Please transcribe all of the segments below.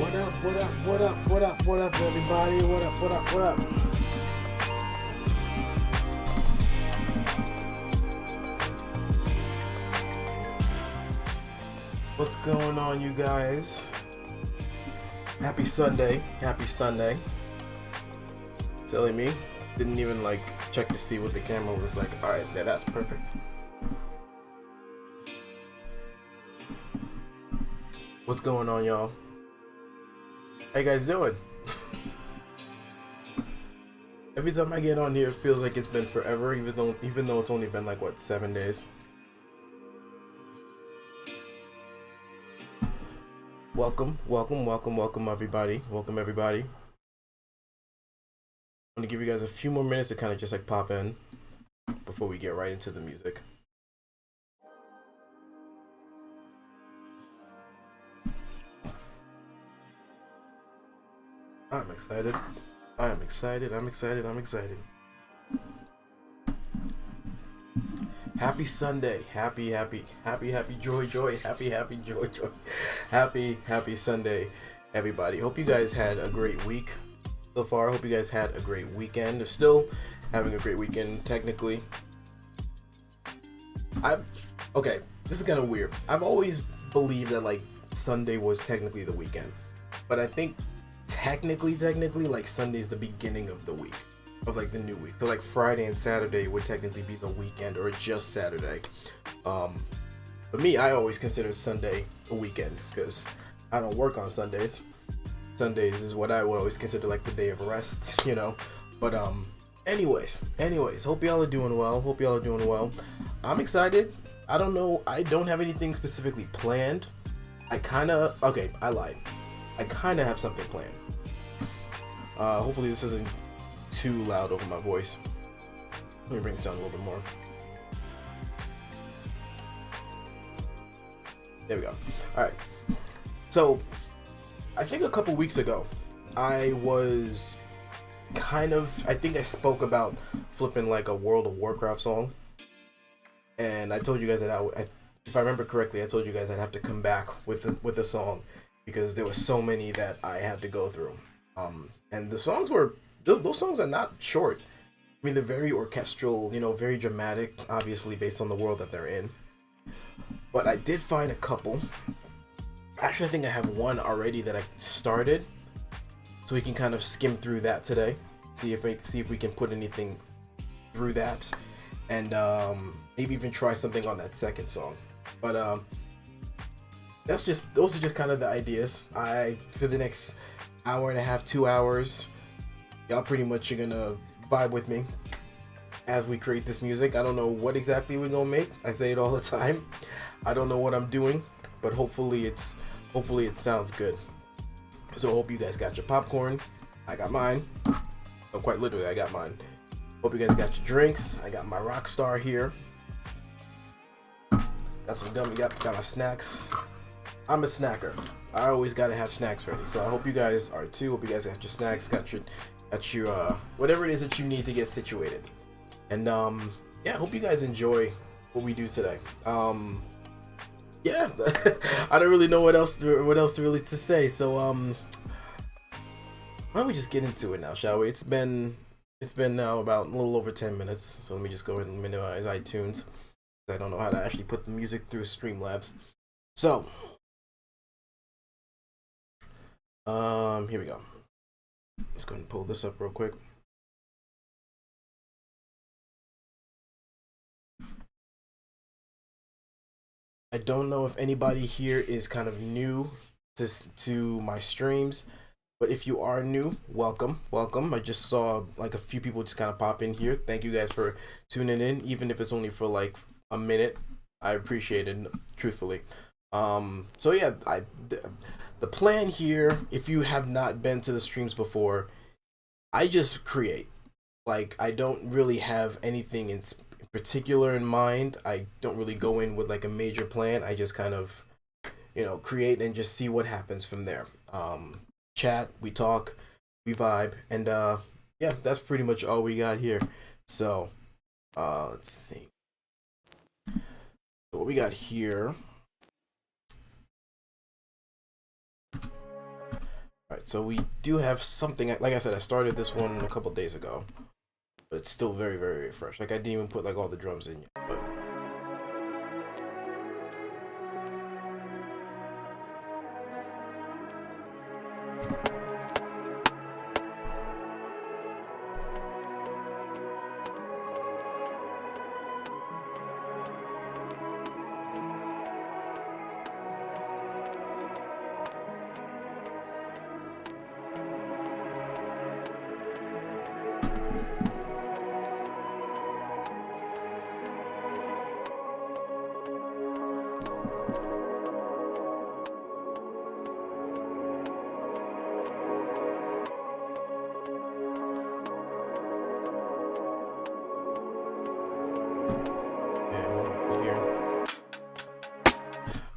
What up, what up, what up, what up, what up, everybody? What up, what up, what up? What's going on, you guys? Happy Sunday. Happy Sunday. Telling me. Didn't even check to see what the camera was like. Alright, yeah, that's perfect. What's going on, y'all? How you guys doing? Every time I get on here, it feels like it's been forever, even though it's only been 7 days. Welcome, everybody. Welcome, everybody. I'm gonna give you guys a few more minutes to kind of just pop in before we get right into the music. I'm excited. I'm excited. Happy Sunday. Happy joy. Happy Sunday, everybody. Hope you guys had a great week so far. Hope you guys had a great weekend. They're still having a great weekend, technically. Okay, this is kind of weird. I've always believed that Sunday was technically the weekend. But I think technically Sunday's the beginning of the week, of the new week. So Friday and Saturday would technically be the weekend, or just Saturday. But me, I always consider Sunday a weekend because I don't work on Sundays. Sundays is what I would always consider the day of rest, But anyways, hope y'all are doing well. I'm excited. I don't know. I don't have anything specifically planned. I lied. I kind of have something planned. Hopefully this isn't too loud over my voice. Let me bring this down a little bit more. There we go. Alright. So, I think a couple weeks ago, I think I spoke about flipping a World of Warcraft song. And I told you guys that if I remember correctly, I told you guys I'd have to come back with a song because there were so many that I had to go through. And the songs were those songs are not short. I mean, they're very orchestral, very dramatic, obviously based on the world that they're in. But I did find a couple. Actually, I think I have one already that I started, so we can kind of skim through that today. See if we can put anything through that, and maybe even try something on that second song. But those are just kind of the ideas. For the next hour and a half, 2 hours, y'all pretty much are gonna vibe with me as we create this music. I don't know what exactly we're gonna make. I say it all the time. I don't know what I'm doing, but hopefully it sounds good. So I hope you guys got your popcorn. I got mine. Oh, quite literally, I got mine. Hope you guys got your drinks. I got my Rockstar here. Got some gummy. Got my snacks. I'm a snacker. I always gotta have snacks ready. So I hope you guys are too. Hope you guys got your snacks. Got your whatever it is that you need to get situated. And yeah, hope you guys enjoy what we do today. Yeah, I don't really know what else to say. So why don't we just get into it now, shall we? It's been now about a little over 10 minutes. So let me just go ahead and minimize iTunes. I don't know how to actually put the music through Streamlabs. So here we go. Let's go ahead and pull this up real quick. I don't know if anybody here is kind of new to my streams, but if you are new, welcome. I just saw a few people just kind of pop in here. Thank you guys for tuning in, even if it's only for a minute. I appreciate it, truthfully. So yeah, the plan here, if you have not been to the streams before, I just create. I don't really have anything in particular in mind. I don't really go in with a major plan. I just kind of, create and just see what happens from there. Chat, we talk, we vibe, and yeah, that's pretty much all we got here. So, let's see. So what we got here. All right, so we do have something. Like I said, I started this one a couple days ago, but it's still very, very fresh. Like I didn't even put like all the drums in yet, but.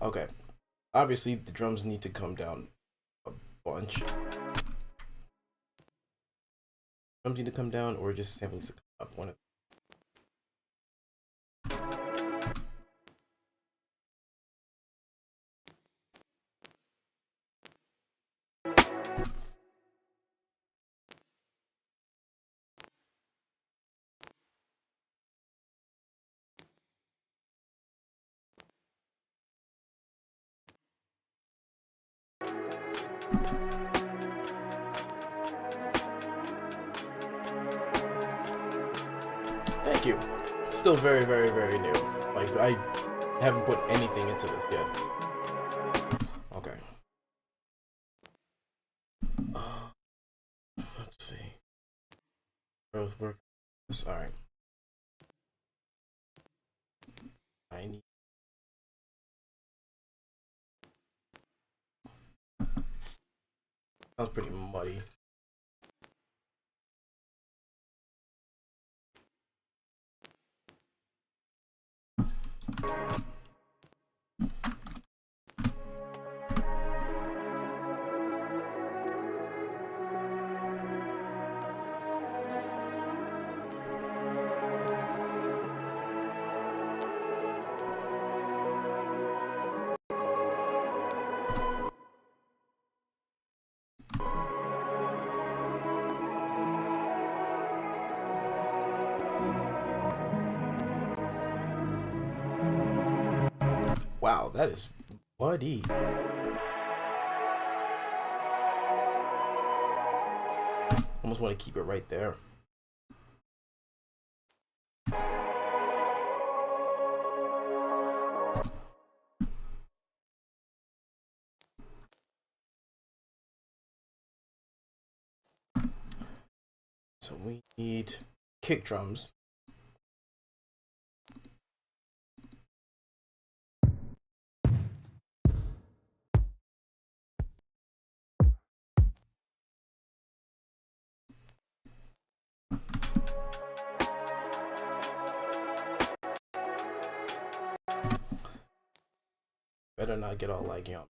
Okay, obviously the drums need to come down a bunch. Drums need to come down, or just sample needs to come up one of. Thank you. Still very, very, very new. Like, I haven't put anything into this yet. Okay. Let's see. Growth work. Alright. I need. That was pretty muddy. Wow, that is muddy. Almost want to keep it right there. So we need kick drums. Better not get all laggy on.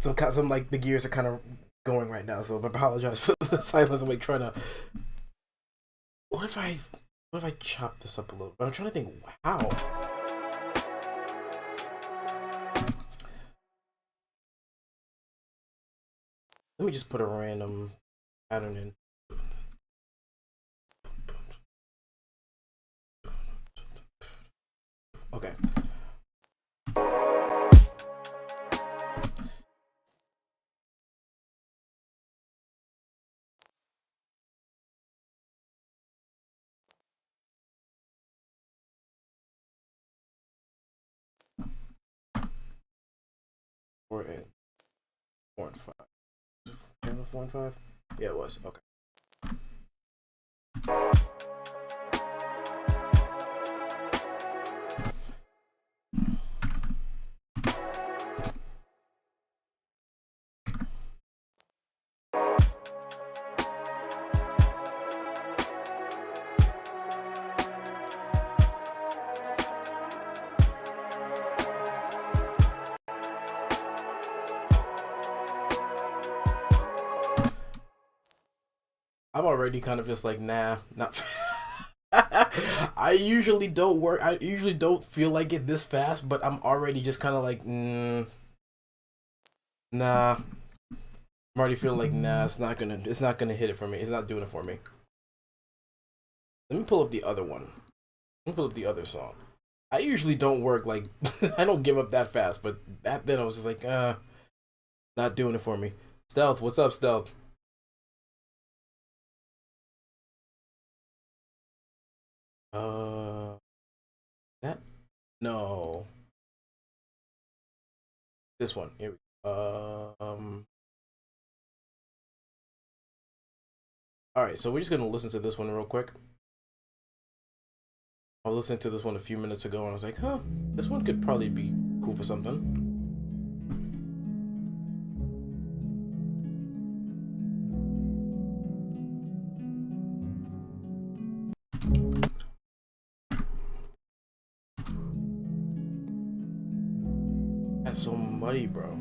Some like the gears are kind of going right now, so I apologize for the silence. I'm like trying to. What if I chop this up a little? But I'm trying to think how. Let me just put a random pattern in. Okay. Four and 5. Channel 4 and 5? Yeah, it was. Okay. I'm already kind of just like, nah, not. I usually don't work. I usually don't feel like it this fast, but I'm already just kind of like, nah. I'm already feeling like, nah. It's not gonna hit it for me. It's not doing it for me. Let me pull up the other one. Let me pull up the other song. I usually don't work like, I don't give up that fast, but that then I was just like, not doing it for me. Stealth, what's up, Stealth? Uh, that no, this one. Here we go. All right, so we're just gonna listen to this one real quick. I was listening to this one a few minutes ago, and I was like, huh, this one could probably be cool for something. That's so muddy, bro.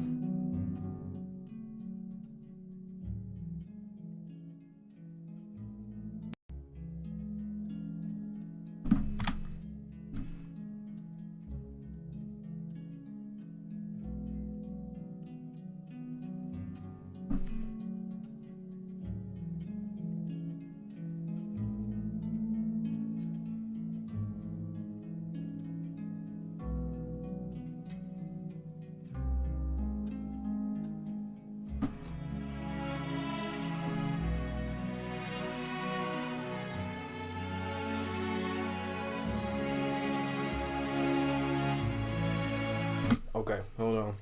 Okay, hold on.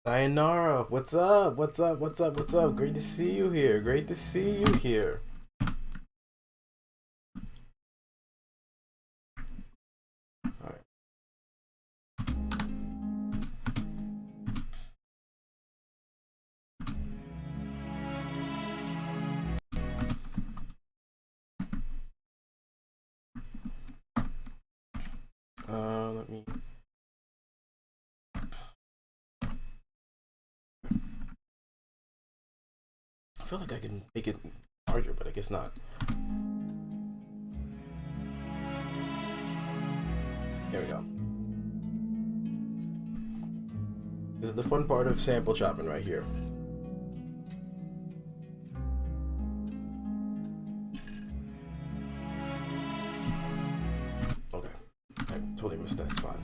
Sayonara, what's up? What's up? What's up? What's up? Great to see you here. Great to see you here. All right. Let me. I feel like I can make it larger, but I guess not. There we go. This is the fun part of sample chopping right here. Okay, I totally missed that spot.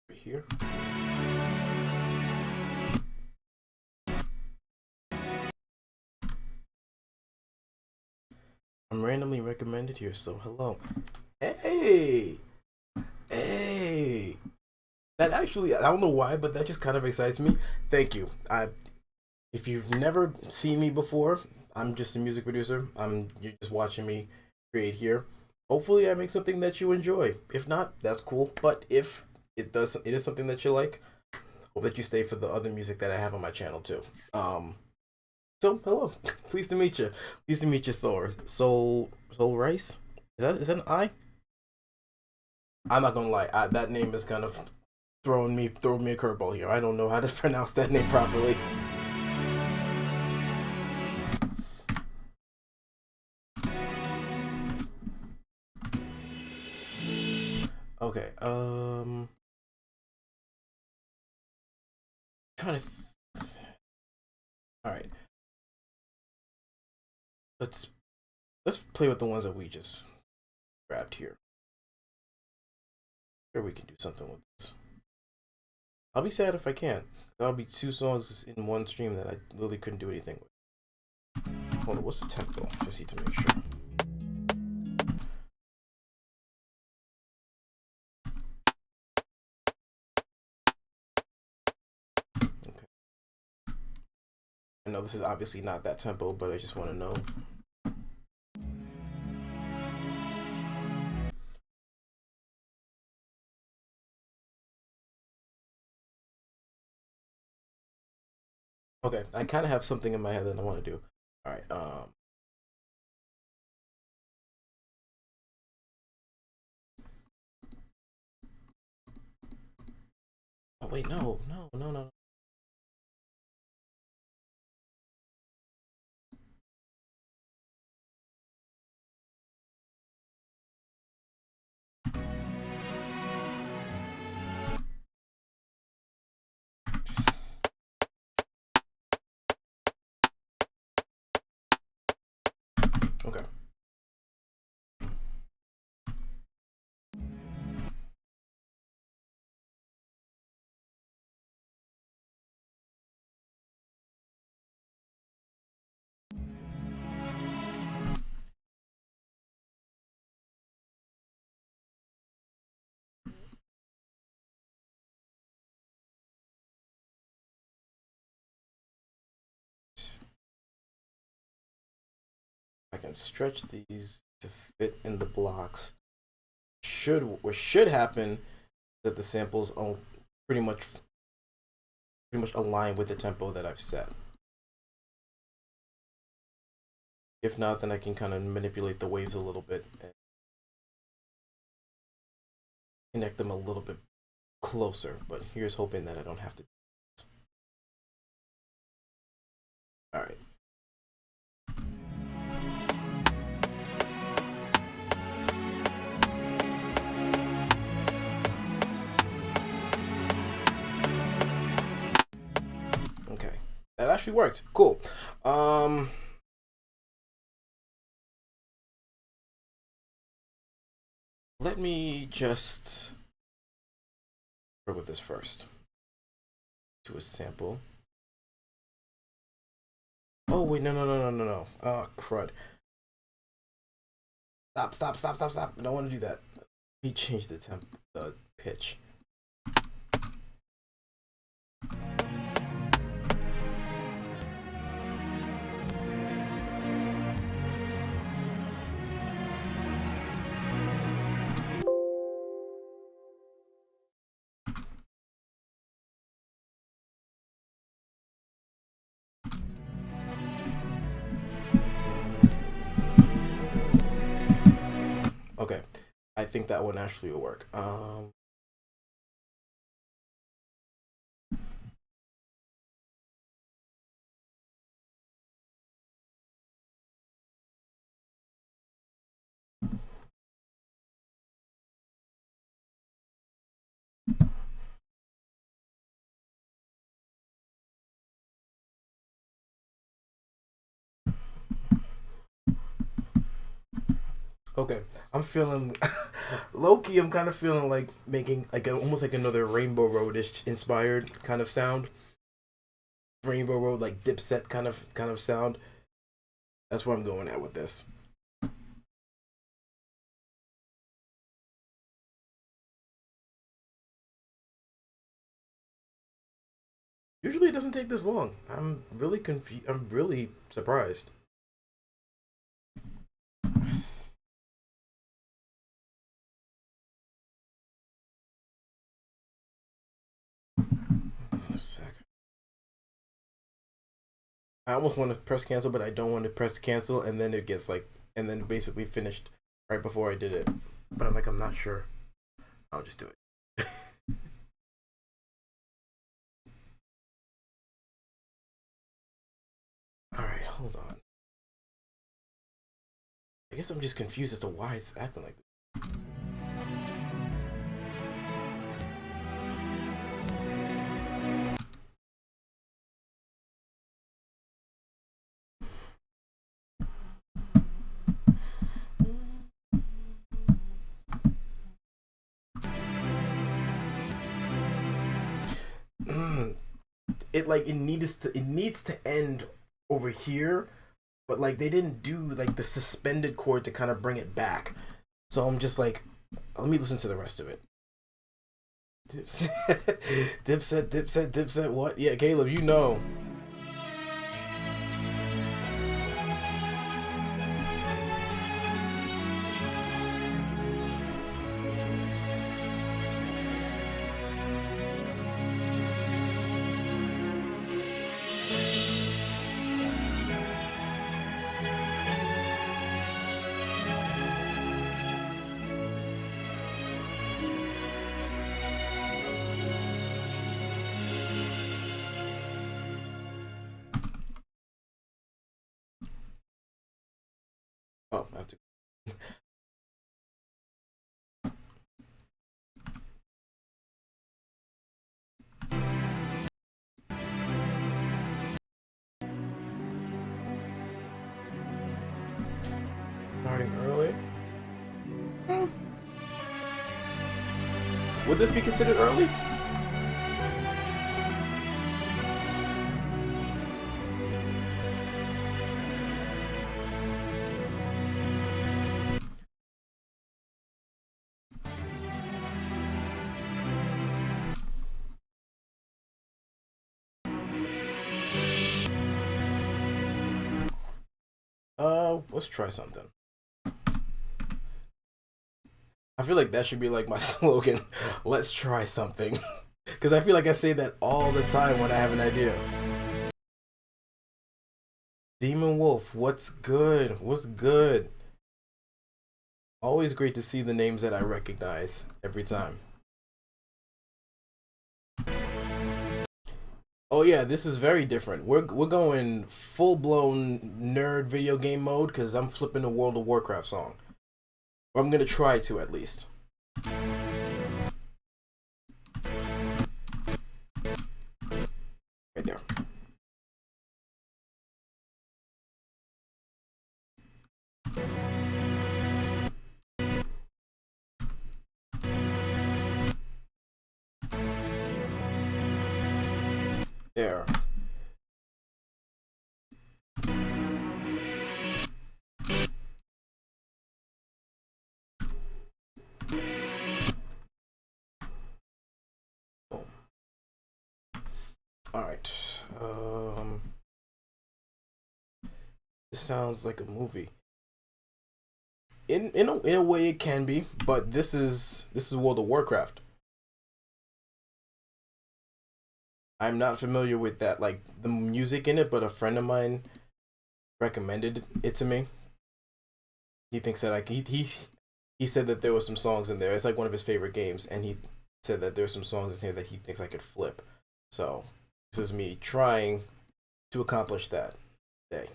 Right here. I'm randomly recommended here, so hello. Hey! Hey! That actually, I don't know why, but that just kind of excites me. Thank you. If you've never seen me before, I'm just a music producer. You're just watching me create here. Hopefully, I make something that you enjoy. If not, that's cool. But if it is something that you like. Hope that you stay for the other music that I have on my channel too. So hello, pleased to meet you. Pleased to meet you, Soul Rice. Is that an I? I'm not gonna lie. That name is kind of throwing me a curveball here. I don't know how to pronounce that name properly. Okay. Trying to. All right. Let's play with the ones that we just grabbed here. Sure, we can do something with this. I'll be sad if I can't. That'll be two songs in one stream that I literally couldn't do anything with. Hold on, what's the tempo? Just need to make sure. Okay. I know this is obviously not that tempo, but I just want to know. Okay, I kind of have something in my head that I want to do. All right. Oh wait, no. Okay. I can stretch these to fit in the blocks. What should happen that the samples all pretty much align with the tempo that I've set. If not, then I can kind of manipulate the waves a little bit and connect them a little bit closer. But here's hoping that I don't have to. All right. Okay, that actually worked. Cool. Let me just work with this first. To a sample. Oh wait, no. Crud. Stop. I don't want to do that. Let me change the pitch. Okay, I think that one actually will work. Okay, I'm feeling Loki. I'm kind of feeling like making like almost like another Rainbow Road-ish inspired kind of sound. Rainbow Road like Dipset kind of sound. That's where I'm going at with this. Usually it doesn't take this long. I'm really confused. I'm really surprised. A sec. I almost want to press cancel, but I don't want to press cancel, and then it gets like, and then basically finished right before I did it. But I'm like, I'm not sure. I'll just do it. All right, hold on. I guess I'm just confused as to why it's acting like this. it needs to end over here, but like they didn't do like the suspended chord to kind of bring it back. So I'm just like, let me listen to the rest of it. Dipset, Dipset. What? Yeah, Caleb, you know. Oh, I have to. Starting early. Would this be considered early? Let's try something. I feel like that should be like my slogan. Let's try something. Because I feel like I say that all the time when I have an idea. Demon Wolf, what's good? What's good? Always great to see the names that I recognize every time. Oh yeah, this is very different. We're going full blown nerd video game mode because I'm flipping a World of Warcraft song. Or I'm gonna try to at least. Right there. There. All right. This sounds like a movie. In a way, it can be, but this is World of Warcraft. I'm not familiar with that, like the music in it, but a friend of mine recommended it to me. He thinks that like he said that there was some songs in there. It's like one of his favorite games, and he said that there's some songs in here that he thinks I could flip. So this is me trying to accomplish that today.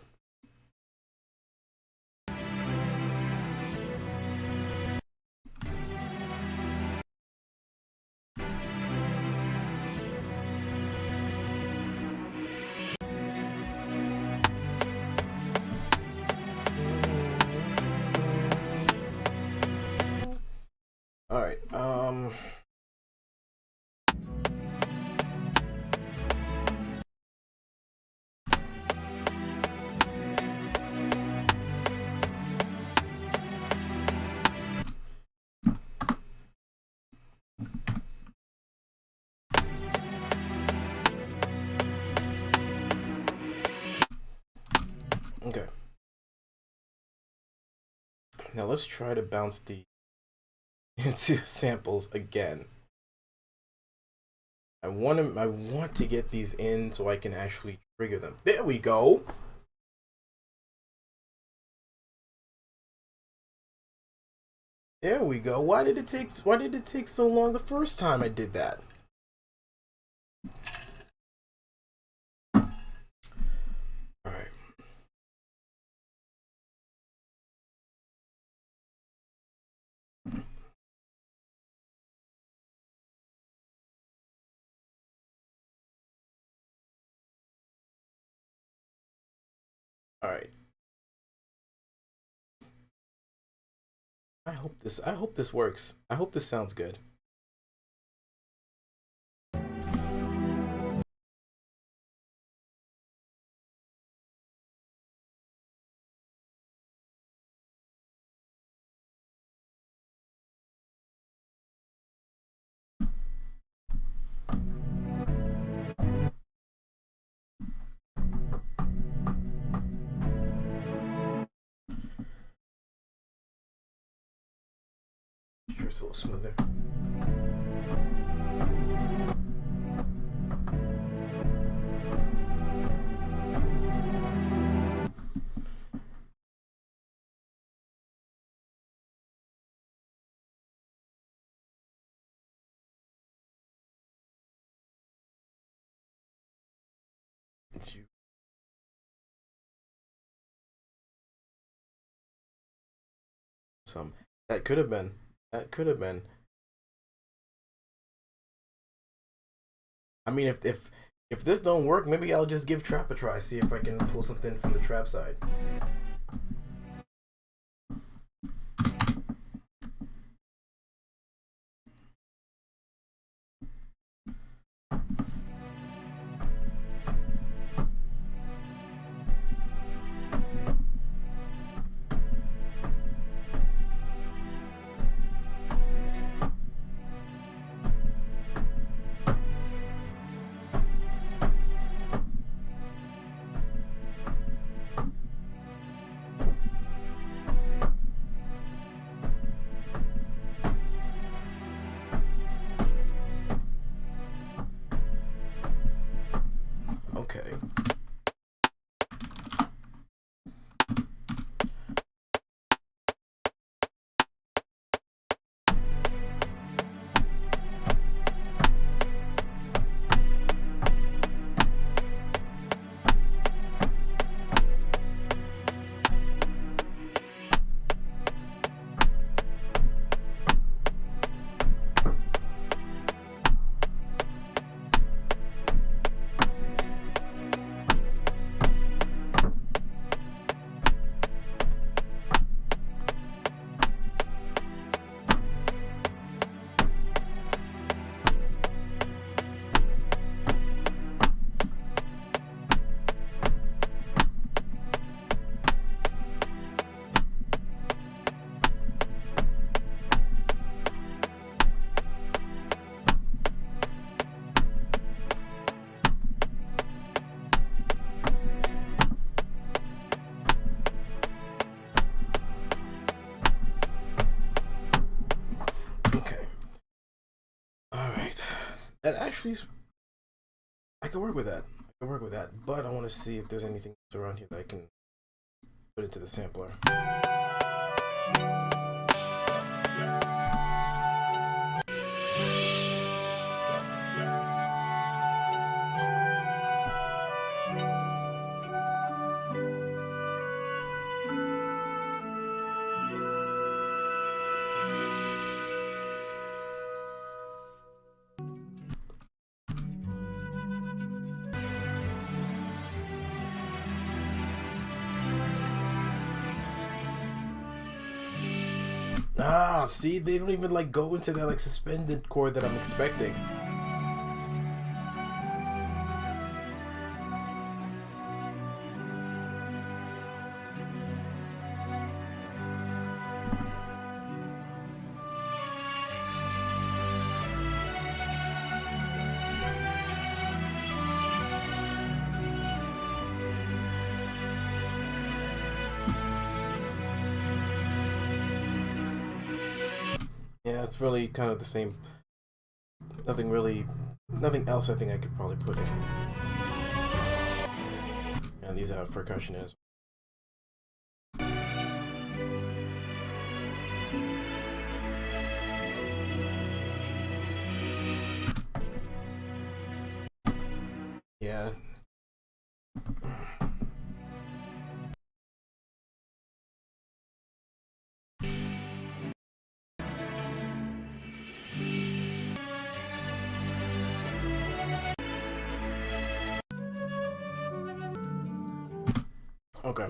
All right. Okay. Now let's try to bounce the into samples again. I want to get these in so I can actually trigger them. There we go. There we go. Why did it take so long the first time I did that? All right. All right. I hope this works. I hope this sounds good. sure it's a little smoother. Some that could have been. That could have been. I mean, if this don't work, maybe I'll just give trap a try. See if I can pull something from the trap side. Okay. That actually, I can work with that. I can work with that, but I want to see if there's anything else around here that I can put into the sampler. Ah, see, they don't even like go into that like suspended chord that I'm expecting. Yeah, it's really kind of the same. Nothing else I think I could probably put in. And these have percussion in as well. Yeah. Okay.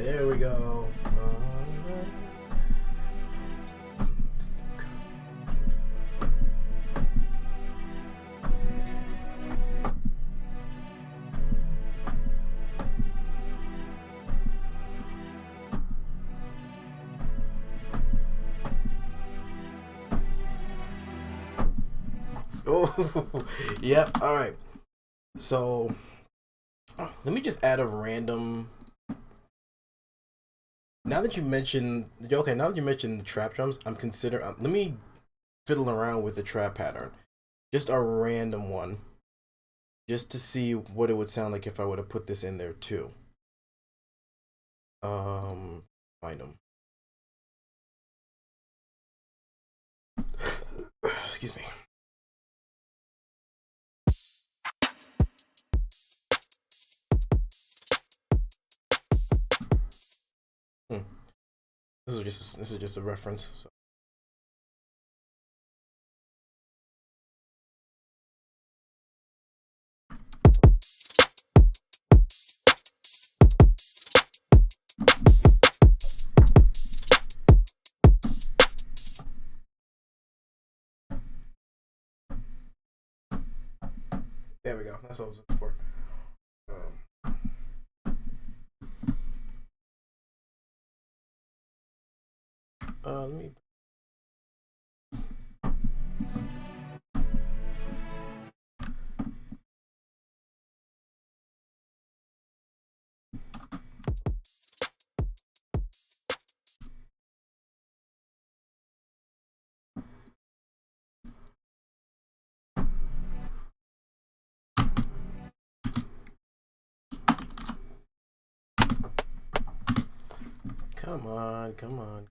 There we go. Oh, yep. All right. So let me just add a random. Now that you mentioned, okay, now that you mentioned the trap drums, I'm consider. Let me fiddle around with the trap pattern, just a random one, just to see what it would sound like if I would have put this in there too. Find them. Excuse me. This is just a reference. So. There we go. That's what I was looking for. Let me. Come on, come on.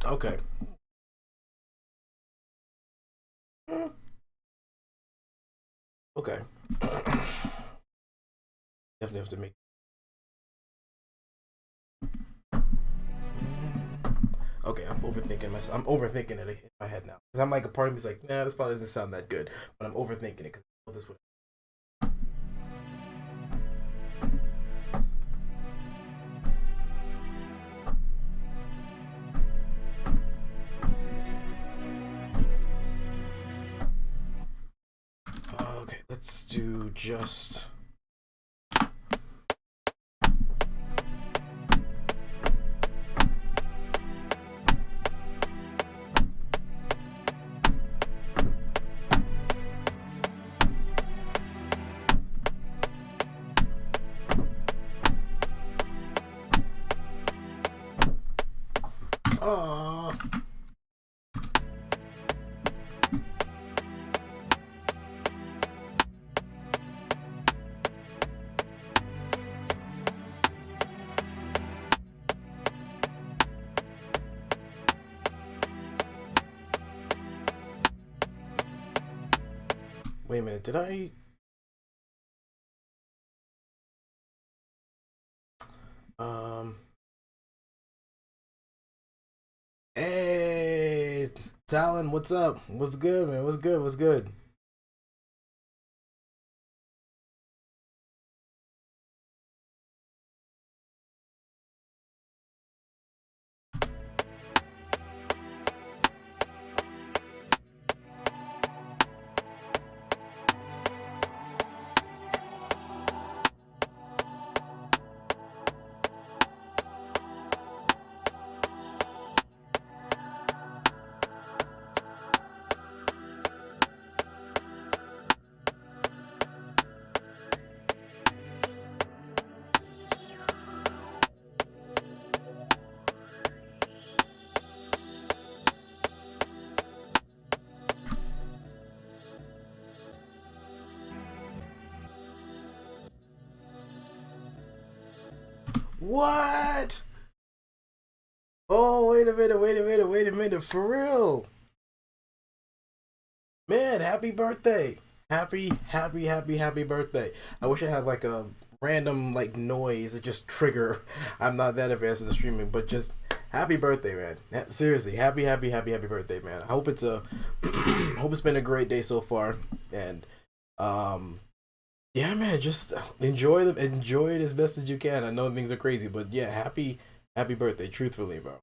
Okay. Okay. Definitely have to make. Okay, I'm overthinking myself. I'm overthinking it in my head now. Cause I'm like, a part of me is like, nah, this probably doesn't sound that good, but I'm overthinking it because I know this would. Okay, let's do just. Oh. Wait a minute, did I? Hey, Talon, what's up? What's good, man? What's good? What's good? What? Oh, wait a minute, wait a minute, wait a minute, for real. Man, happy birthday. Happy birthday. I wish I had like a random like noise that just trigger. I'm not that advanced in the streaming, but just happy birthday, man. Seriously, happy birthday, man. I hope it's a hope it's been a great day so far. And um yeah, man, just enjoy it as best as you can. I know things are crazy, but yeah, happy birthday, truthfully, bro.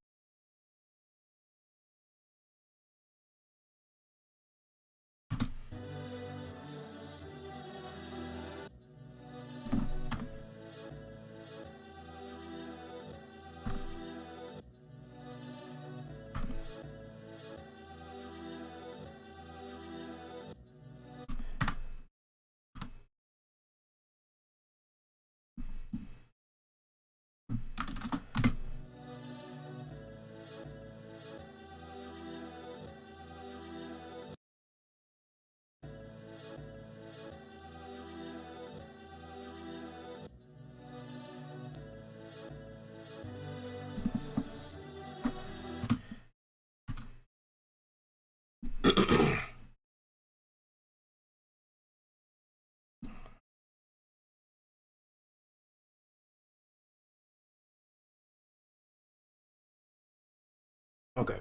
Okay.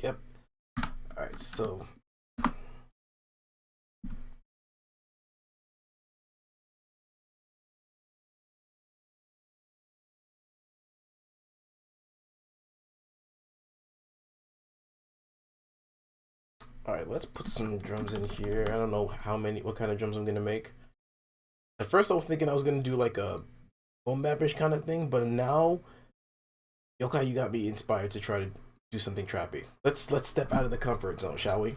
Yep. All right. So, all right. Let's put some drums in here. I don't know what kind of drums I'm gonna make. At first, I was thinking I was gonna do like a boom bapish kind of thing, but now, Yokai, you got me inspired to try to do something trappy. Let's step out of the comfort zone, shall we?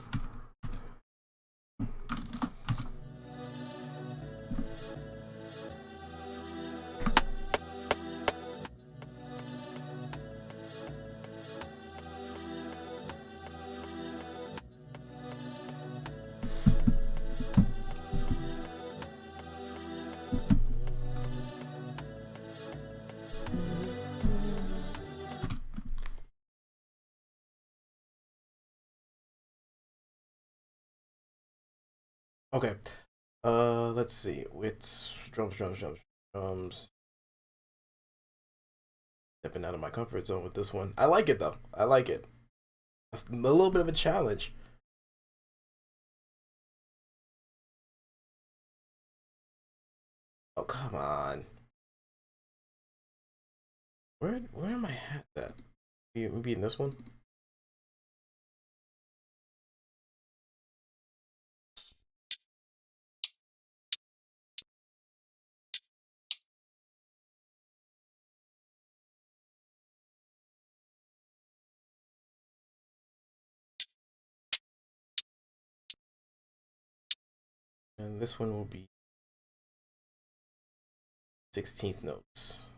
Okay. Let's see. It's drums. Stepping out of my comfort zone with this one. I like it though. I like it. It's a little bit of a challenge. Oh come on. Where am I at that? Maybe in this one? And this one will be 16th notes.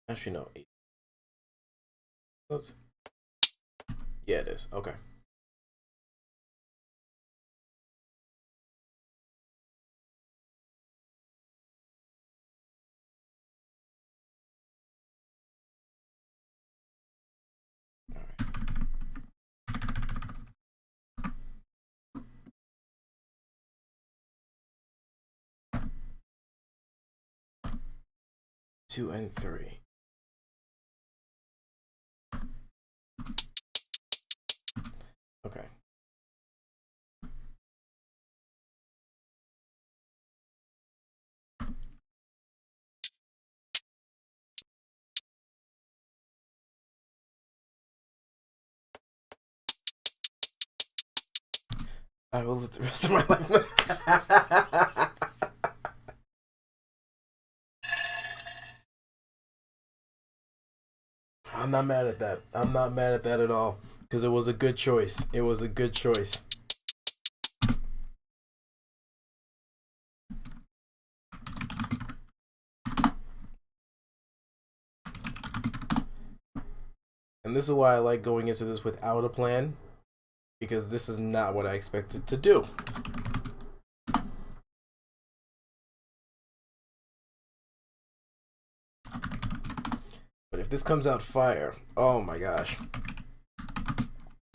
Actually, no, 8 notes. Yeah, it is. Okay. All right. 2 and 3. Okay. I will live the rest of my life. I'm not mad at that. I'm not mad at that at all. Because it was a good choice. It was a good choice. And this is why I like going into this without a plan. Because this is not what I expected to do. But if this comes out fire, oh my gosh.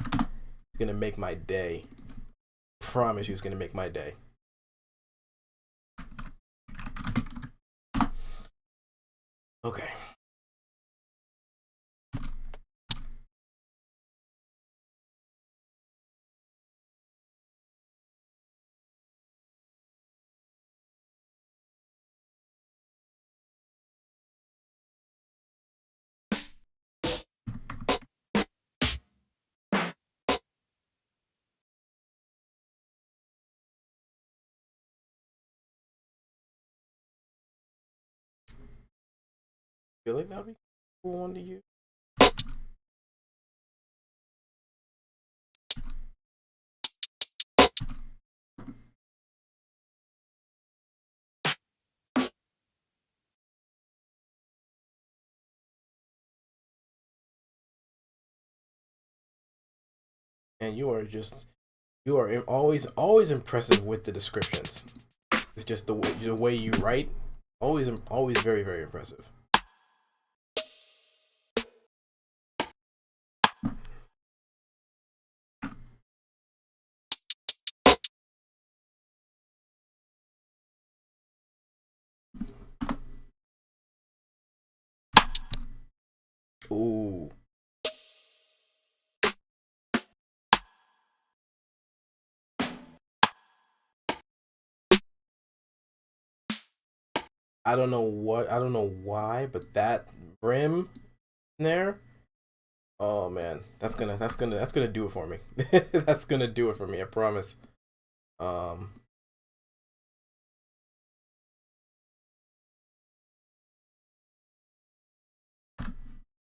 It's gonna make my day. Promise you it's gonna make my day. Okay. Feel like that would be a cool one to use. And you are always impressive with the descriptions. It's just the way you write, always very very impressive. Ooh. I don't know why, but that brim there, oh man, that's gonna do it for me. That's gonna do it for me, I promise. Um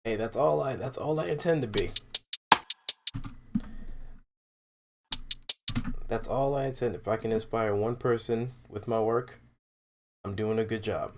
hey, that's all I intend to be. That's all I intend. If I can inspire one person with my work, I'm doing a good job.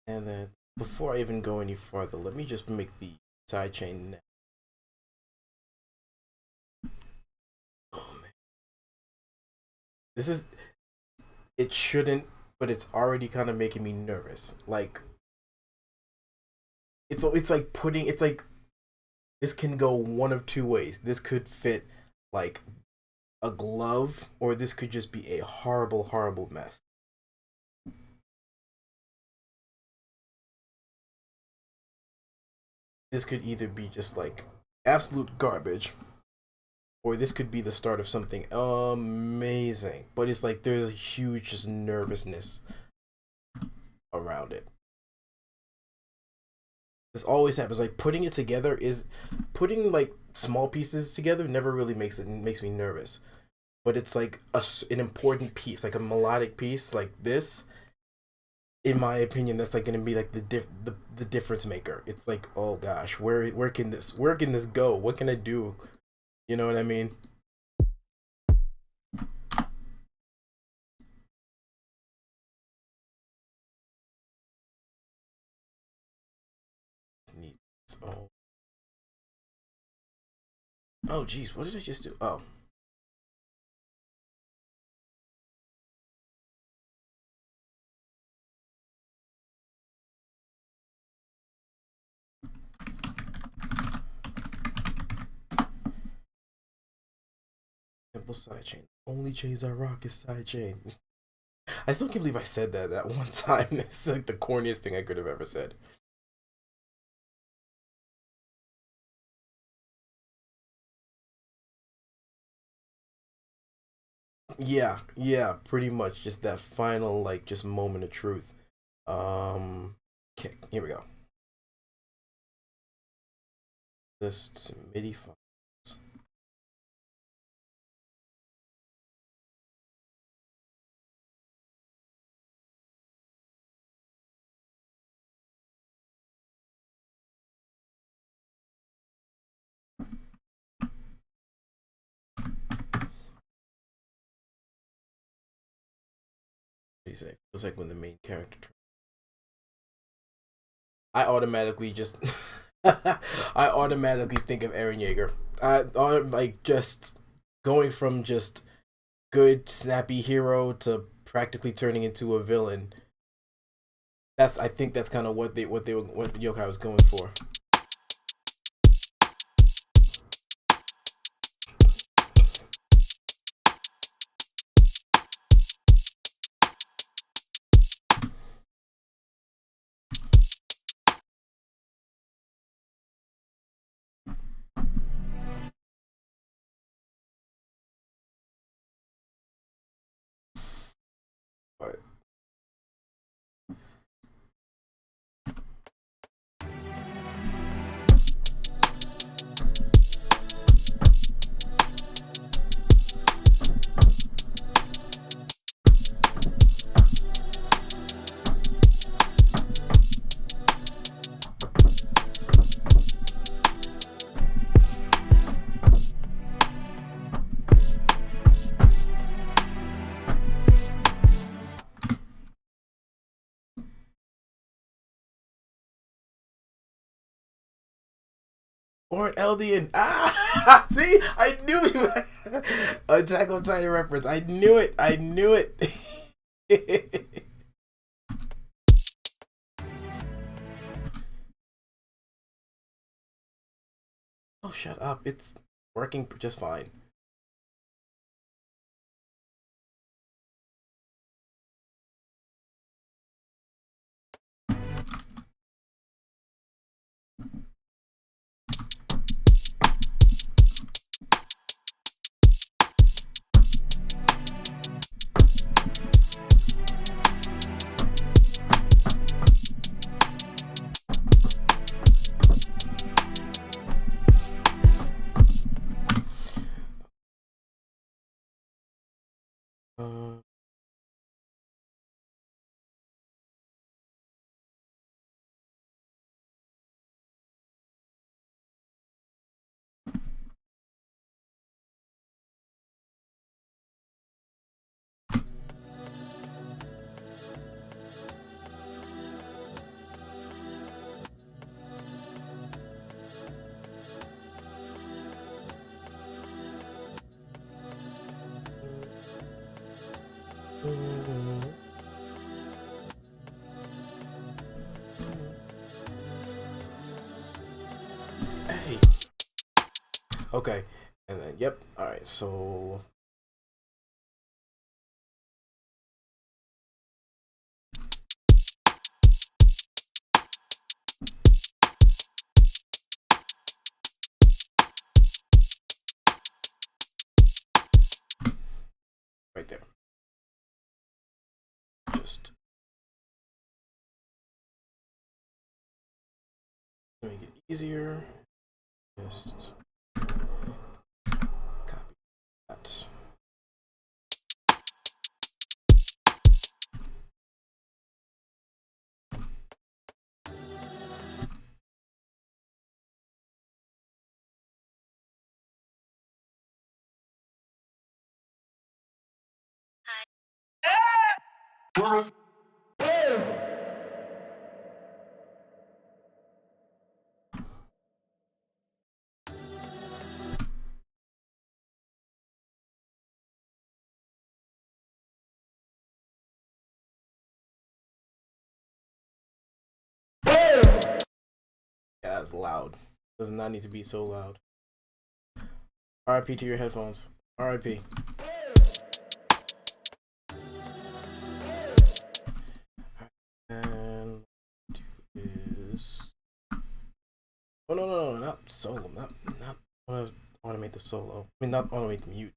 And then before I even go any farther, let me just make the sidechain now. Oh man, this is, it shouldn't, but it's already kind of making me nervous. Like it's like putting, it's like this can go one of two ways. This could fit like a glove, or this could just be a horrible, horrible mess. This could either be just like absolute garbage, or this could be the start of something amazing. But it's like there's a huge just nervousness around it. This always happens. Like putting it together is, putting like small pieces together never really makes me nervous. But it's like an important piece, like a melodic piece, like this. In my opinion, that's like gonna be like the difference maker. It's like, oh gosh, where can this go? What can I do? You know what I mean? Oh, oh, geez, what did I just do? Oh, simple sidechain. Only chains I rock is sidechain. I still can't believe I said that one time. It's like the corniest thing I could have ever said. Yeah, yeah, pretty much just that final like just moment of truth. Okay, here we go. This MIDI file. What do you say? Feels like when the main character. I automatically just, I automatically think of Eren Yeager. Like just going from just good snappy hero to practically turning into a villain. I think that's kind of what Yokai was going for. All right. Or an Eldian. Ah, see, I knew you. Attack on Titan reference. I knew it. I knew it. Oh, shut up. It's working just fine. Hey. Okay. And then, yep. All right. So. Right there. Just to make it easier. Just copy that. Yeah, that's loud. Does not need to be so loud. RIP to your headphones. RIP. And is oh no, not solo, not want to automate the solo. I mean, not automate the mute.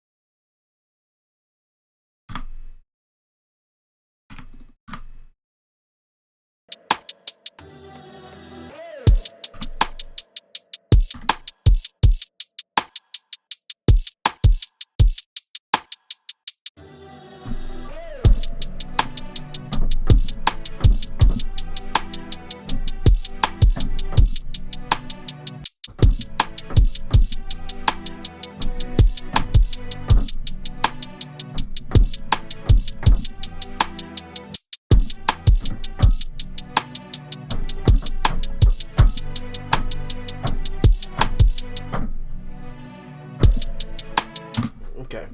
Okay.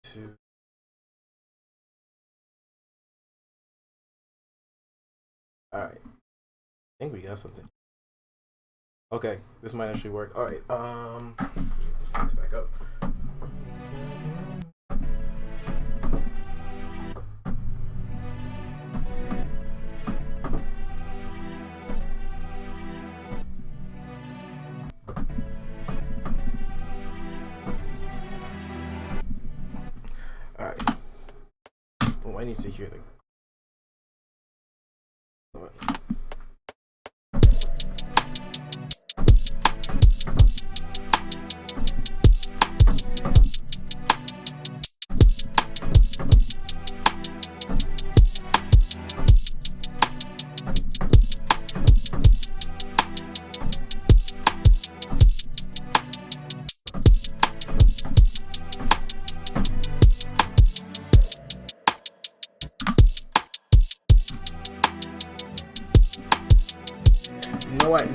Two. All right. I think we got something. Okay, this might actually work. All right. Let's back up. All right. Oh, I need to hear the.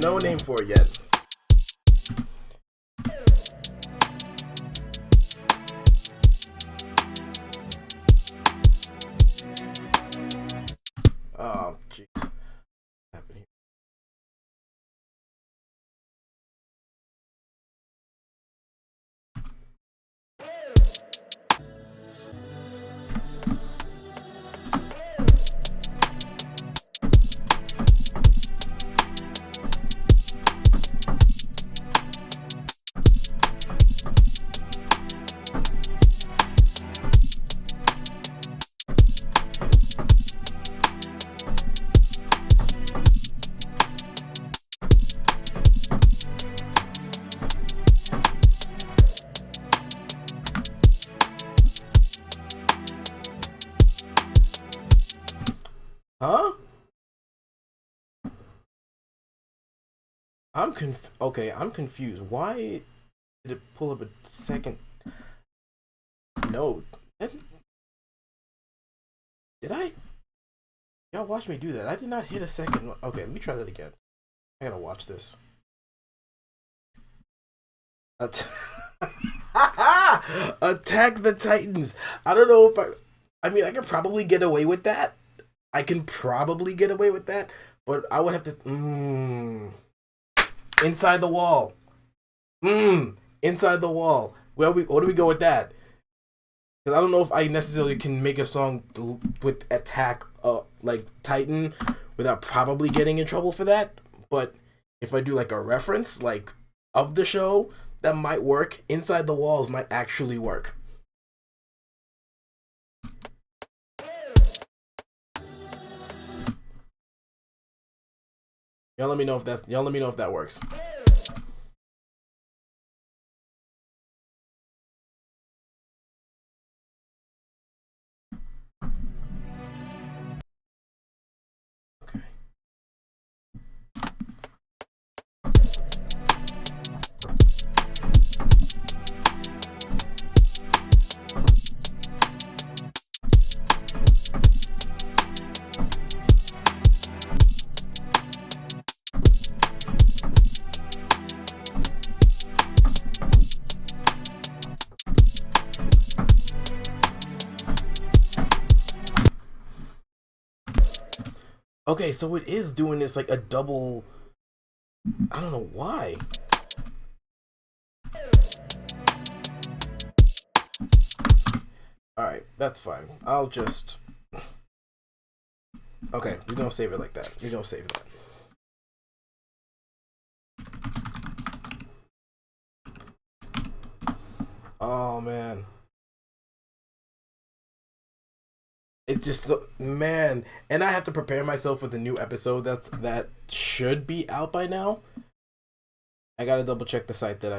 No name for it yet. Oh, jeez. What happened here? Huh? Okay, I'm confused. Why did it pull up a second note? Did I? Y'all watch me do that. I did not hit a second. Okay, let me try that again. I gotta watch this. That's Attack the Titans. I don't know if I mean, I could probably get away with that. I can probably get away with that, but I would have to. Inside the wall. Inside the wall. Where do we go with that? Because I don't know if I necessarily can make a song with attack, like Titan, without probably getting in trouble for that. But if I do like a reference, like of the show, that might work. Inside the walls might actually work. Y'all let me know if that works. Okay, so it is doing this like a double. I don't know why. Alright, that's fine. I'll just. Okay, we're gonna save it like that. We're gonna save that. Oh man. It's just man, and I have to prepare myself for the new episode that should be out by now. I gotta double check the site that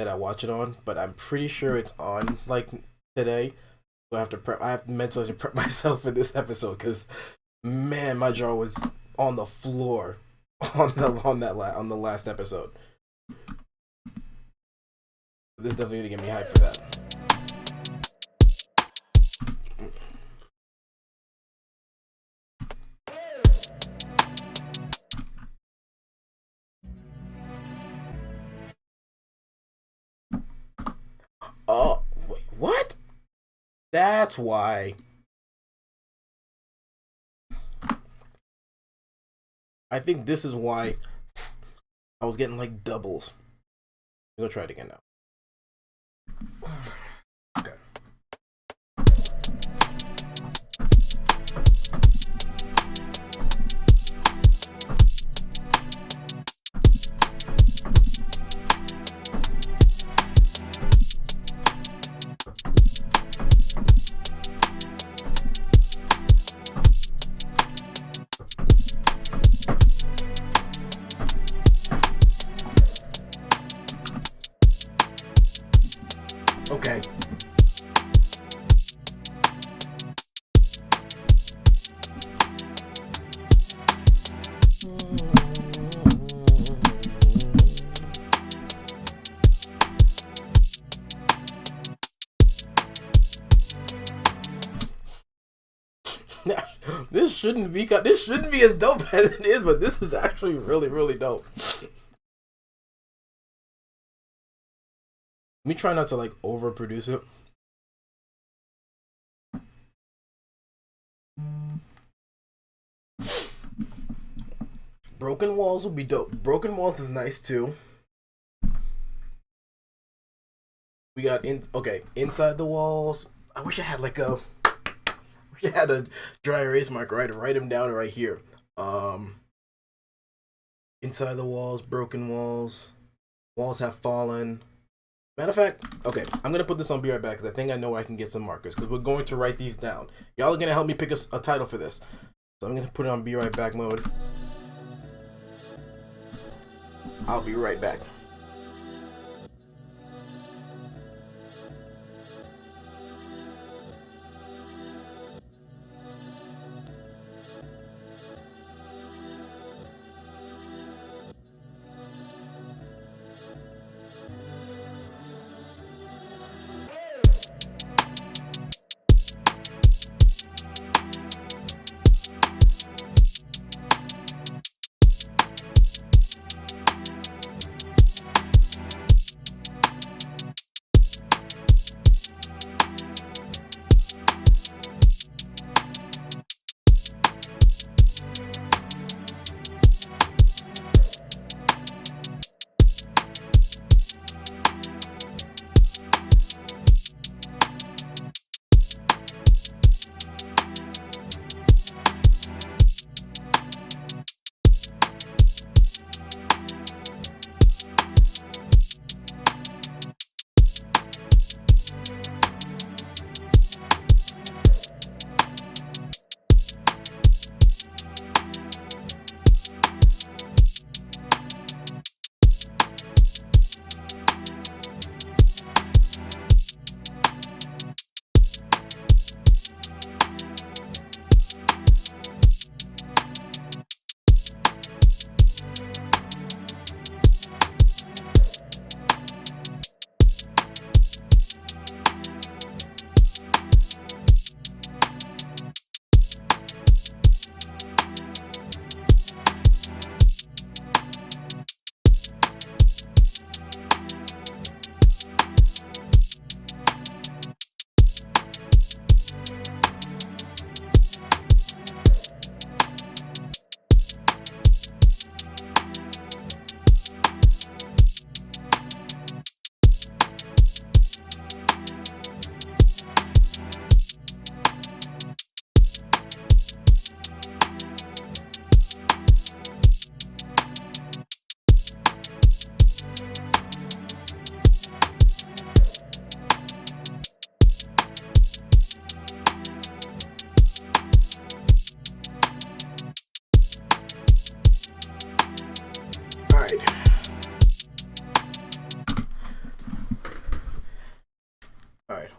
I watch it on, but I'm pretty sure it's on like today. So I have to mentally prep myself for this episode because man, my jaw was on the floor on the last episode. This is definitely gonna get me hyped for that. Oh, wait, what? That's why. I think this is why I was getting like doubles. I'm gonna try it again now. Okay. Okay. This shouldn't be as dope as it is, but this is actually really, really dope. Let me try not to like overproduce it. Broken Walls will be dope. Broken Walls is nice too. We got Inside the Walls. I wish I had like a dry erase marker. Right, write them down right here. Inside the Walls, Broken Walls, Walls Have Fallen. Matter of fact, okay, I'm gonna put this on Be Right Back because I think I know where I can get some markers because we're going to write these down. Y'all are gonna help me pick a title for this, so I'm gonna put it on Be Right Back mode. I'll be right back.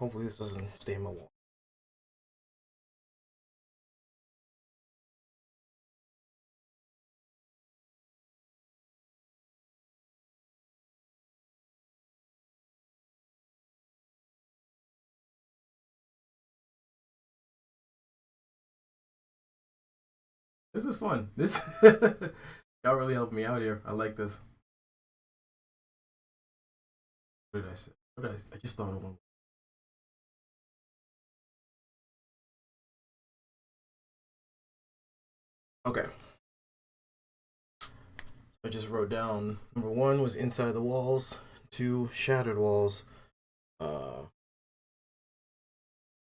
Hopefully this doesn't stay in my wall. This is fun. This y'all really helped me out here. I like this. What did I say? What did I just thought of one. Okay. I just wrote down number 1 was inside the walls, 2 shattered walls,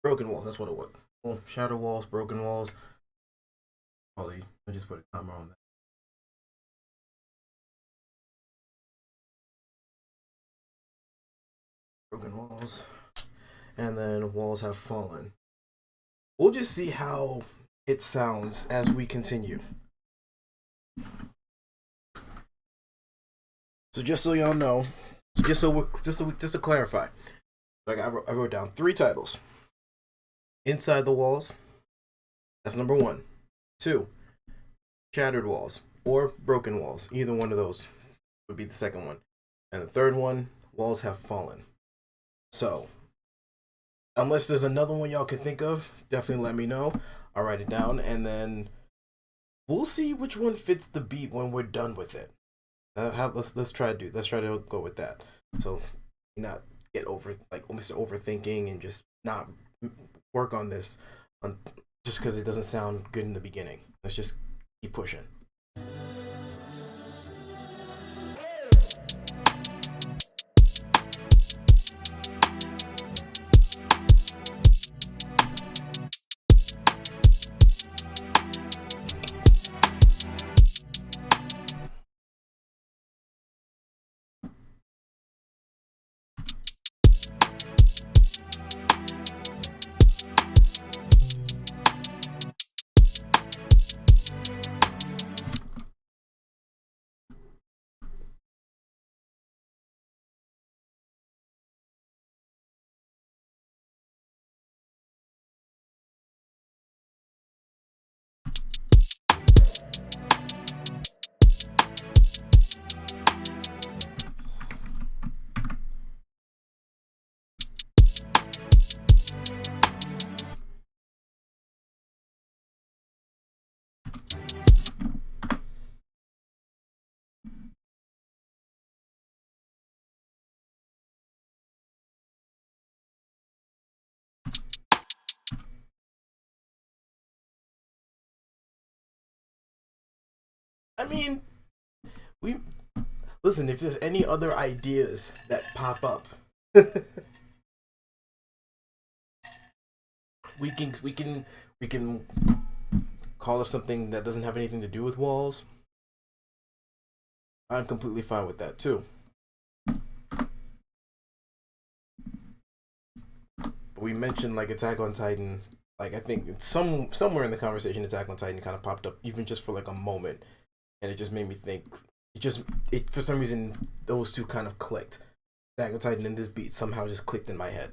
broken walls. That's what it was. Well, shattered walls, broken walls. Probably I just put a comma on that. Broken walls, and then walls have fallen. We'll just see how it sounds as we continue. So just so y'all know, just to clarify, like I wrote down 3 titles. Inside the walls. That's number 1. 2, shattered walls or broken walls. Either one of those would be the second one. And the third one, walls have fallen. So, unless there's another one y'all can think of, definitely let me know. I'll write it down, and then we'll see which one fits the beat when we're done with it. Let's try to go with that. So, not get almost overthinking and just not work on this just because it doesn't sound good in the beginning. Let's just keep pushing. I mean, we listen. If there's any other ideas that pop up, we can call it something that doesn't have anything to do with walls. I'm completely fine with that too. We mentioned like Attack on Titan. Like I think somewhere in the conversation, Attack on Titan kind of popped up, even just for like a moment, and it just made me think. It for some reason those two kind of clicked. Attack on Titan and this beat somehow just clicked in my head.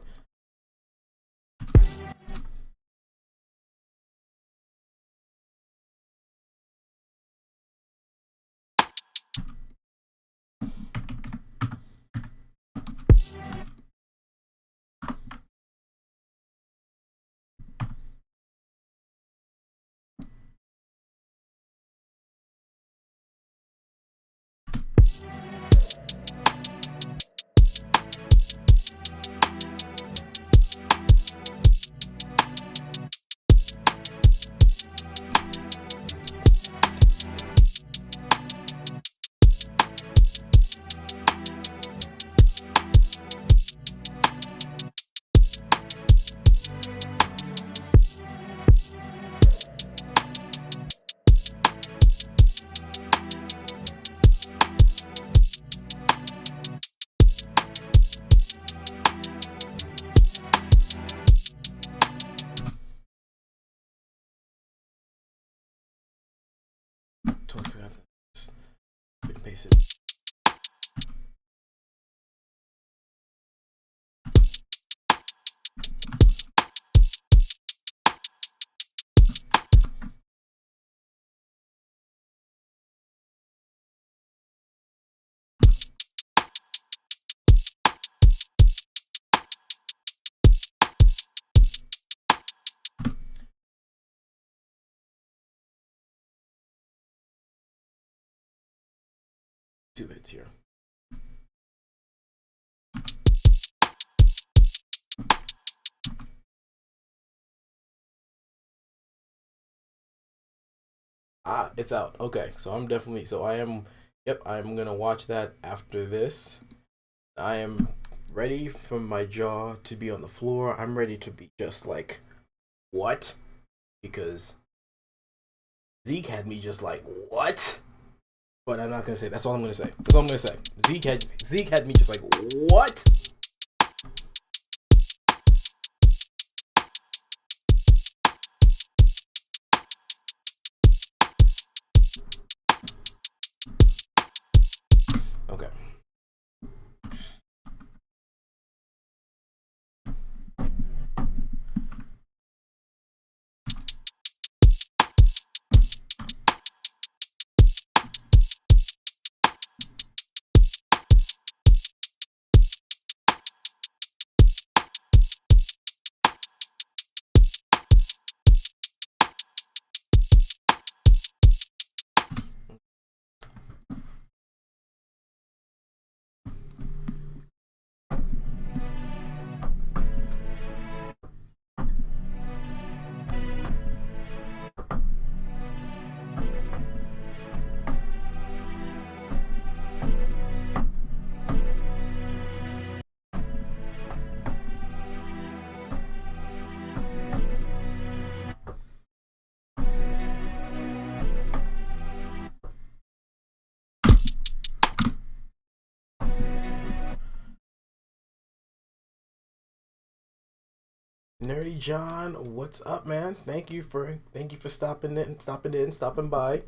Totally forgot that. Just paste it. 2 hits here. Ah, it's out. Okay, so I'm definitely, so I am, yep, I'm gonna watch that after this. I am ready for my jaw to be on the floor. I'm ready to be just like, what? Because Zeke had me just like, what? But I'm not gonna say. That's all I'm gonna say. That's all I'm gonna say. Zeke had me just like, what? Okay. Nerdy John, what's up, man? Thank you for stopping by.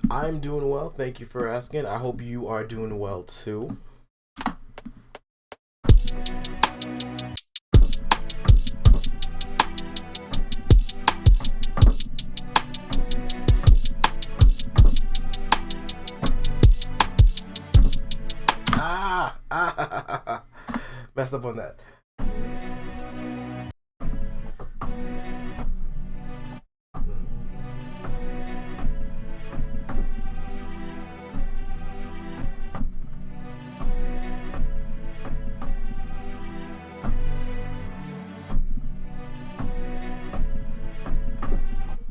I'm doing well. Thank you for asking. I hope you are doing well too. Messed up on that.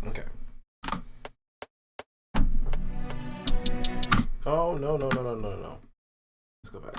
Okay. Oh, no. Let's go back.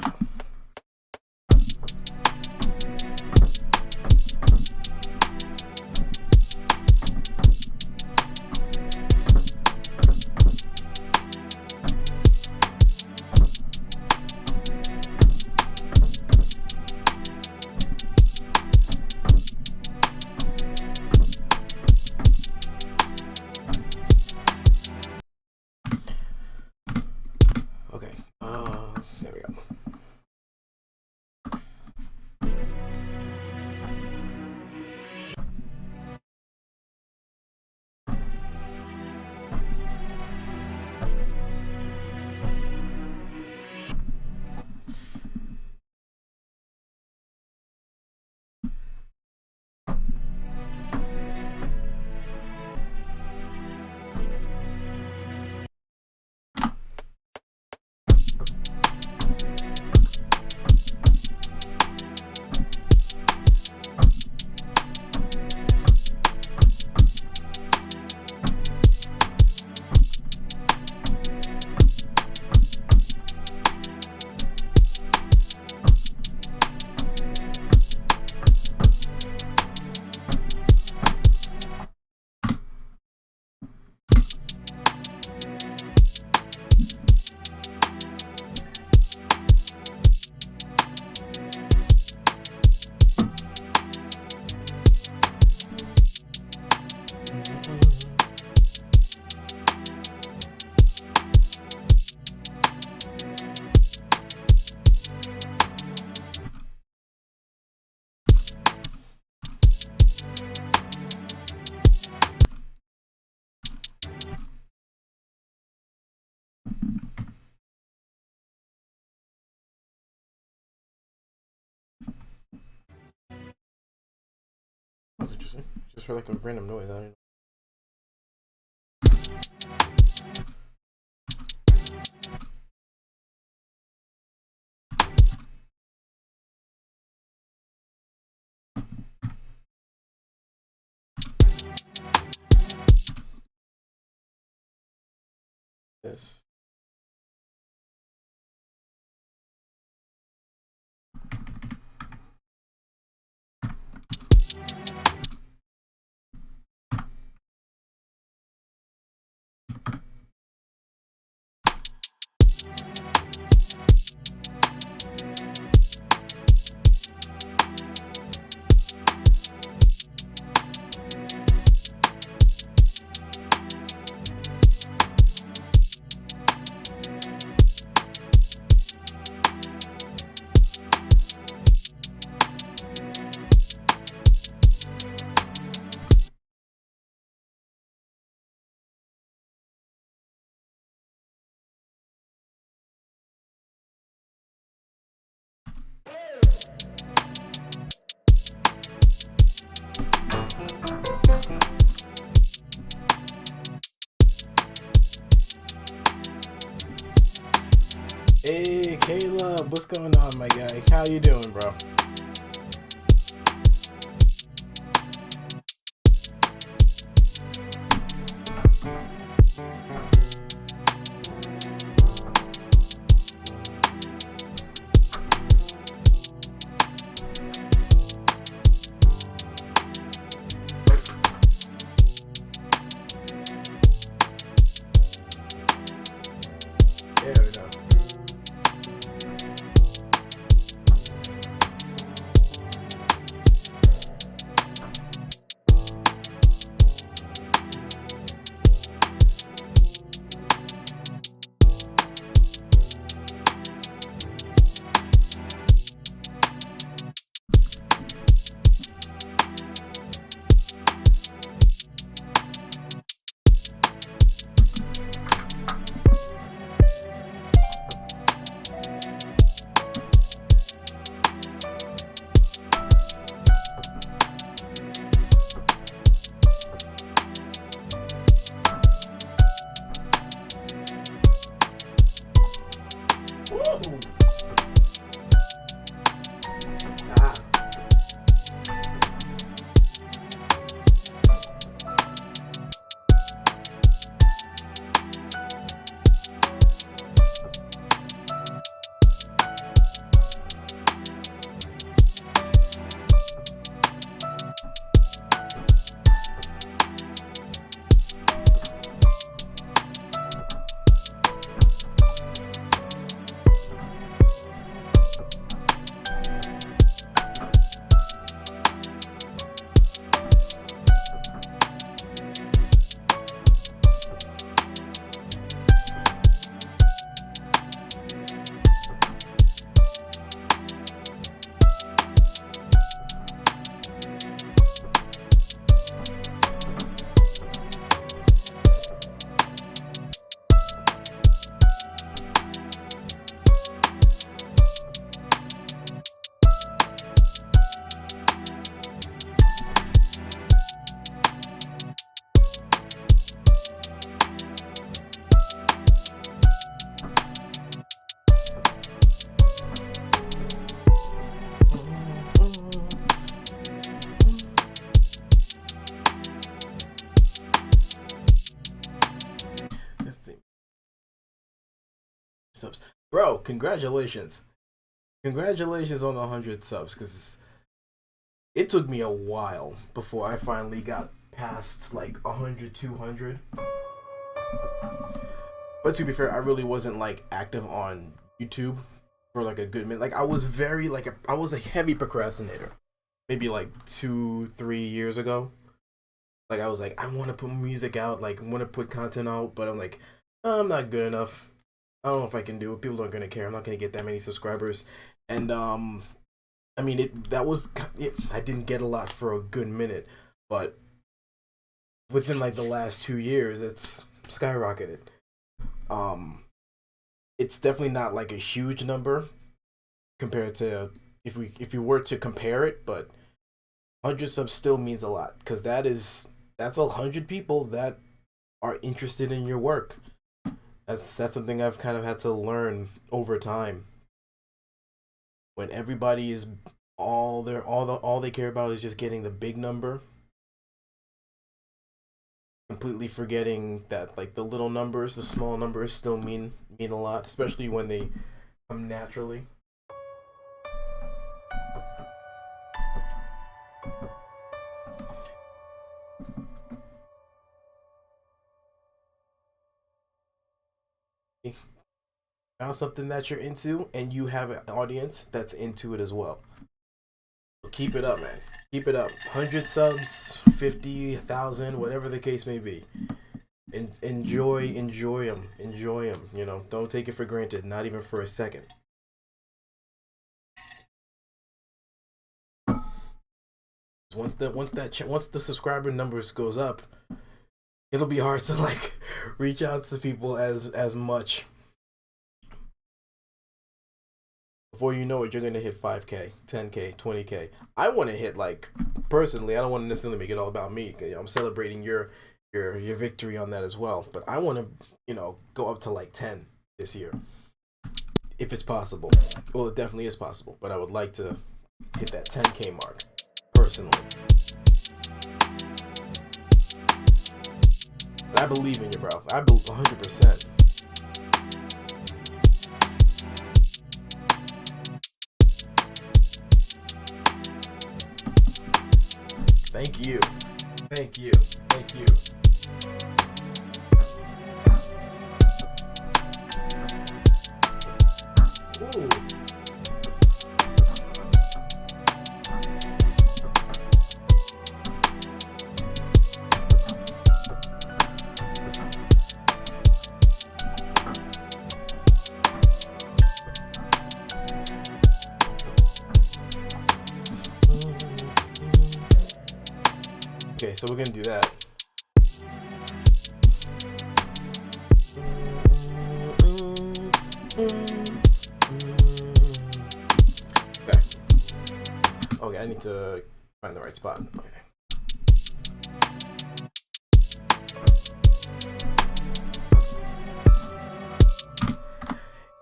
Okay. There we go. That was interesting. Just for like a random noise. I don't know. This. Hey, Caleb, what's going on, my guy? How you doing, bro? There we go. Woo! Ah. Subs, bro. Congratulations, congratulations on the 100 subs. Because it took me a while before I finally got past like 100, 200. But to be fair, I really wasn't like active on YouTube for like a good minute. Like I was very like I was a heavy procrastinator. Maybe like 2, 3 years ago. Like I was like I want to put music out, like I want to put content out, but I'm like I'm not good enough. I don't know if I can do it. People aren't gonna care. I'm not gonna get that many subscribers, and I mean I didn't get a lot for a good minute, but within like the last 2 years, it's skyrocketed. Um, it's definitely not like a huge number compared to if you were to compare it, but 100 subs still means a lot because that's 100 people that are interested in your work. That's something I've kind of had to learn over time. When everybody is all they care about is just getting the big number completely forgetting that like the little numbers, the small numbers still mean a lot, especially when they come naturally. Found something that you're into and you have an audience that's into it as well. So keep it up, man. Keep it up. 100 subs, 50,000, whatever the case may be. Enjoy them. You know, don't take it for granted, not even for a second. Once the subscriber numbers goes up, it'll be hard to like reach out to people as much. Before you know it, you're gonna hit 5K, 10K, 20K. I want to hit, like, personally, I don't want to necessarily make it all about me. You know, I'm celebrating your victory on that as well. But I want to, you know, go up to like 10 this year, if it's possible. Well, it definitely is possible, but I would like to hit that 10K mark personally. But I believe in you, bro. I believe 100%. Thank you. Thank you. Thank you. Ooh. Okay, so we're gonna do that. Okay. Okay, I need to find the right spot. Okay.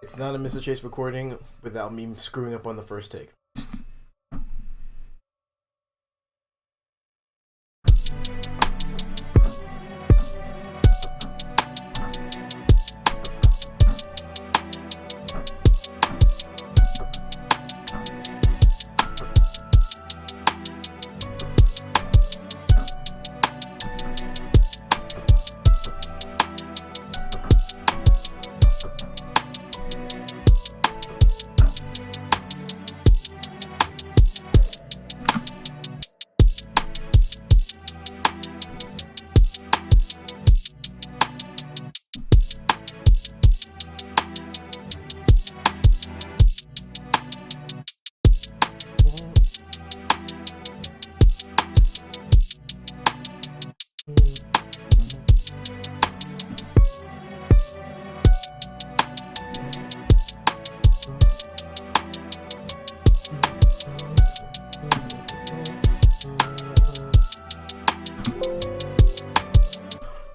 It's not a Mr. Chase recording without me screwing up on the first take.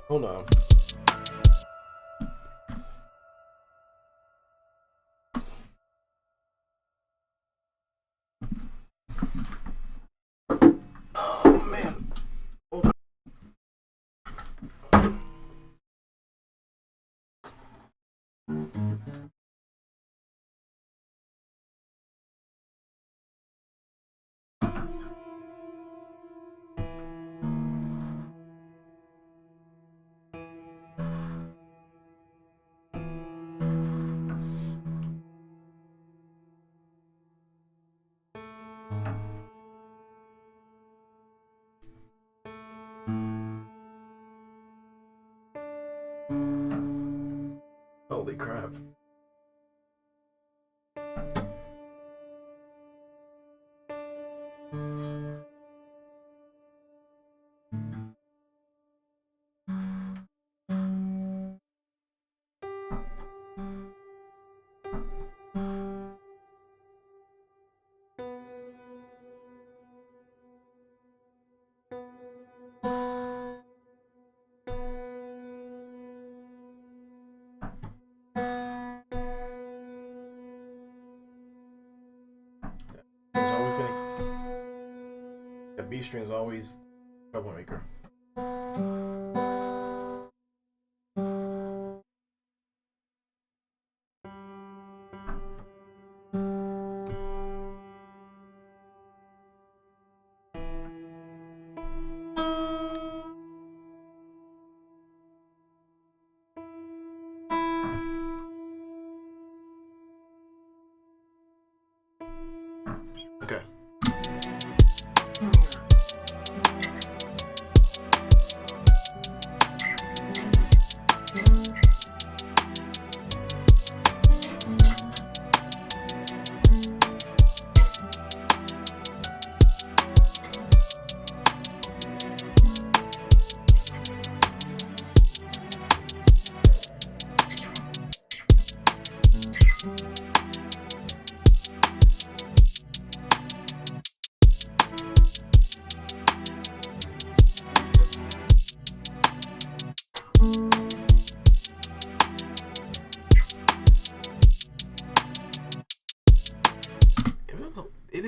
Hold on. Oh man. Holy crap. The B string's always troublemaker.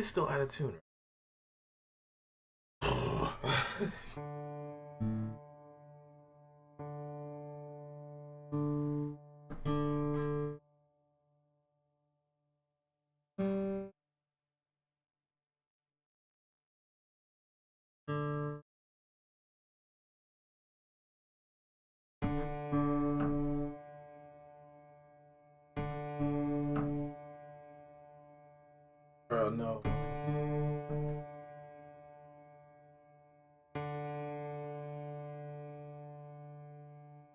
is still out of tune. Oh no.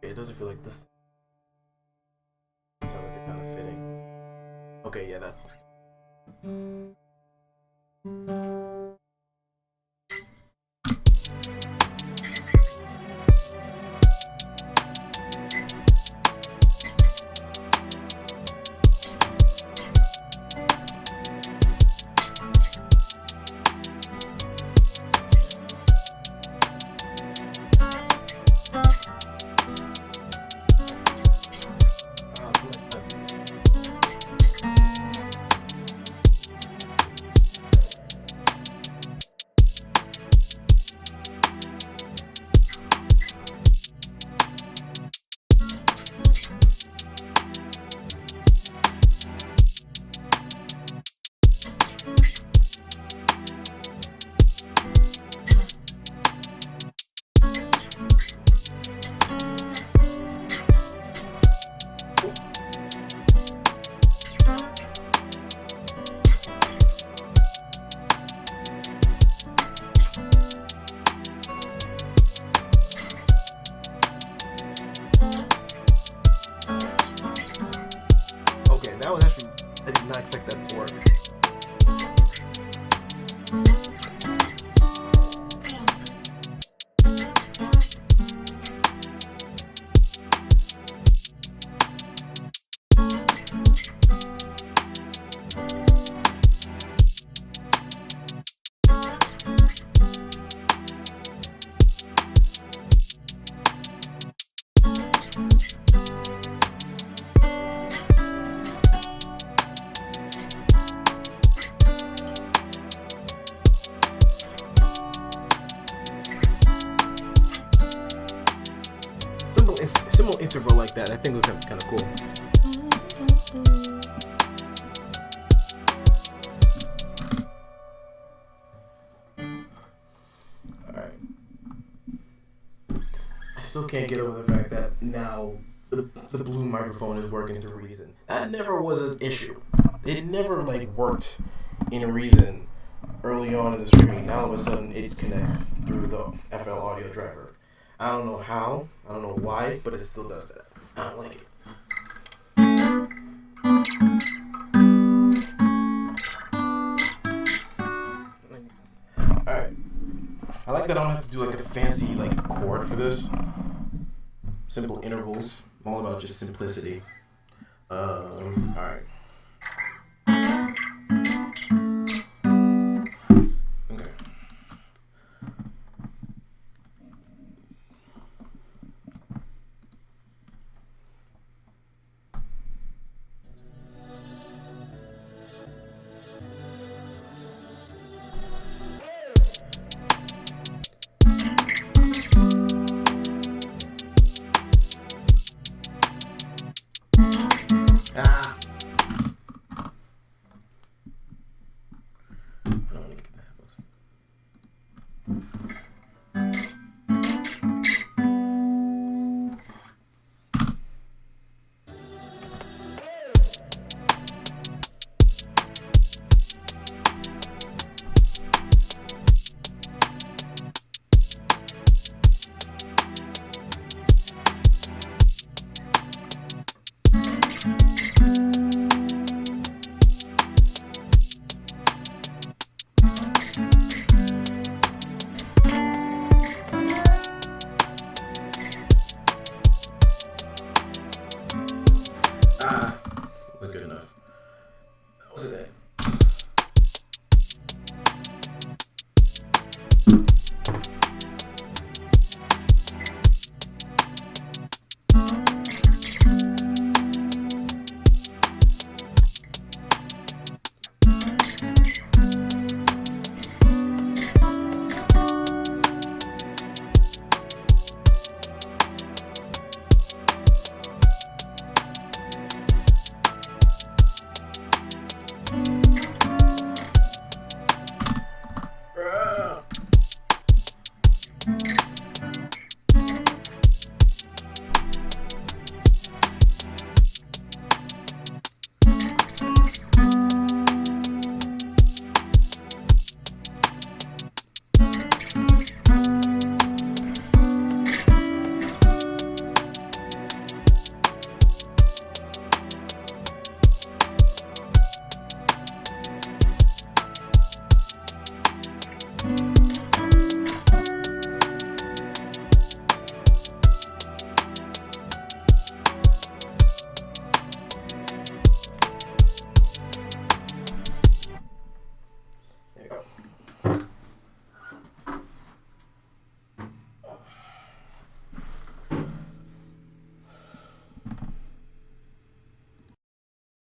It doesn't feel like this. Sound like they're kind of fitting. Okay, yeah, that's. Okay, that was actually. I did not expect that to work. Simple interval like that, I think would be kind of cool. Alright. I still can't get over the fact that now the blue microphone is working through Reason. That never was an issue. It never like worked in Reason early on in the streaming. Now all of a sudden it connects through the FL audio driver. I don't know how, I don't know why, but it still does that. I don't like it. Alright. I like that I don't have to do like a fancy like chord for this. Simple intervals. I'm all about just simplicity. Alright.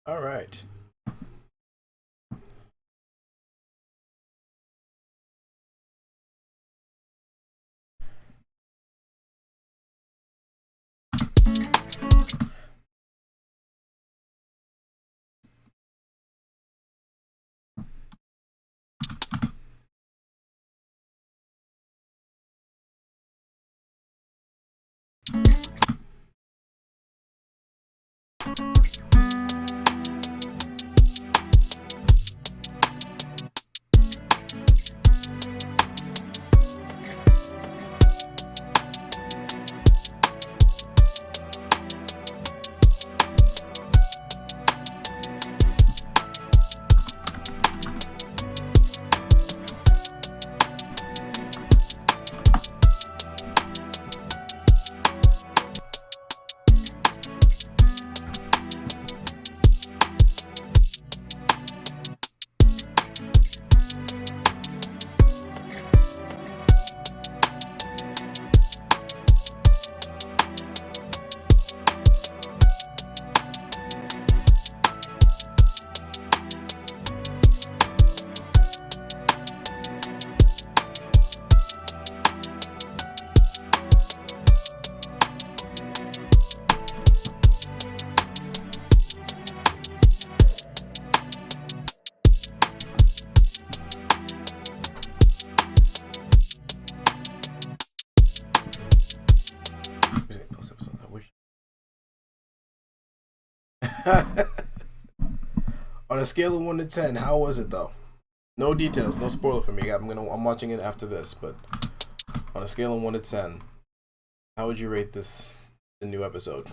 All right. On a scale of 1 to 10, how was it though? No details, no spoiler for me. I'm watching it after this, but on a scale of 1 to 10, how would you rate the new episode?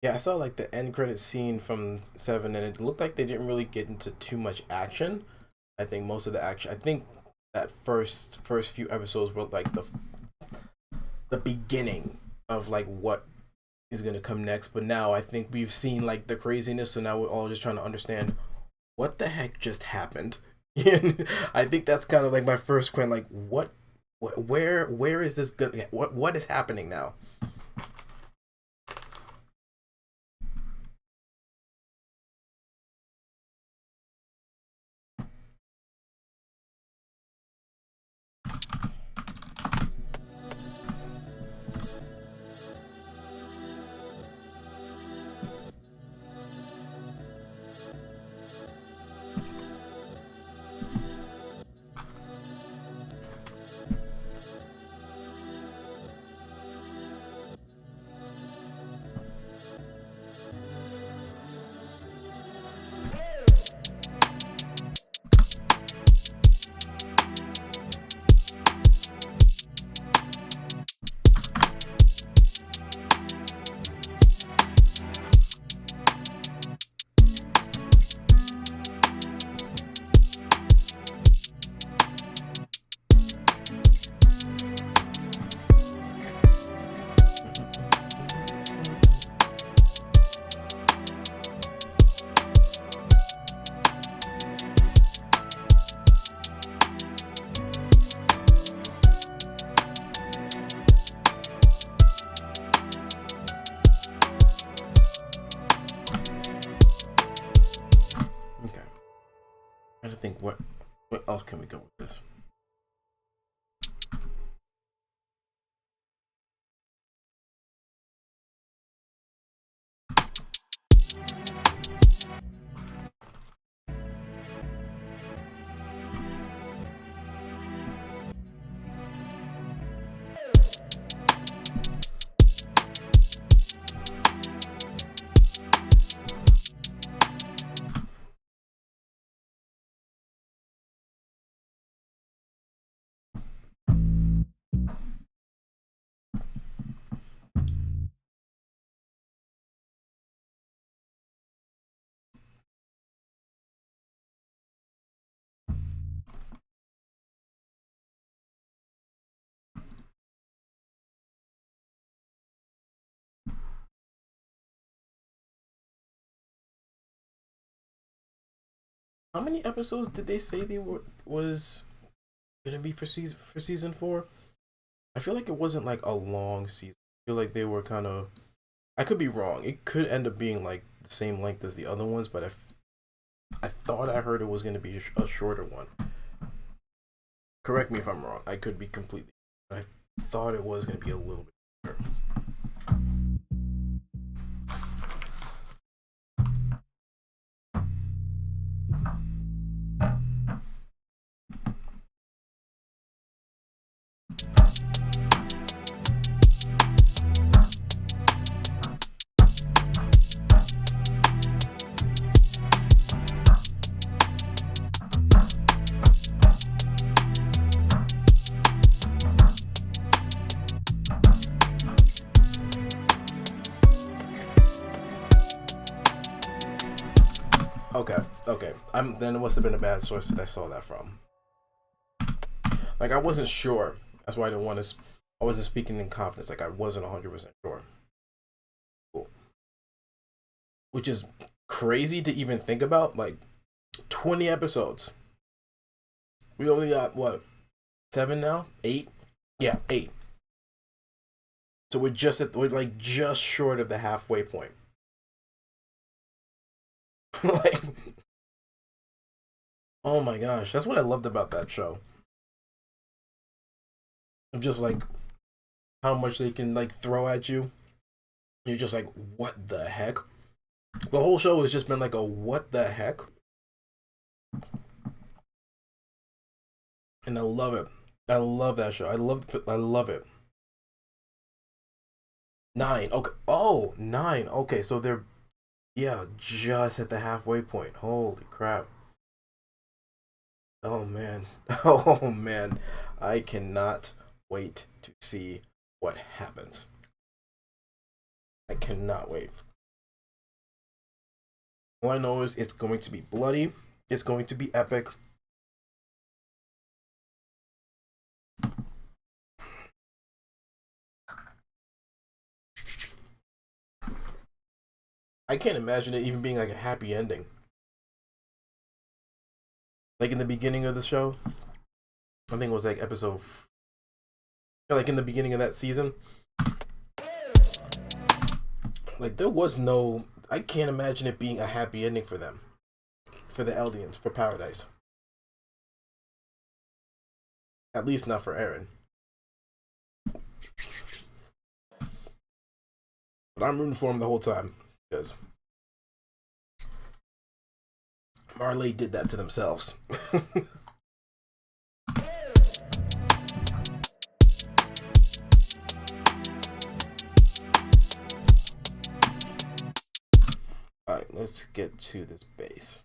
Yeah, I saw like the end credit scene from Seven, and it looked like they didn't really get into too much action. I think most of the action, I think that first few episodes were like the beginning of like what is gonna come next. But now I think we've seen like the craziness, so now we're all just trying to understand what the heck just happened. I think that's kind of like my first question, like where is this good? What is happening now? trying to think what else can we go with this. How many episodes did they say they was gonna be for season 4? I feel like it wasn't like a long season. I feel like they were kind of. I could be wrong. It could end up being like the same length as the other ones, but I thought I heard it was gonna be a shorter one. Correct me if I'm wrong. I could be completely. I thought it was gonna be a little bit shorter. Okay. Then it must have been a bad source that I saw that from. Like I wasn't sure. That's why I didn't want to. I wasn't speaking in confidence. Like I wasn't 100% sure. Cool. Which is crazy to even think about. Like 20 episodes. We only got what? 7 now? 8? Yeah, 8. So we're just short of the halfway point. Like, oh my gosh, that's what I loved about that show. Of just like how much they can like throw at you. You're just like, what the heck? The whole show has just been like a what the heck? And I love it. I love that show. I love it. 9. Okay. Oh, 9. Okay, so they're just at the halfway point. Holy crap. Oh man. Oh man. I cannot wait to see what happens. I cannot wait. All I know is it's going to be bloody. It's going to be epic. I can't imagine it even being like a happy ending. Like in the beginning of the show, I think it was like like in the beginning of that season, like there was no. I can't imagine it being a happy ending for them, for the Eldians, for Paradise. At least not for Eren. But I'm rooting for him the whole time because Marley did that to themselves. Alright, let's get to this base.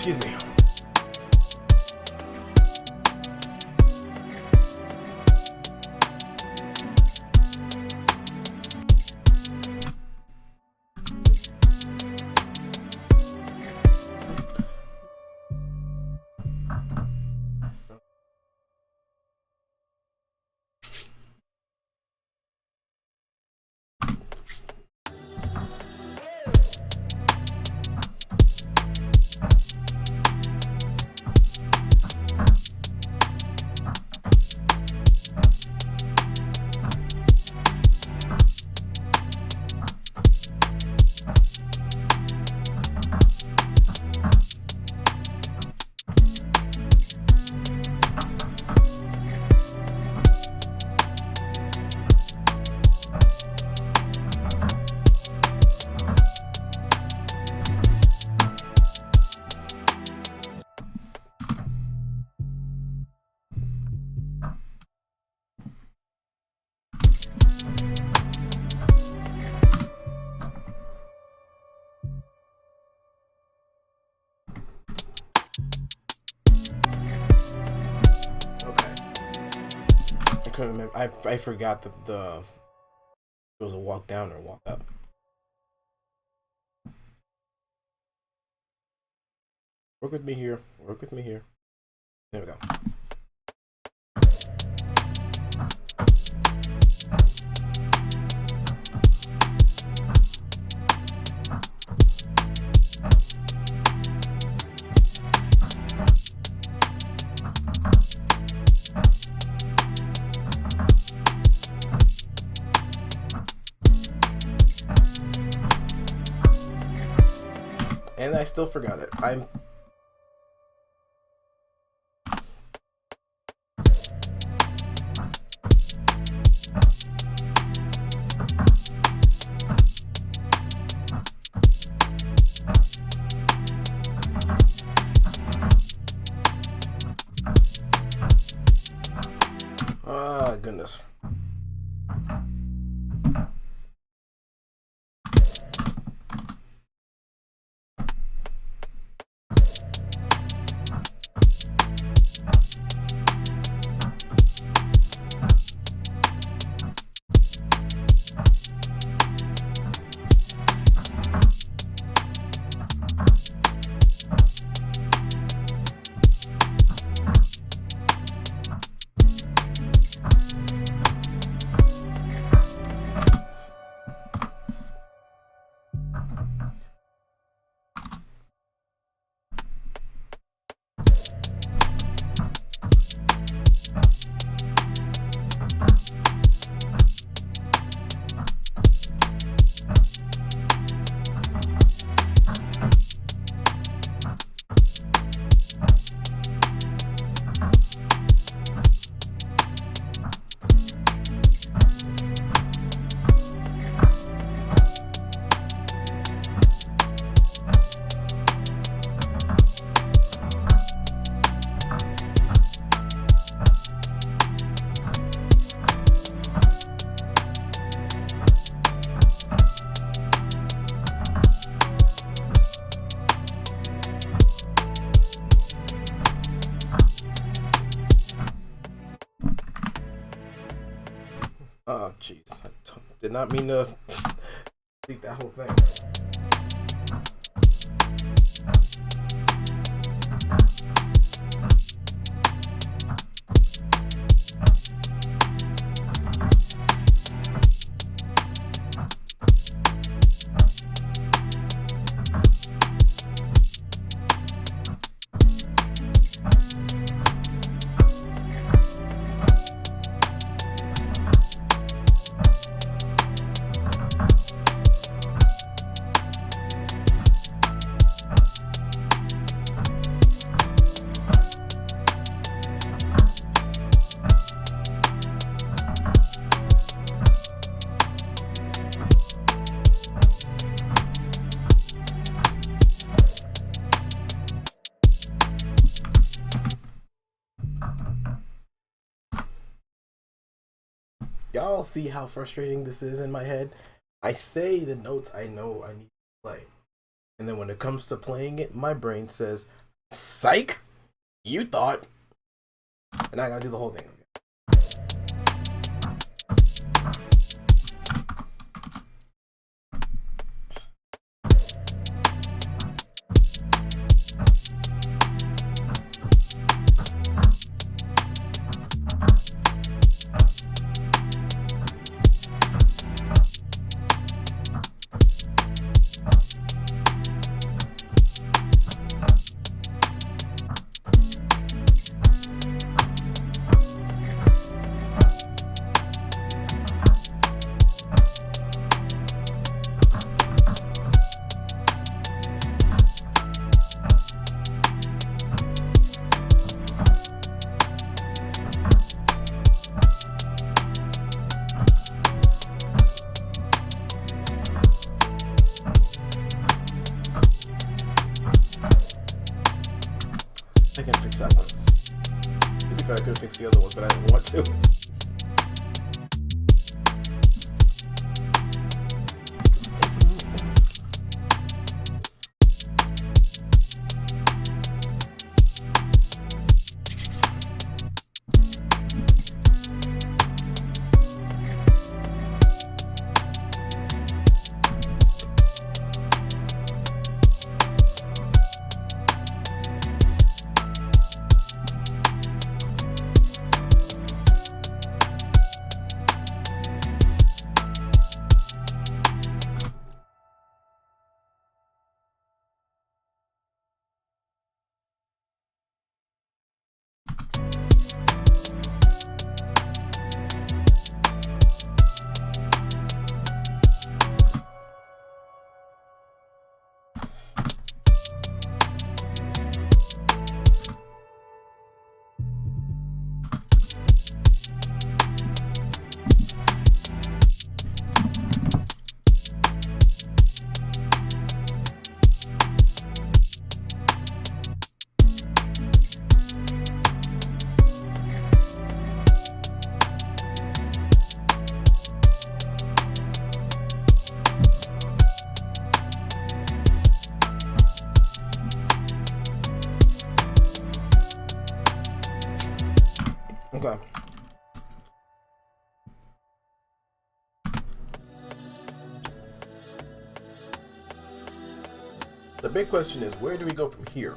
Excuse me. couldn't remember. I forgot the it was a walk down or walk up. Work with me here. Work with me here. There we go. And I still forgot it. I'm goodness. Oh, jeez. I did not mean to delete that whole thing. Y'all see how frustrating this is in my head? I say the notes I know I need to play. And then when it comes to playing it, my brain says, psych! You thought. And I gotta do the whole thing. I can fix that one. To be fair, I could fix the other one, but I didn't want to. Okay. The big question is, where do we go from here?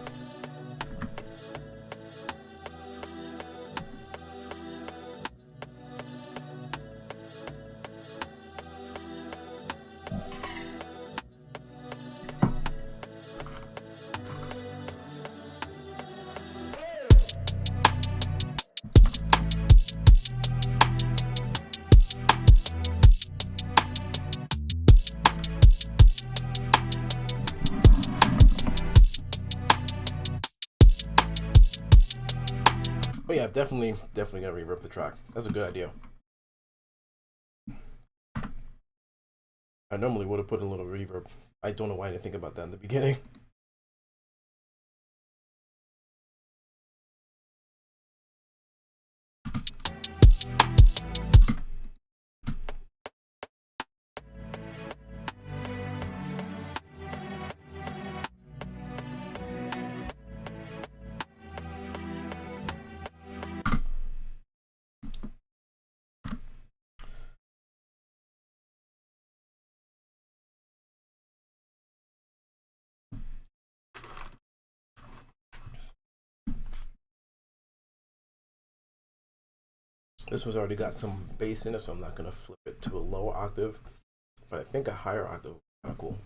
But yeah, definitely gonna reverb the track. That's a good idea. I normally would have put a little reverb. I don't know why I didn't think about that in the beginning. This one's already got some bass in it, so I'm not gonna flip it to a lower octave. But I think a higher octave is kind of cool.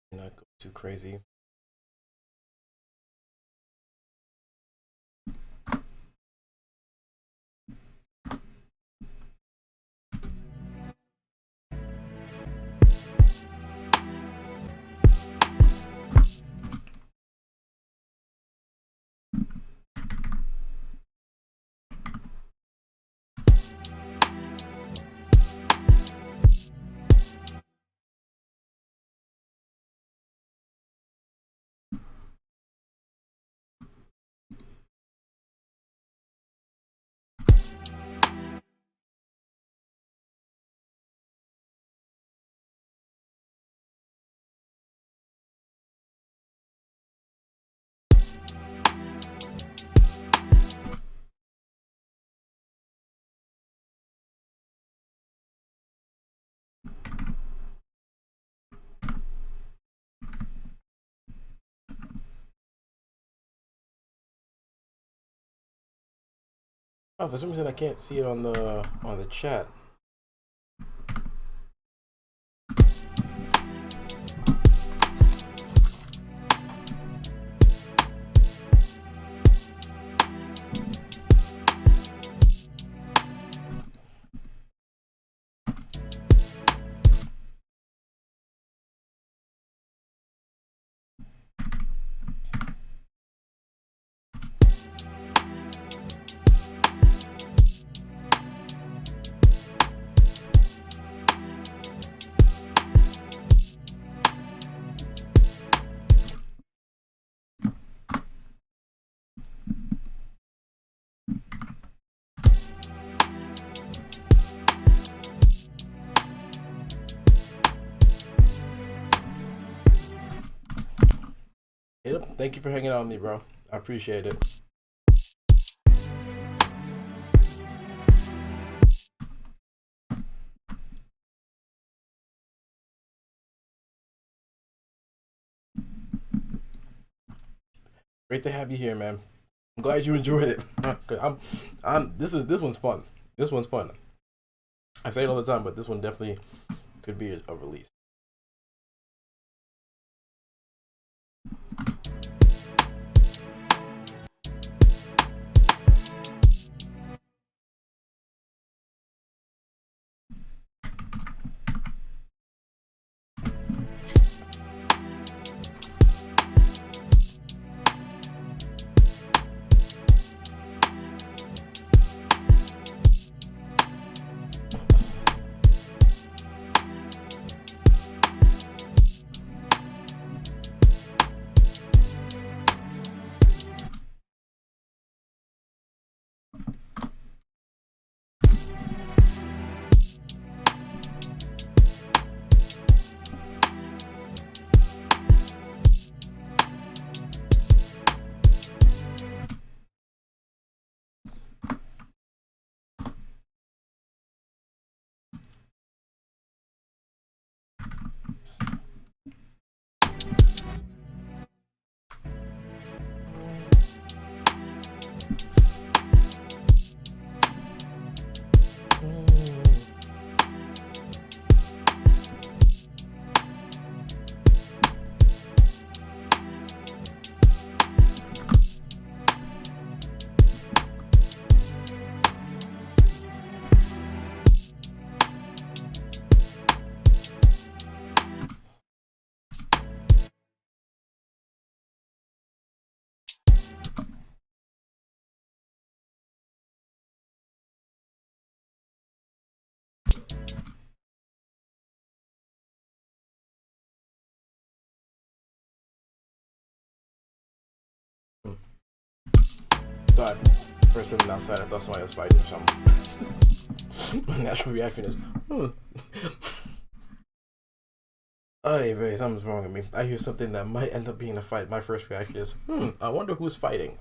Not go too crazy. Oh, for some reason I can't see it on the chat. Yep. Thank you for hanging out with me, bro. I appreciate it. Great to have you here, man. I'm glad you enjoyed it. This one's fun. This one's fun. I say it all the time, but this one definitely could be a release. Sorry. First something outside, I thought somebody was fighting or something. My natural reaction is, hey, babe, something's wrong with me. I hear something that might end up being a fight. My first reaction is, I wonder who's fighting.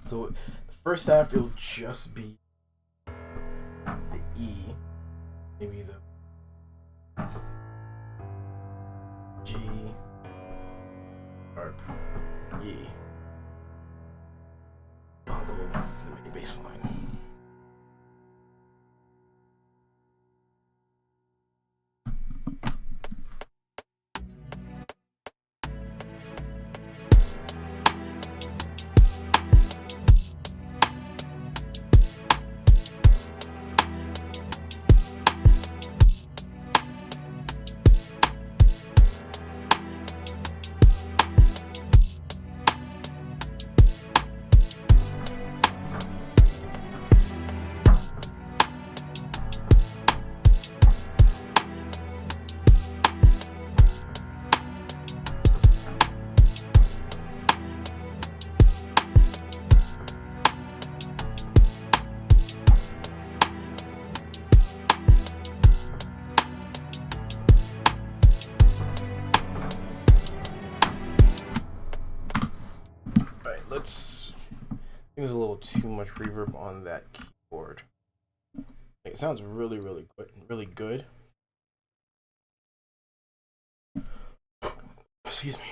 So the first half it'll just be the E, maybe the G, sharp, E, follow the main bass line. let's. I think there's a little too much reverb on that keyboard. It sounds really, really good. Really good. Excuse me.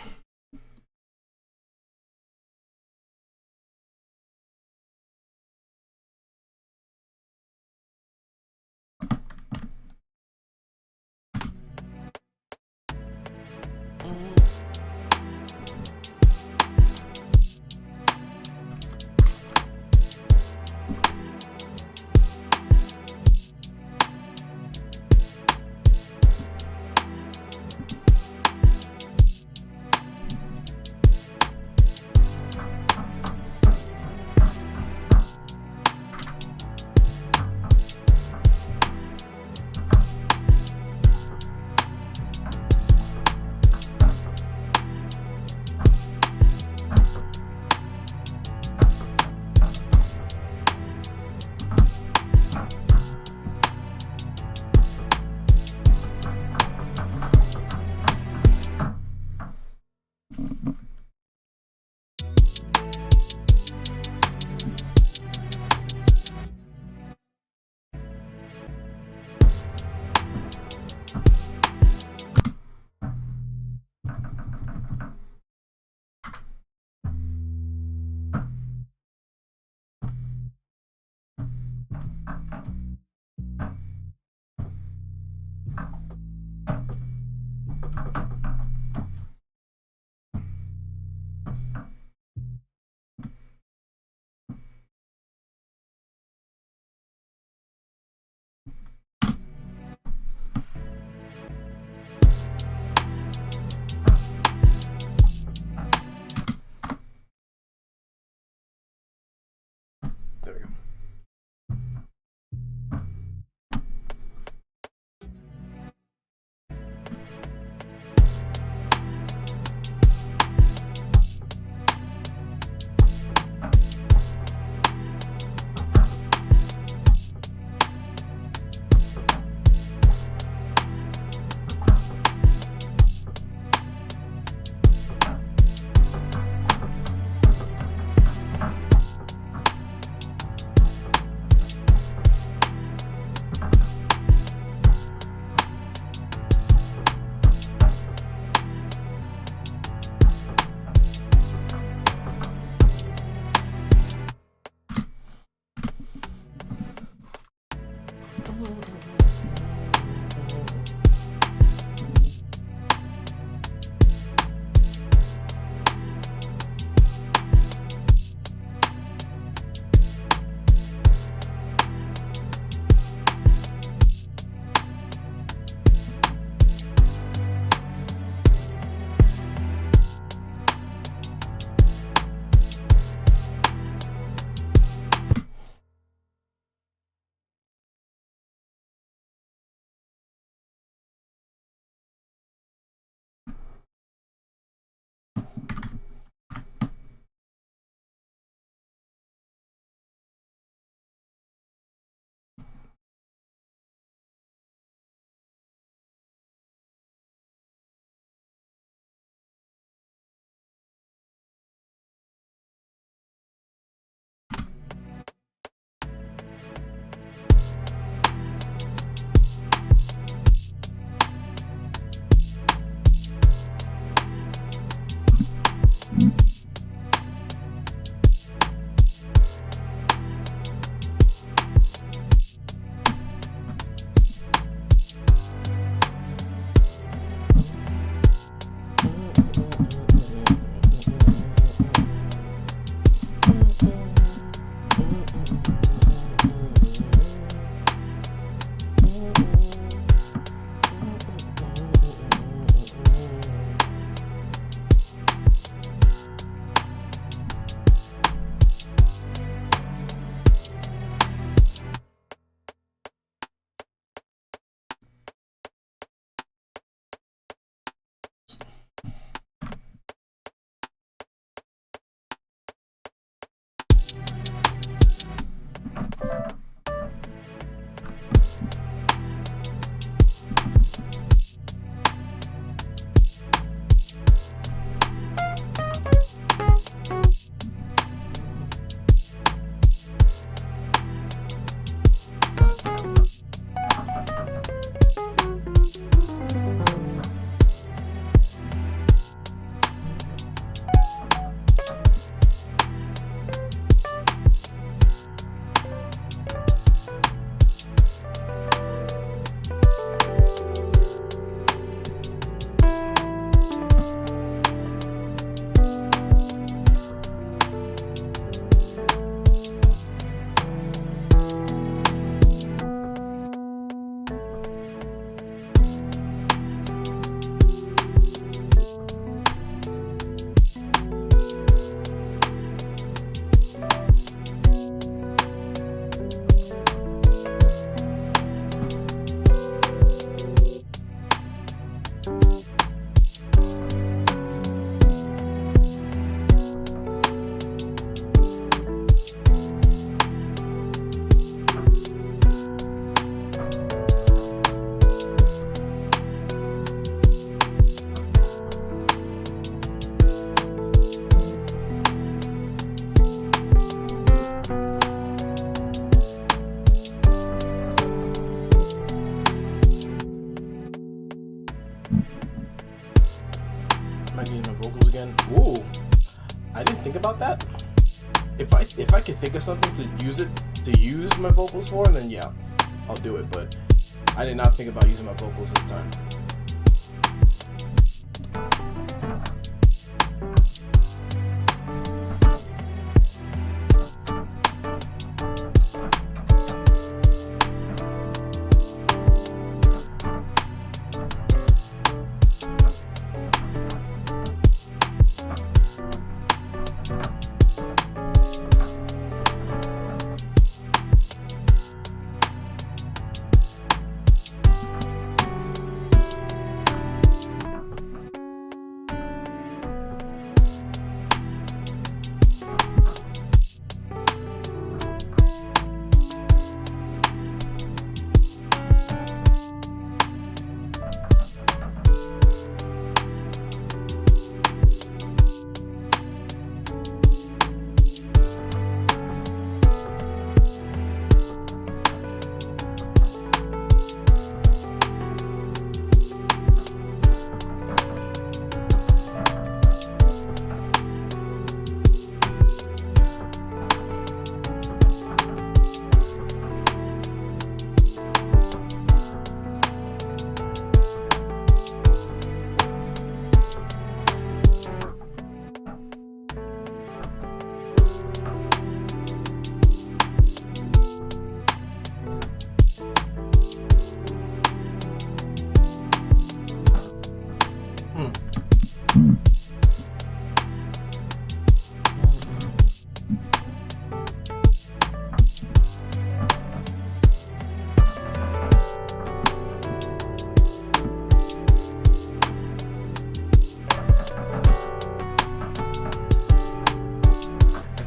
if I could think of something to use my vocals for, then yeah, I'll do it. But I did not think about using my vocals this time.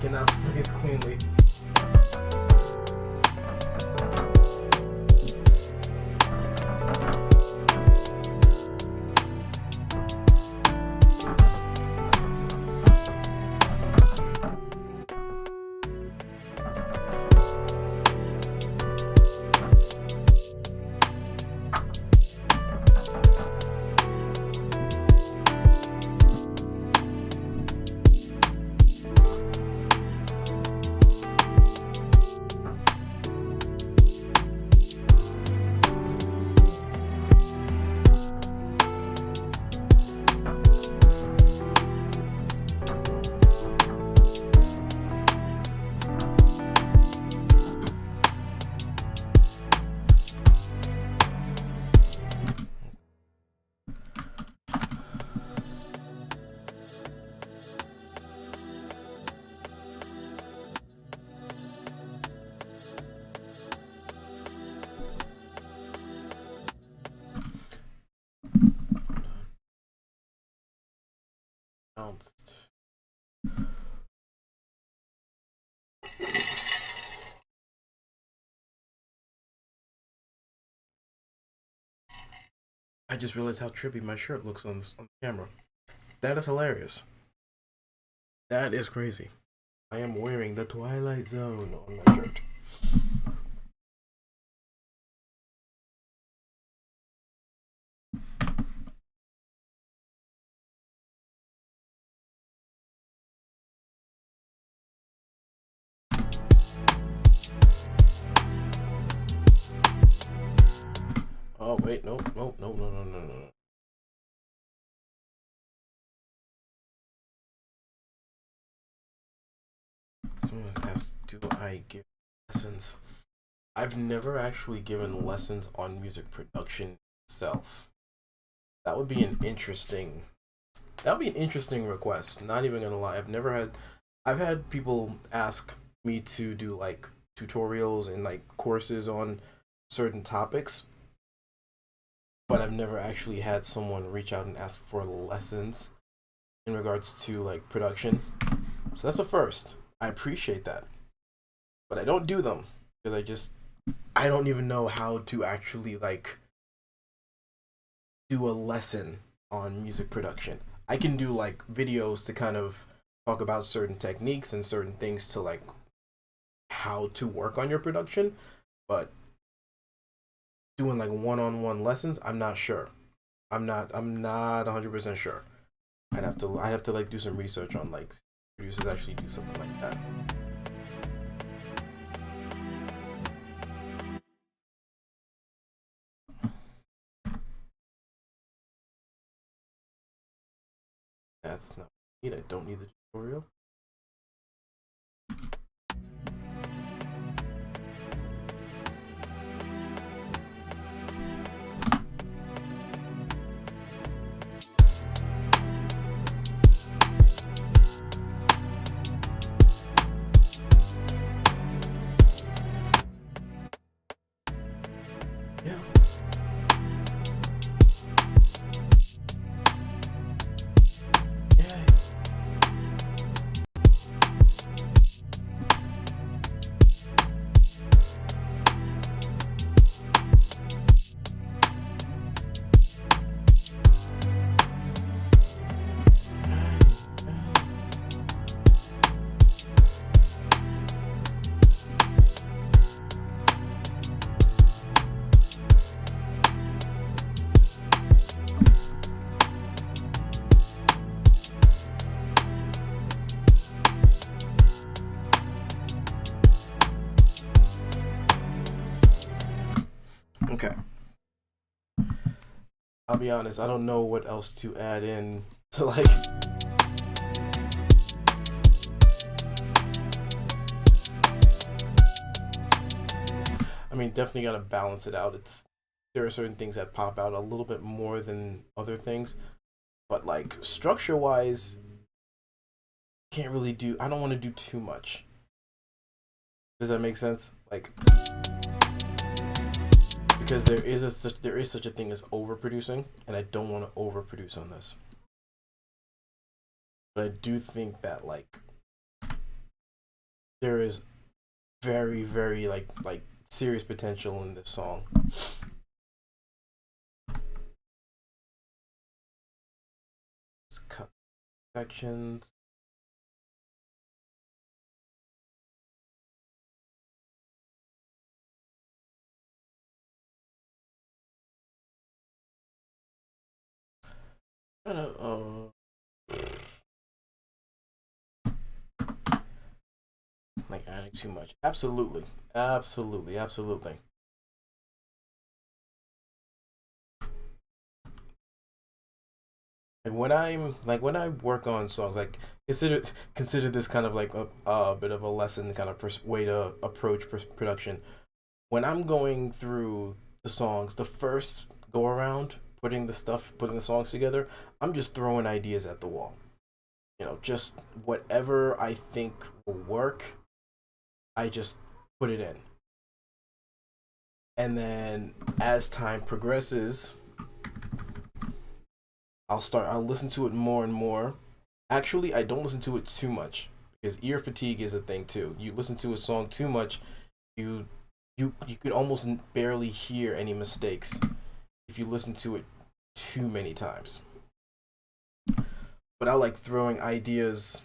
Cannot breathe cleanly. Bounced. I just realized how trippy my shirt looks on the camera. That is hilarious. That is crazy. I am wearing the Twilight Zone on my shirt. Oh wait, no. Someone asked, do I give lessons? I've never actually given lessons on music production itself. That would be an interesting request. Not even gonna lie. I've had people ask me to do like tutorials and like courses on certain topics, but I've never actually had someone reach out and ask for lessons in regards to like production. So that's a first. I appreciate that, but I don't do them because I don't even know how to actually like do a lesson on music production. I can do like videos to kind of talk about certain techniques and certain things to like how to work on your production, but doing like one-on-one lessons, I'm not sure. I'm not 100% sure. I'd have to like do some research on like producers actually do something like that. That's not what I need. I don't need the tutorial. Yeah. Yeah. Okay. I'll be honest, I don't know what else to add in to like. I mean, definitely gotta balance it out. There are certain things that pop out a little bit more than other things, but like structure wise, can't really do. I don't want to do too much. Does that make sense? Like, because there is such a thing as overproducing, and I don't want to overproduce on this. But I do think that like there is very very like serious potential in this song. Let's cut sections. Like adding too much. Absolutely. Absolutely. Absolutely. And when I work on songs, like consider this kind of like a bit of a lesson kind of way to approach production. When I'm going through the songs, the first go around putting the songs together, I'm just throwing ideas at the wall. Just whatever I think will work, I just put it in. And then as time progresses, I'll listen to it more and more. Actually, I don't listen to it too much because ear fatigue is a thing too. You listen to a song too much, you you could almost barely hear any mistakes if you listen to it too many times. But I like throwing ideas.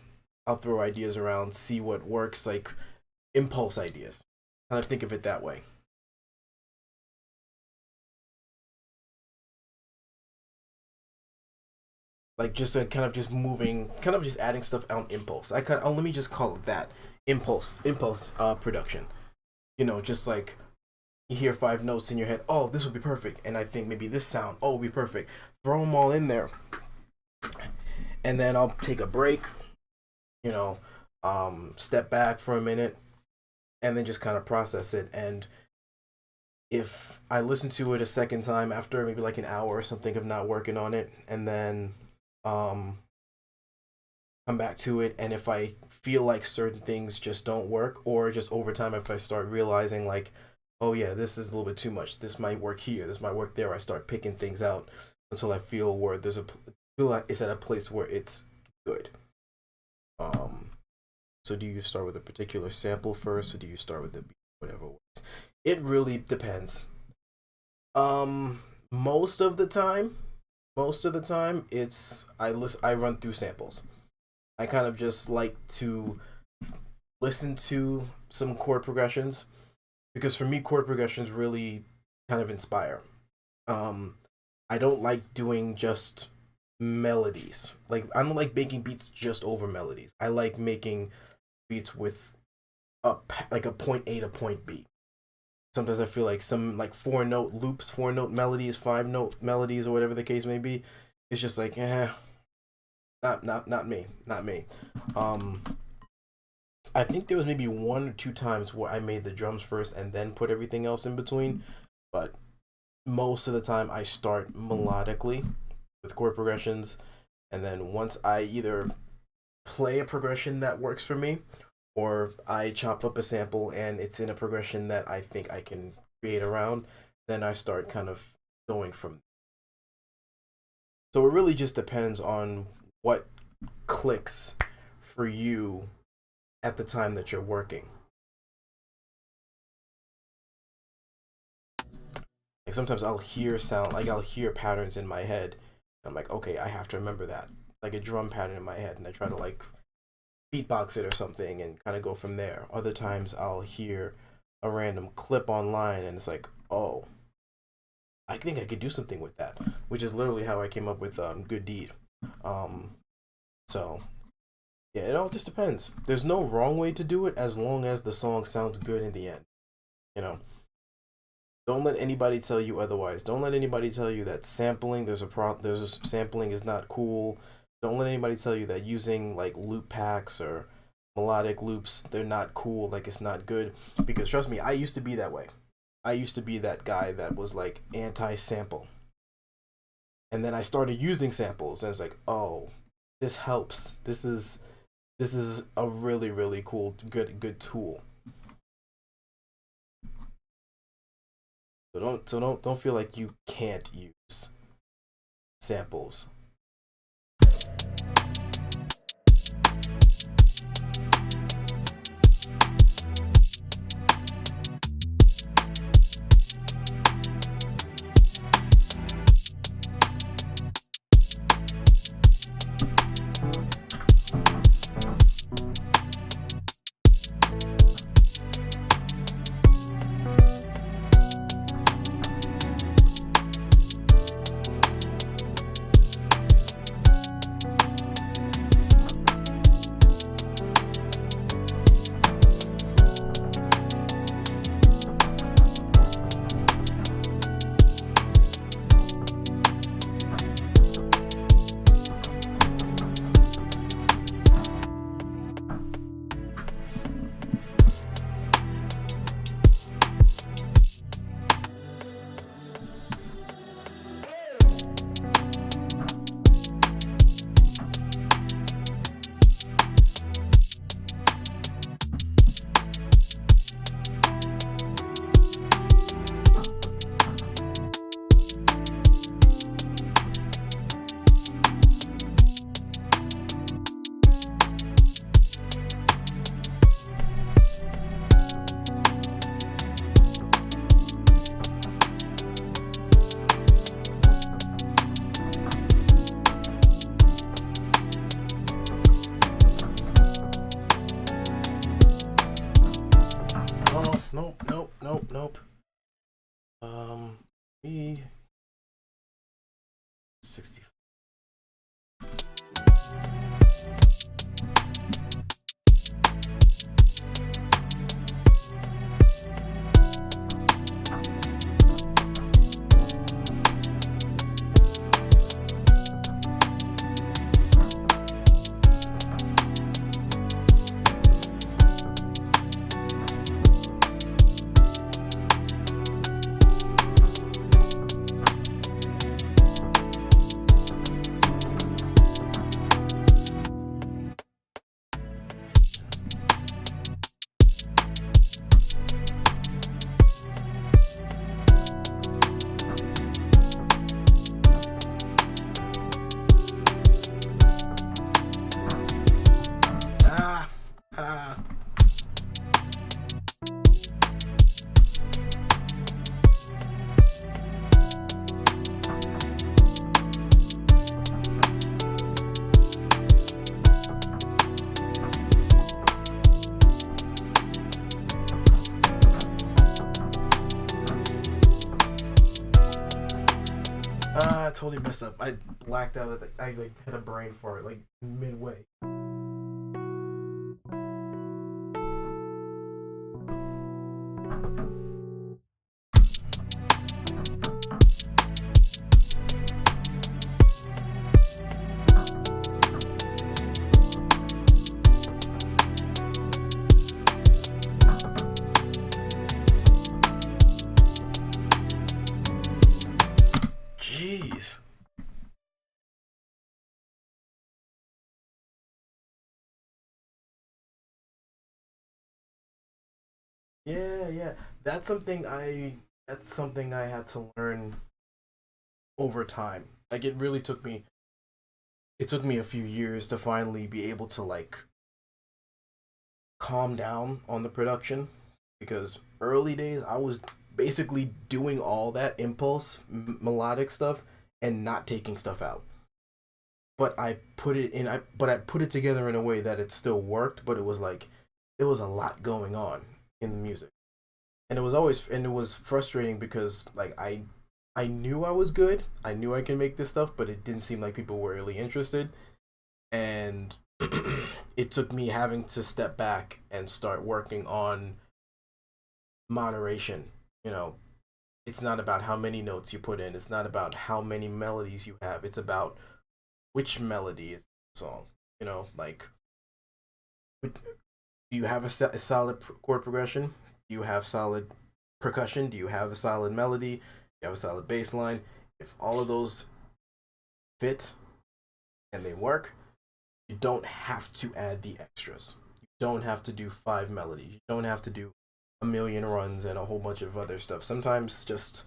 I'll throw ideas around, see what works, like impulse ideas. Kind of think of it that way. Like just kind of just moving, kind of just adding stuff on impulse. Let me just call it that, impulse production. Just like you hear five notes in your head, oh, this would be perfect, and I think maybe this sound, oh, would be perfect. Throw them all in there, and then I'll take a break. You know, step back for a minute, and then just kind of process it. And if I listen to it a second time after maybe like an hour or something of not working on it, and then um come back to it, and if I feel like certain things just don't work, or just over time if I start realizing like, oh yeah, this is a little bit too much, this might work here, this might work there, I start picking things out until I feel where feel like it's at a place where it's good. So do you start with a particular sample first, or do you start with the beat, whatever works? It really depends. Most of the time, I run through samples. I kind of just like to listen to some chord progressions, because for me chord progressions really kind of inspire. Um I don't like doing just melodies. Like I don't like making beats just over melodies. I like making beats with like a point A to point B. Sometimes I feel like some like four note loops, four note melodies, five note melodies, or whatever the case may be. It's just like Not me. Not me. Um, I think there was maybe one or two times where I made the drums first and then put everything else in between. But most of the time, I start melodically with chord progressions, and then once I either play a progression that works for me, or I chop up a sample and it's in a progression that I think I can create around, then I start kind of going from. So it really just depends on what clicks for you at the time that you're working. Like sometimes I'll hear sound, like I'll hear patterns in my head. I'm like, okay, I have to remember that, like a drum pattern in my head, and I try to like beatbox it or something and kind of go from there. Other times I'll hear a random clip online and it's like, oh, I think I could do something with that, which is literally how I came up with Good Deed. Um, so yeah, it all just depends. There's no wrong way to do it as long as the song sounds good in the end. You know, don't let anybody tell you otherwise. Don't let anybody tell you that sampling sampling is not cool. Don't let anybody tell you that using like loop packs or melodic loops, they're not cool, like it's not good. Because trust me, I used to be that way. I used to be that guy that was like anti-sample. And then I started using samples and it's like, "Oh, this helps. This is a really really cool good tool." So don't feel like you can't use samples. Nope. E 60. I totally messed up. I blacked out. I like had a brain fart like midway. Yeah. That's something I had to learn over time. Like it took me a few years to finally be able to like calm down on the production, because early days I was basically doing all that impulse melodic stuff and not taking stuff out. But I put it together in a way that it still worked, but it was like there was a lot going on in the music. And it was frustrating because like I knew I was good. I knew I can make this stuff, but it didn't seem like people were really interested. And it took me having to step back and start working on moderation. You know, it's not about how many notes you put in. It's not about how many melodies you have. It's about which melody is the song. You know, like do you have a solid chord progression? Do you have solid percussion? Do you have a solid melody? Do you have a solid bass line? If all of those fit and they work, you don't have to add the extras. You don't have to do five melodies. You don't have to do a million runs and a whole bunch of other stuff. Sometimes just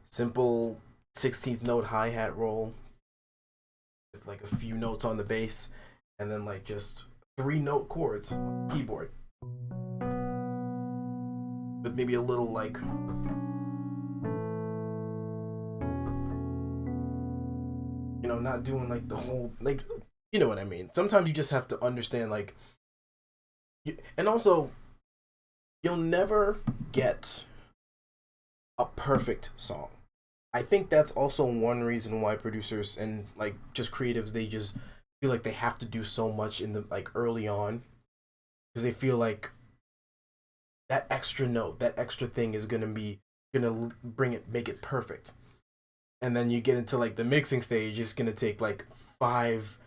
simple 16th note hi-hat roll with like a few notes on the bass, and then like just three note chords on the keyboard with maybe a little like not doing like the whole like you know what I mean. Sometimes you just have to understand like and also you'll never get a perfect song. I think that's also one reason why producers and like just creatives, they just feel like they have to do so much in the like early on, because they feel like that extra note, that extra thing is gonna bring it, make it perfect. And then you get into like the mixing stage, it's gonna take like 5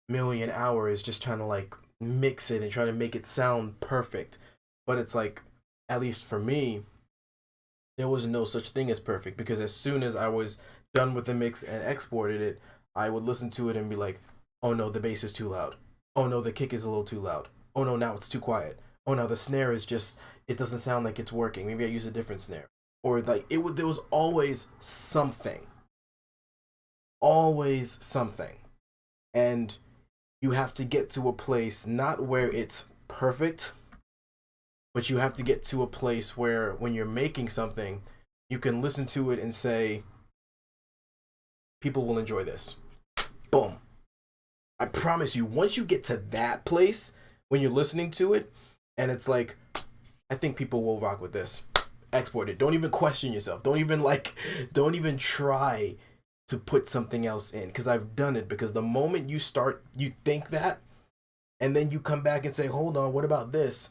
million hours just trying to like mix it and try to make it sound perfect. But it's like, at least for me, there was no such thing as perfect, because as soon as I was done with the mix and exported it, I would listen to it and be like, oh no, the bass is too loud. Oh no, the kick is a little too loud. Oh no, now it's too quiet. Oh no, the snare is just, it doesn't sound like it's working. Maybe I use a different snare. Or like it would, there was always something. Always something. And you have to get to a place not where it's perfect, but you have to get to a place where when you're making something, you can listen to it and say, people will enjoy this. Boom. I promise you, once you get to that place, when you're listening to it, and it's like, I think people will rock with this. Export it. Don't even question yourself. Don't even try to put something else in. Because I've done it. Because the moment you start, you think that, and then you come back and say, hold on, what about this?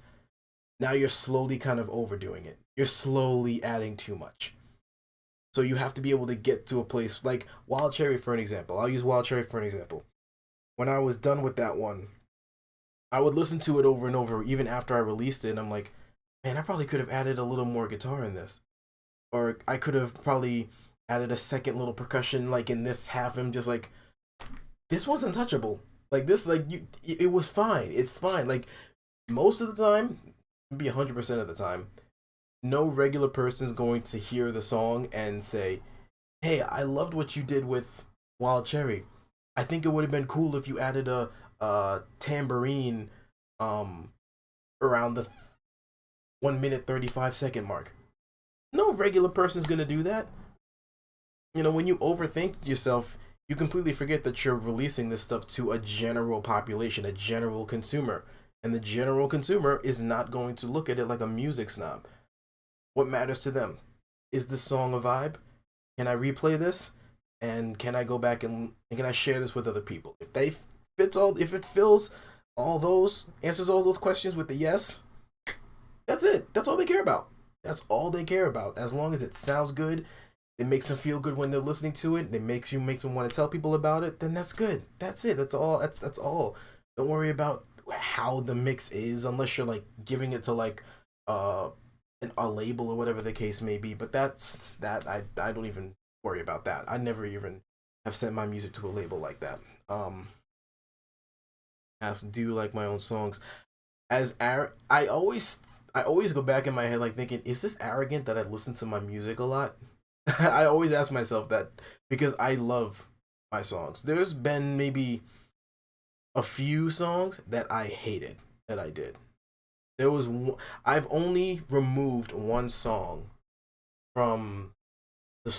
Now you're slowly kind of overdoing it. You're slowly adding too much. So you have to be able to get to a place like Wild Cherry, for an example. I'll use Wild Cherry for an example. When I was done with that one, I would listen to it over and over, even after I released it, and I'm like, man, I probably could have added a little more guitar in this. Or I could have probably added a second little percussion, like in this half. I'm just like, this was untouchable. Like this, like it was fine. It's fine. Like most of the time, maybe 100% of the time, no regular person's going to hear the song and say, hey, I loved what you did with Wild Cherry. I think it would have been cool if you added a tambourine around the 1 minute 35-second mark. No regular person's gonna do that. You know, when you overthink yourself, you completely forget that you're releasing this stuff to a general population, a general consumer. And the general consumer is not going to look at it like a music snob. What matters to them? Is this song a vibe? Can I replay this? And can I go back and can I share this with other people? If it fills all those, answers all those questions with a yes, that's it. That's all they care about. That's all they care about. As long as it sounds good, it makes them feel good when they're listening to it, it makes them want to tell people about it, then that's good. That's it. That's all. That's all. Don't worry about how the mix is, unless you're like giving it to like a label or whatever the case may be. But I don't even worry about that. I never even have sent my music to a label like that. I do like my own songs. I I always go back in my head like thinking, is this arrogant that I listen to my music a lot? I always ask myself that because I love my songs. There's been maybe a few songs that I hated that I did. There was I've only removed one song from the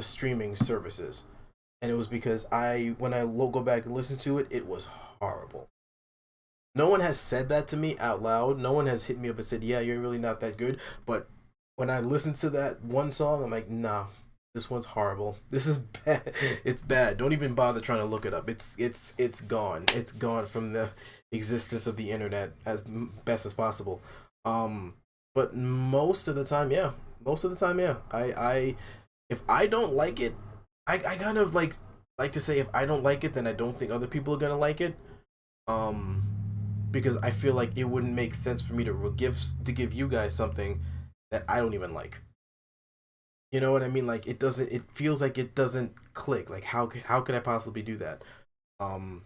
streaming services, and it was because when I go back and listen to it, it was horrible. No one has said that to me out loud. No one has hit me up and said, "Yeah, you're really not that good." But when I listen to that one song, I'm like, "Nah, this one's horrible. This is bad. It's bad. Don't even bother trying to look it up. It's gone. It's gone from the existence of the internet as best as possible." But most of the time, yeah. Most of the time, yeah. I if I don't like it, I kind of like to say if I don't like it, then I don't think other people are gonna like it. Um, because I feel like it wouldn't make sense for me to give you guys something that I don't even like. You know what I mean? Like it doesn't. It feels like it doesn't click. Like how could I possibly do that? Um.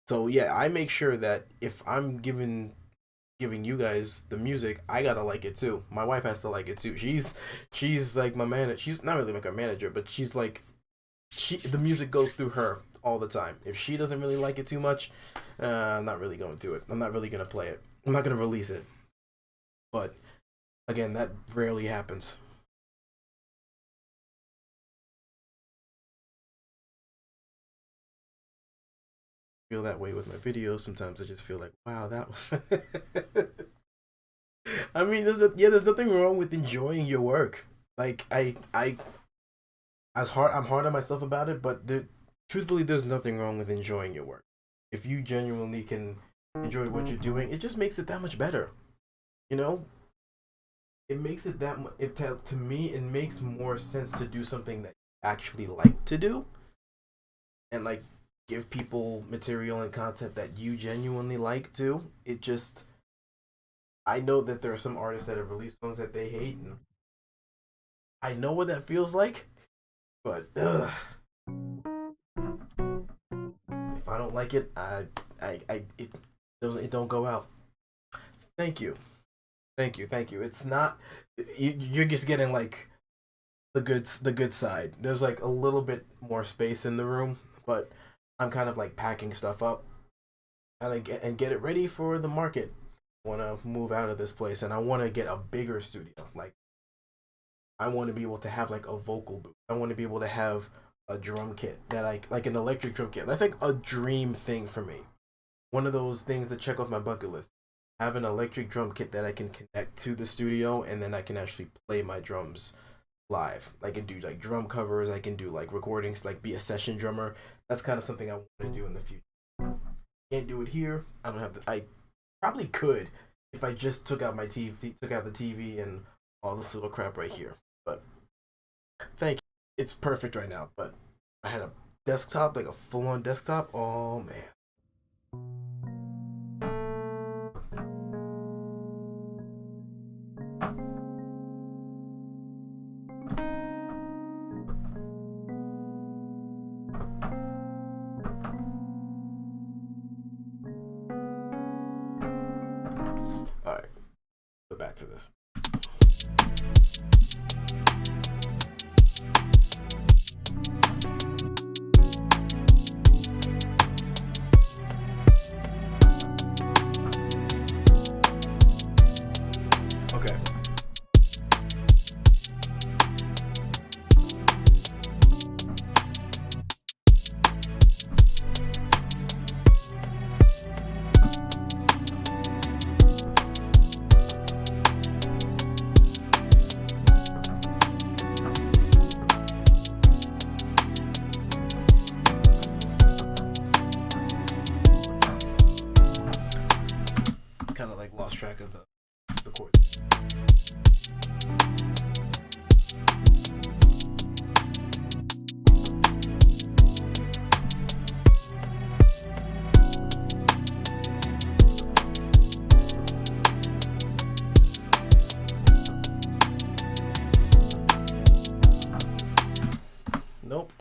So yeah, I make sure that if I'm giving you guys the music, I gotta like it too. My wife has to like it too. She's like my man. She's not really like a manager, but she's like the music goes through her all the time. If she doesn't really like it too much, I'm not really going to do it. I'm not really gonna play it. I'm not gonna release it. But again, that rarely happens. I feel that way with my videos. Sometimes I just feel like, wow, that was. I mean, there's nothing wrong with enjoying your work. Like I'm hard on myself about it, but truthfully, there's nothing wrong with enjoying your work. If you genuinely can enjoy what you're doing, it just makes it that much better. You know, it makes it that much. To me, it makes more sense to do something that you actually like to do, and like give people material and content that you genuinely like too. It just I know that there are some artists that have released songs that they hate, and I know what that feels like. But if I don't like it, it don't go out. Thank you, thank you. It's not you're just getting like the good side. There's like a little bit more space in the room, but I'm kind of like packing stuff up and get it ready for the market. I want to move out of this place, and I want to get a bigger studio. Like I want to be able to have like a vocal booth. I want to be able to have a drum kit that like an electric drum kit. That's like a dream thing for me. One of those things to check off my bucket list. Have an electric drum kit that I can connect to the studio, and then I can actually play my drums live. I can do like drum covers. I can do like recordings, like be a session drummer. That's kind of something I want to do in the future. Can't do it here. I don't have the. I probably could if I just took out my TV, took out the TV and all this little crap right here. But thank you. It's perfect right now. But I had a desktop, like a full-on desktop. Oh man. All right. Go back to this. Okay. Kind of like lost track of the chords. Nope.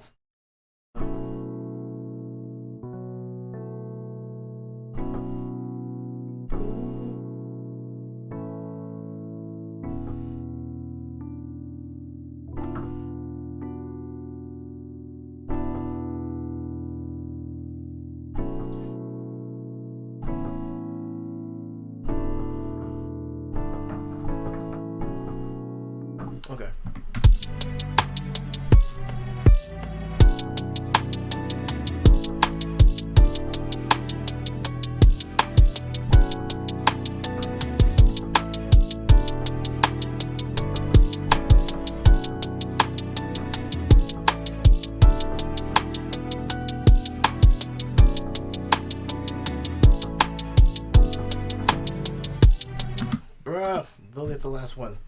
Okay. Bruh, they'll get the last one.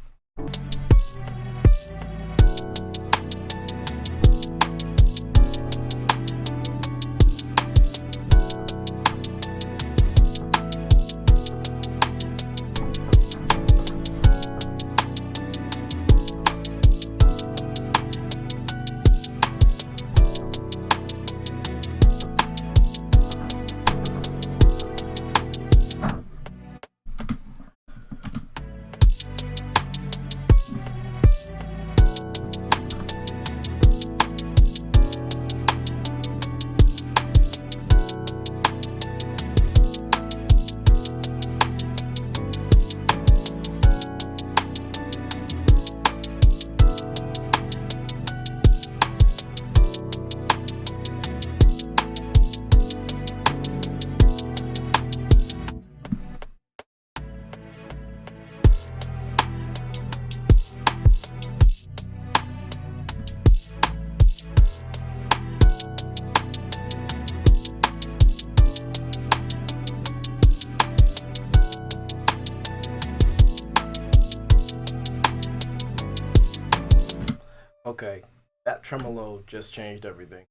Okay, that tremolo just changed everything.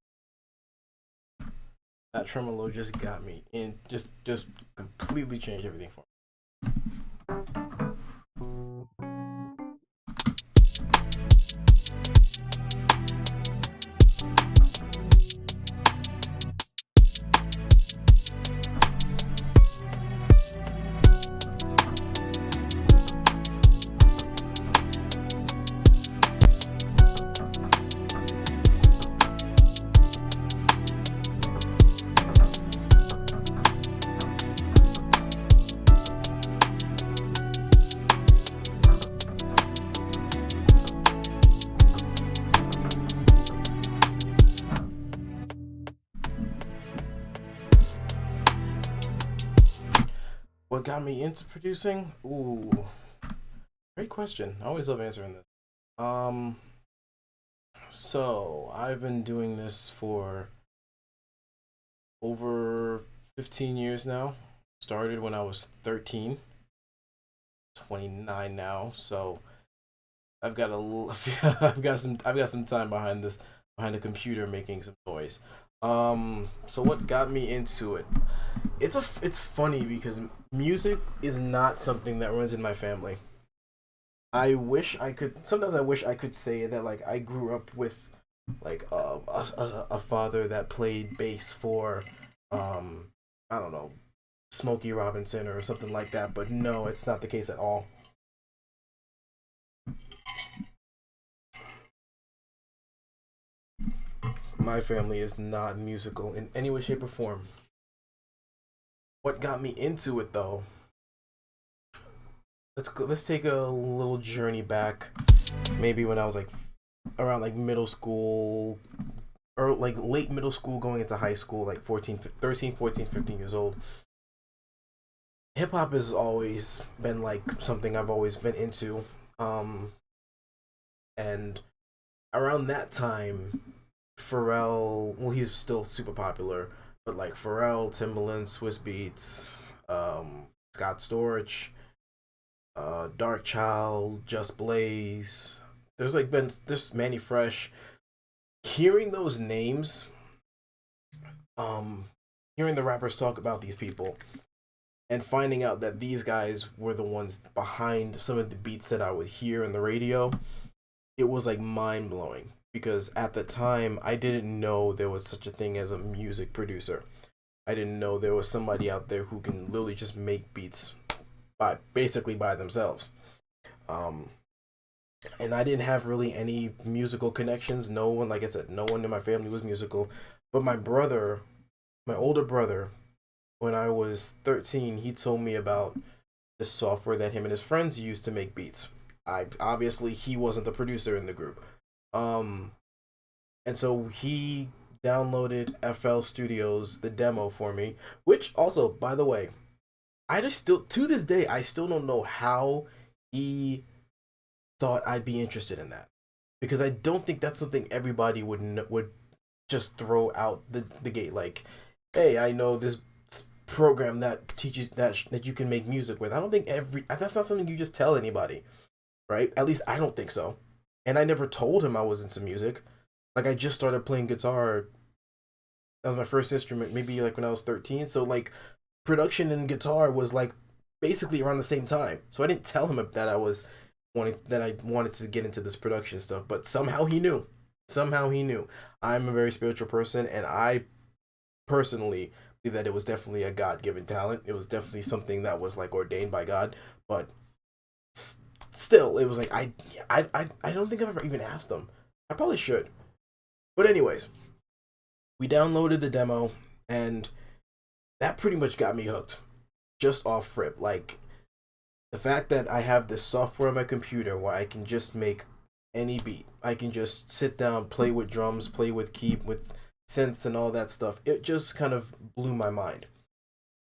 That tremolo just got me in, just completely changed everything for what got me into producing. Ooh, great question. I always love answering this. Um, so I've been doing this for over 15 years now. Started when I was 13, 29 now. So I've got I've got some time behind this, behind the computer making some noise. So what got me into it? It's funny because music is not something that runs in my family. I wish I could. Sometimes I wish I could say that like I grew up with like a father that played bass for I don't know, Smokey Robinson or something like that. But no, it's not the case at all. My family is not musical in any way, shape, or form. What got me into it though? Let's go. Let's take a little journey back. Maybe when I was like around like middle school or like late middle school going into high school, like 13, 14, 15 years old. Hip hop has always been like something I've always been into. And around that time, Pharrell, well, he's still super popular, but like Pharrell, Timbaland, Swiss Beats, Scott Storch, Dark Child, Just Blaze. There's like been this Manny Fresh. Hearing those names, um, hearing the rappers talk about these people, and finding out that these guys were the ones behind some of the beats that I would hear in the radio, it was like mind blowing because at the time I didn't know there was such a thing as a music producer. I didn't know there was somebody out there who can literally just make beats by basically by themselves. Um, and I didn't have really any musical connections. No one, like I said, no one in my family was musical. But my brother, my older brother, when I was 13, he told me about the software that him and his friends used to make beats. I obviously he wasn't the producer in the group. Um, and so he downloaded FL Studios the demo for me, which also, by the way, I just still to this day I still don't know how he thought I'd be interested in that, because I don't think that's something everybody would just throw out the gate like, hey, I know this program that teaches that you can make music with. I don't think that's not something you just tell anybody, right? At least I don't think so. And I never told him I was into music. Like I just started playing guitar. That was my first instrument, maybe like when I was 13. So like production and guitar was like basically around the same time. So I didn't tell him that I wanted to get into this production stuff, but somehow he knew. Somehow he knew. I'm a very spiritual person, and I personally believe that it was definitely a God-given talent. It was definitely something that was like ordained by God, but still, it was like I don't think I've ever even asked him. I probably should. But anyways, we downloaded the demo, and that pretty much got me hooked, just off rip. Like the fact that I have this software on my computer where I can just make any beat. I can just sit down, play with drums, play with with synths and all that stuff. It just kind of blew my mind.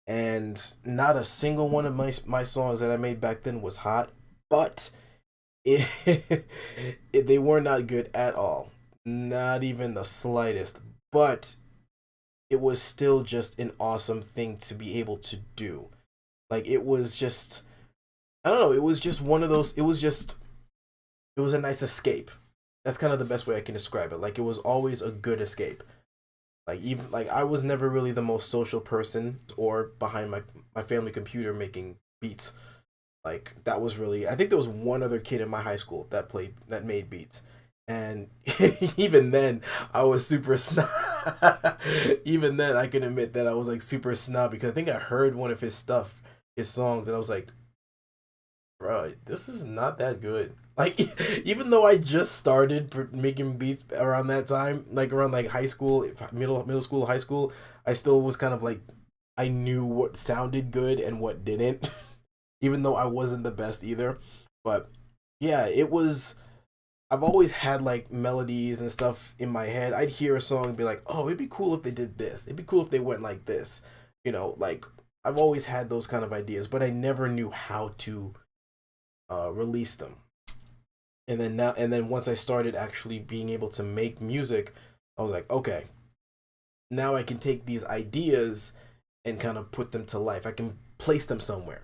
And not a single one of my songs that I made back then was hot, but they were not good at all. Not even the slightest. But it was still just an awesome thing to be able to do. Like it was just, I don't know, it was just one of those, it was a nice escape. That's kind of the best way I can describe it. Like it was always a good escape. Like even like I was never really the most social person or behind my family computer making beats. Like that was really, I think there was one other kid in my high school that made beats. And even then I was super snob. Even then I can admit that I was like super snob, because I think I heard one of his songs, and I was like, bro, this is not that good. Like, even though I just started making beats around that time, like around like high school, middle school, high school, I still was kind of like, I knew what sounded good and what didn't, even though I wasn't the best either. But yeah, it was. I've always had like melodies and stuff in my head. I'd hear a song and be like, oh, it'd be cool if they did this. It'd be cool if they went like this. Like I've always had those kind of ideas, but I never knew how to release them. And then once I started actually being able to make music, I was like, okay, now I can take these ideas and kind of put them to life. I can place them somewhere.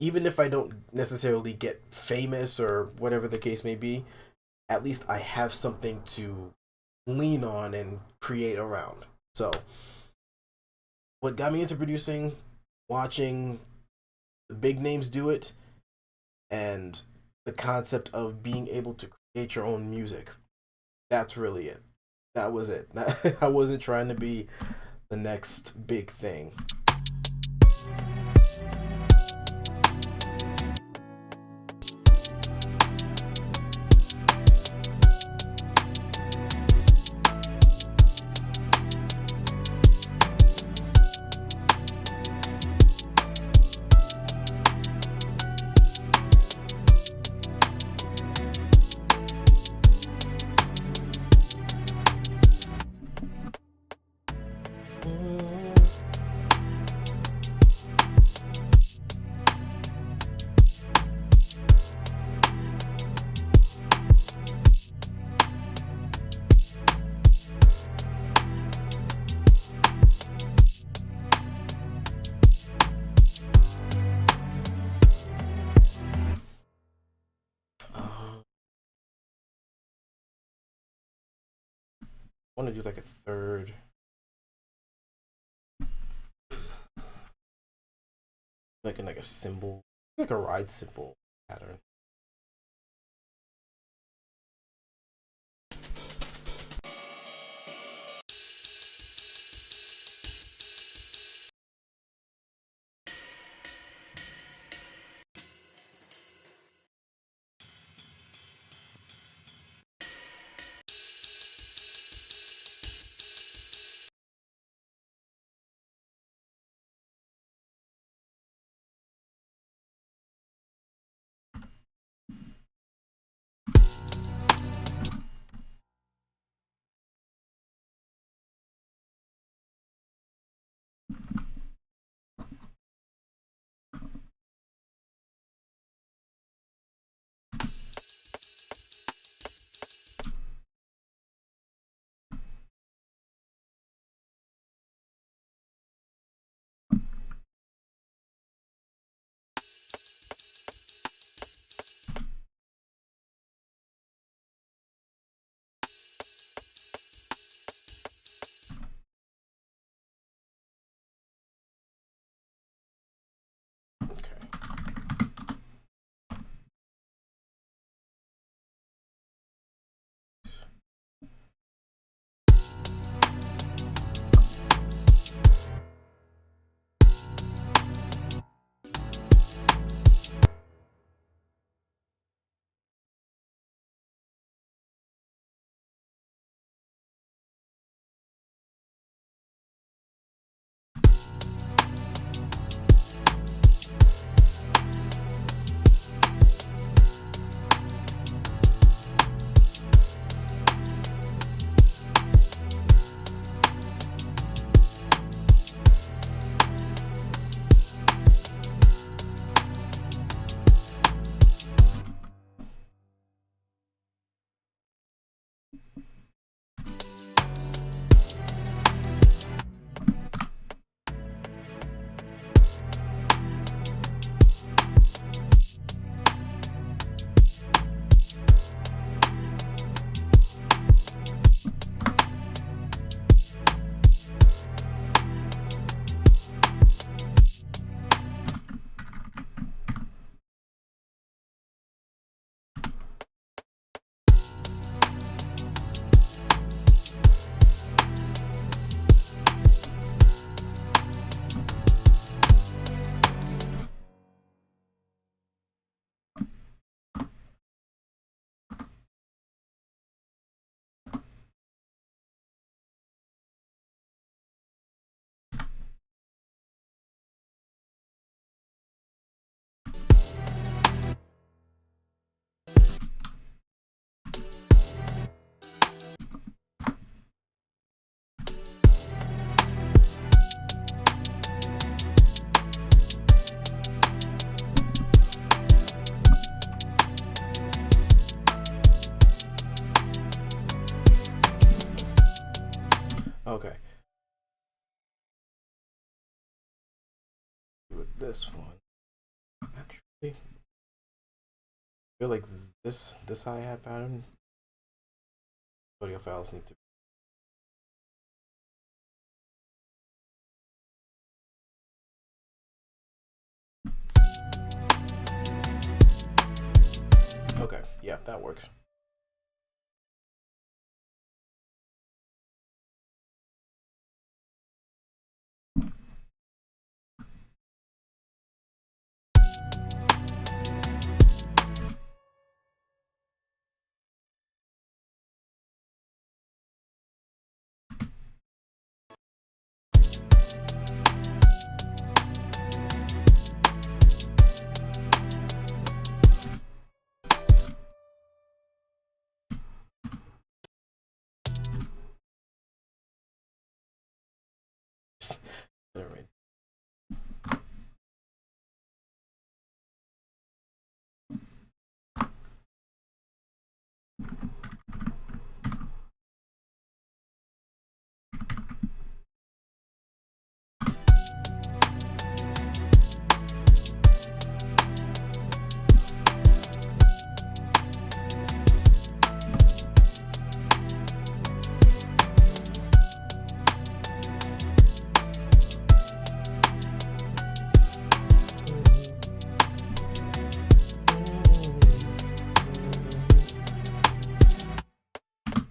Even if I don't necessarily get famous or whatever the case may be, at least I have something to lean on and create around. So, what got me into producing, watching the big names do it, and the concept of being able to create your own music. That's really it. That was it. I wasn't trying to be the next big thing. I want to do like a third, like a symbol, like a ride symbol pattern. this one. Actually, I feel like this hi-hat pattern audio files need to. Okay, yeah, that works. All right.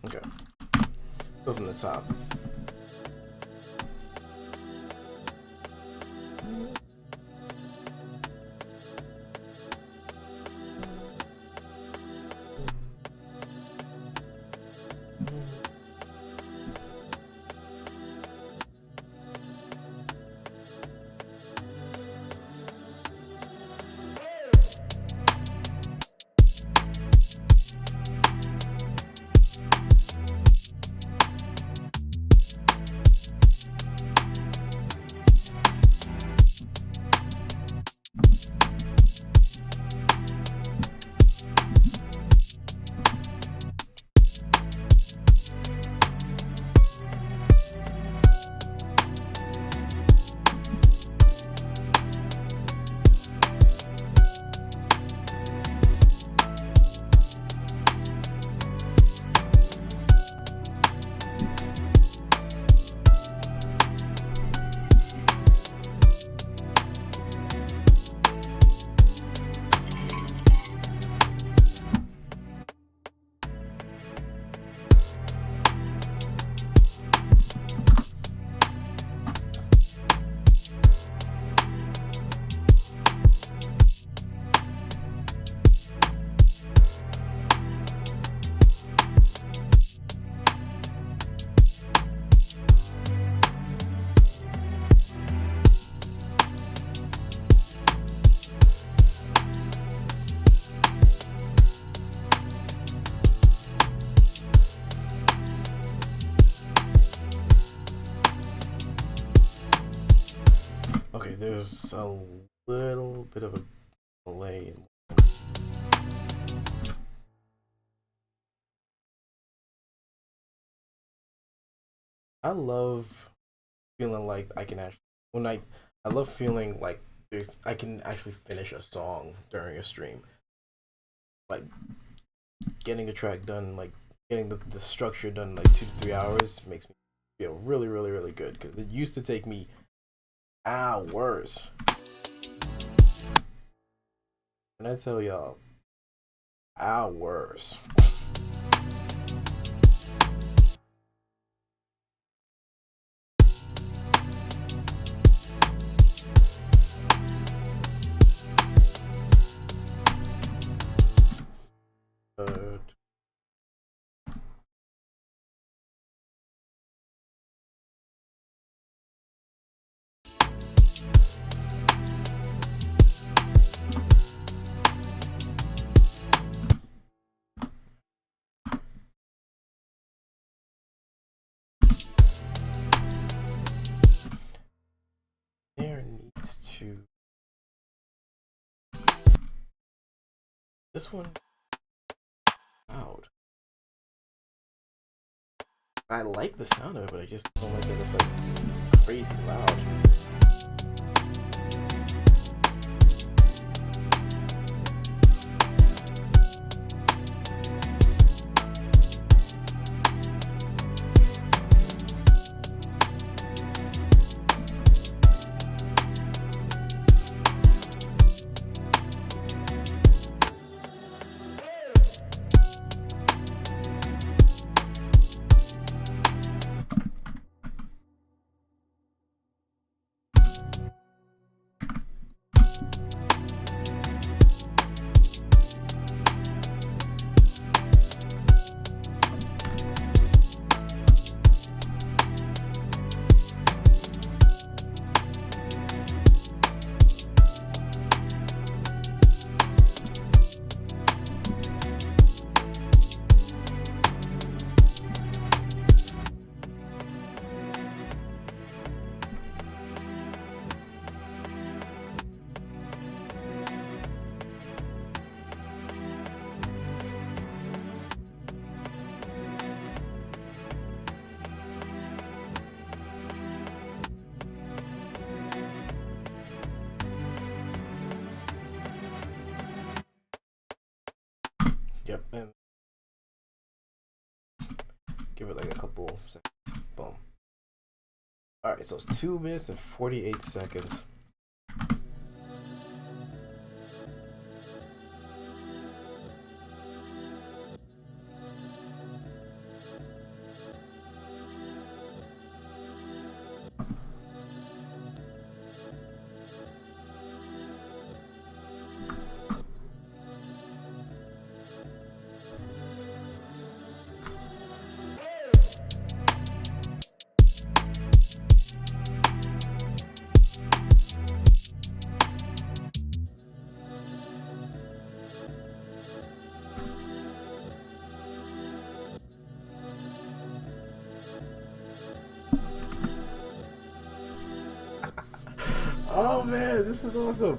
Okay. Go from the top. Okay, there's a little bit of a delay. I love feeling like I can actually I love feeling like I can actually finish a song during a stream. Like getting a track done, like getting the structure done in like 2 to 3 hours makes me feel really, really, really good because it used to take me hours. And I tell y'all, hours. There needs to this one loud. I like the sound of it, but I just don't like that it's like crazy loud. Yep, and give it like a couple seconds. Boom. All right, so it's 2 minutes and 48 seconds. Oh man, this is awesome.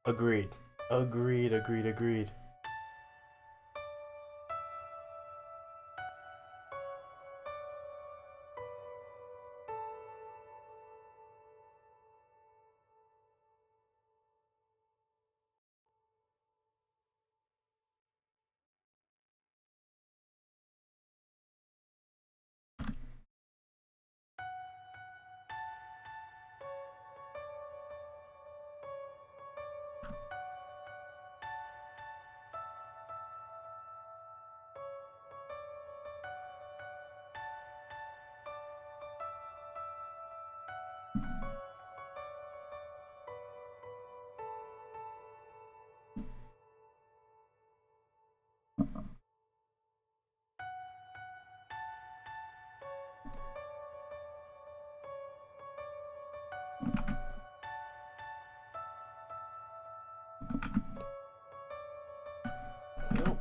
Agreed. Agreed. No.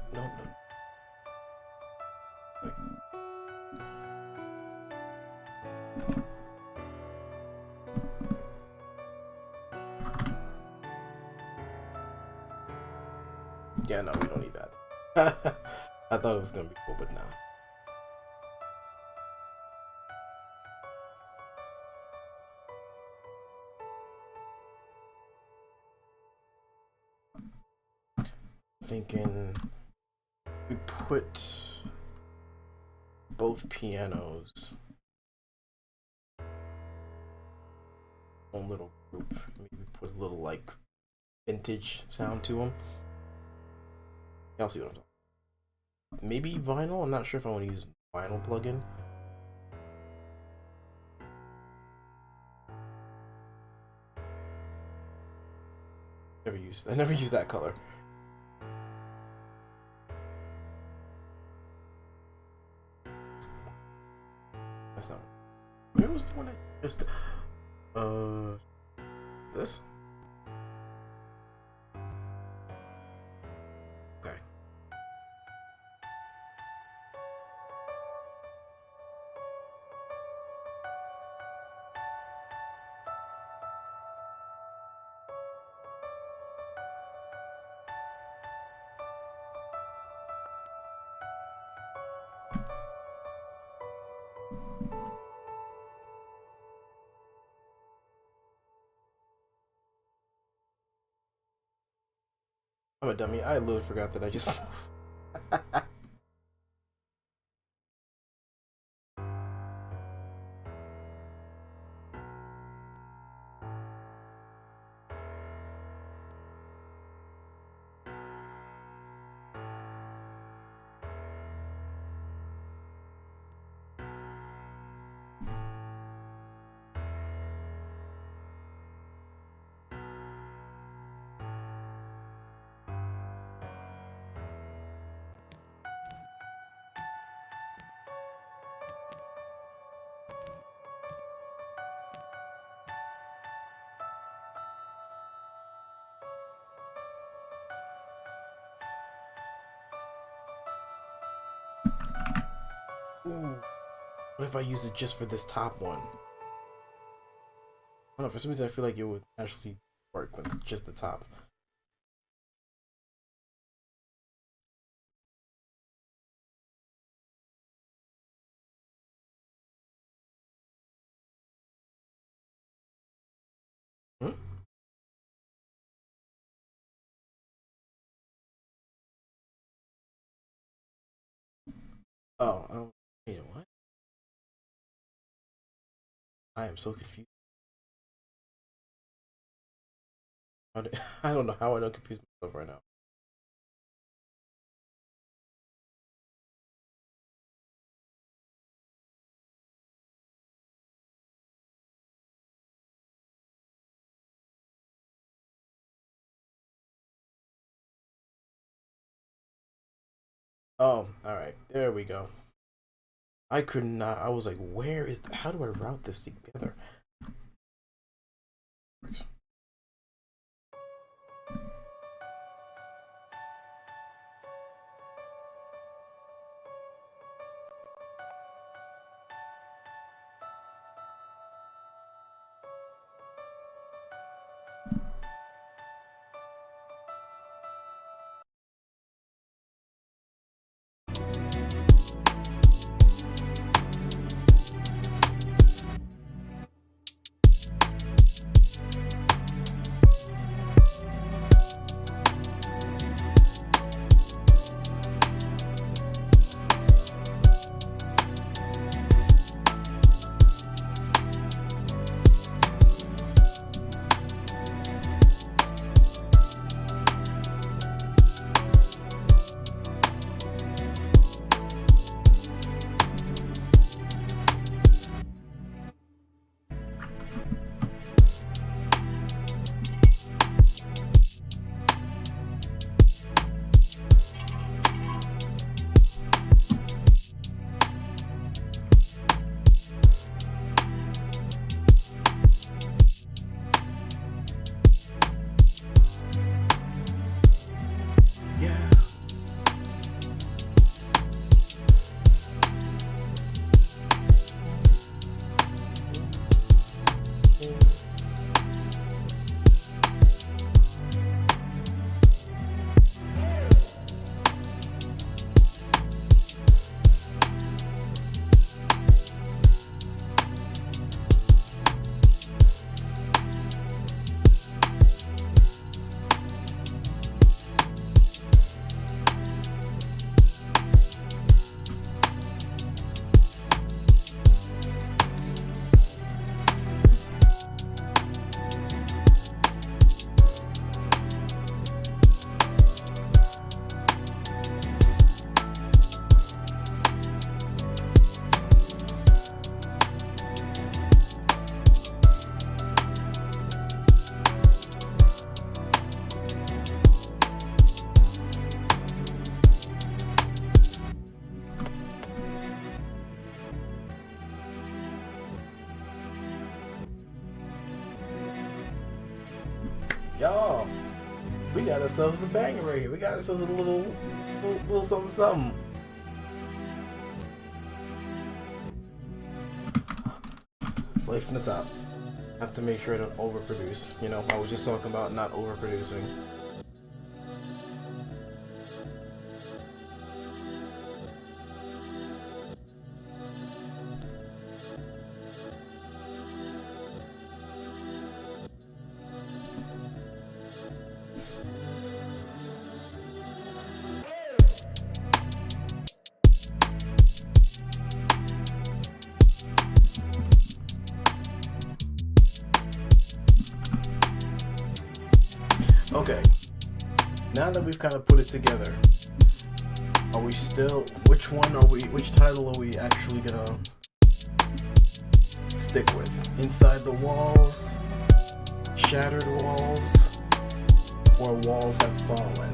Yeah, no, we don't need that. I thought it was gonna be cool, but nah. Thinking we put both pianos on little group. Maybe put a little like vintage sound to them. Y'all see what I'm talking about. Maybe vinyl. I'm not sure if I want to use vinyl plugin. I never used that color. That's not. Where was the one I just? This. Okay. I'm a dummy. I literally forgot that I just. Ooh. What if I use it just for this top one? I don't know, for some reason I feel like it would actually work with just the top. Hmm? Oh, wait, what? I am so confused. I don't know how I don't confuse myself right now. Oh, all right. There we go. I could not. I was like, where is? How do I route this together? Y'all, we got ourselves a banger right here. We got ourselves a little something, something. Play from the top. Have to make sure I don't overproduce. You know, I was just talking about not overproducing. Okay, now that we've kind of put it together, are we still, which title are we actually gonna stick with? Inside the Walls, Shattered Walls, or Walls Have Fallen?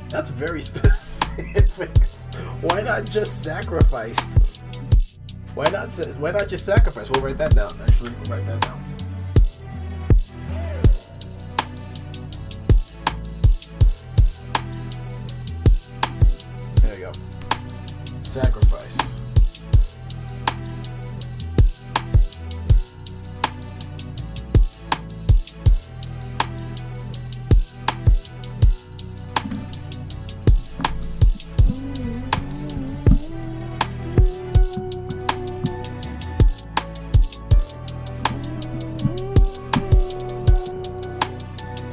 That's very specific. Why not just Sacrificed? Why not just Sacrifice? We'll write that down. Actually, we'll write that down. There you go. Sacrifice.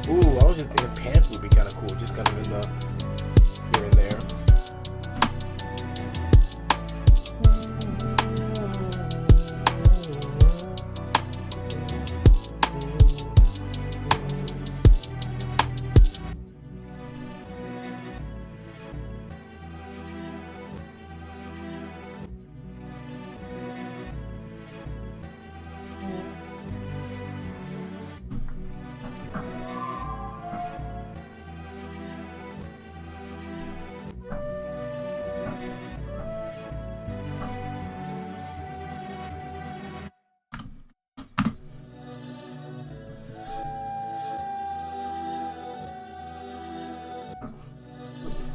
Ooh, I was just thinking Panther would be kind of cool, just kind of in the here and there.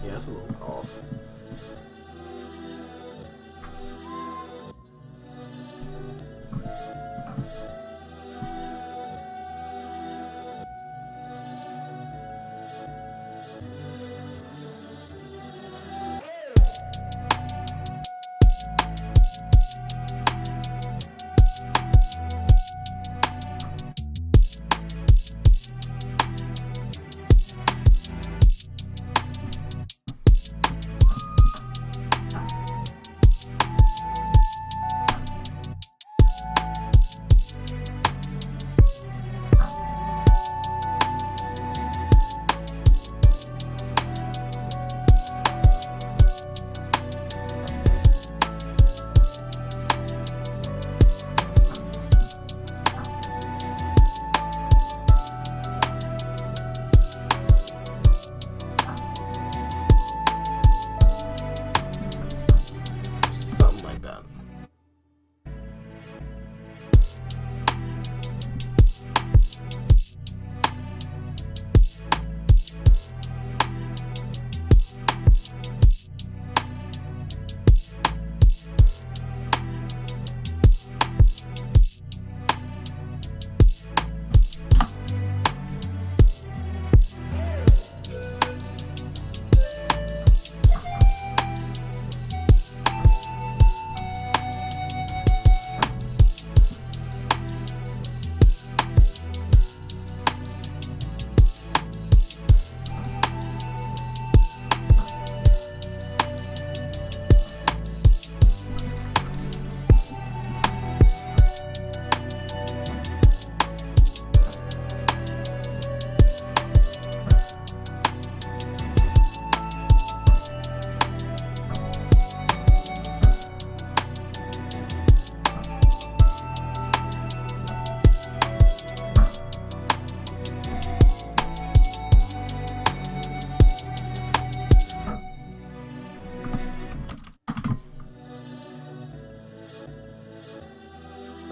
Yeah, that's a little off.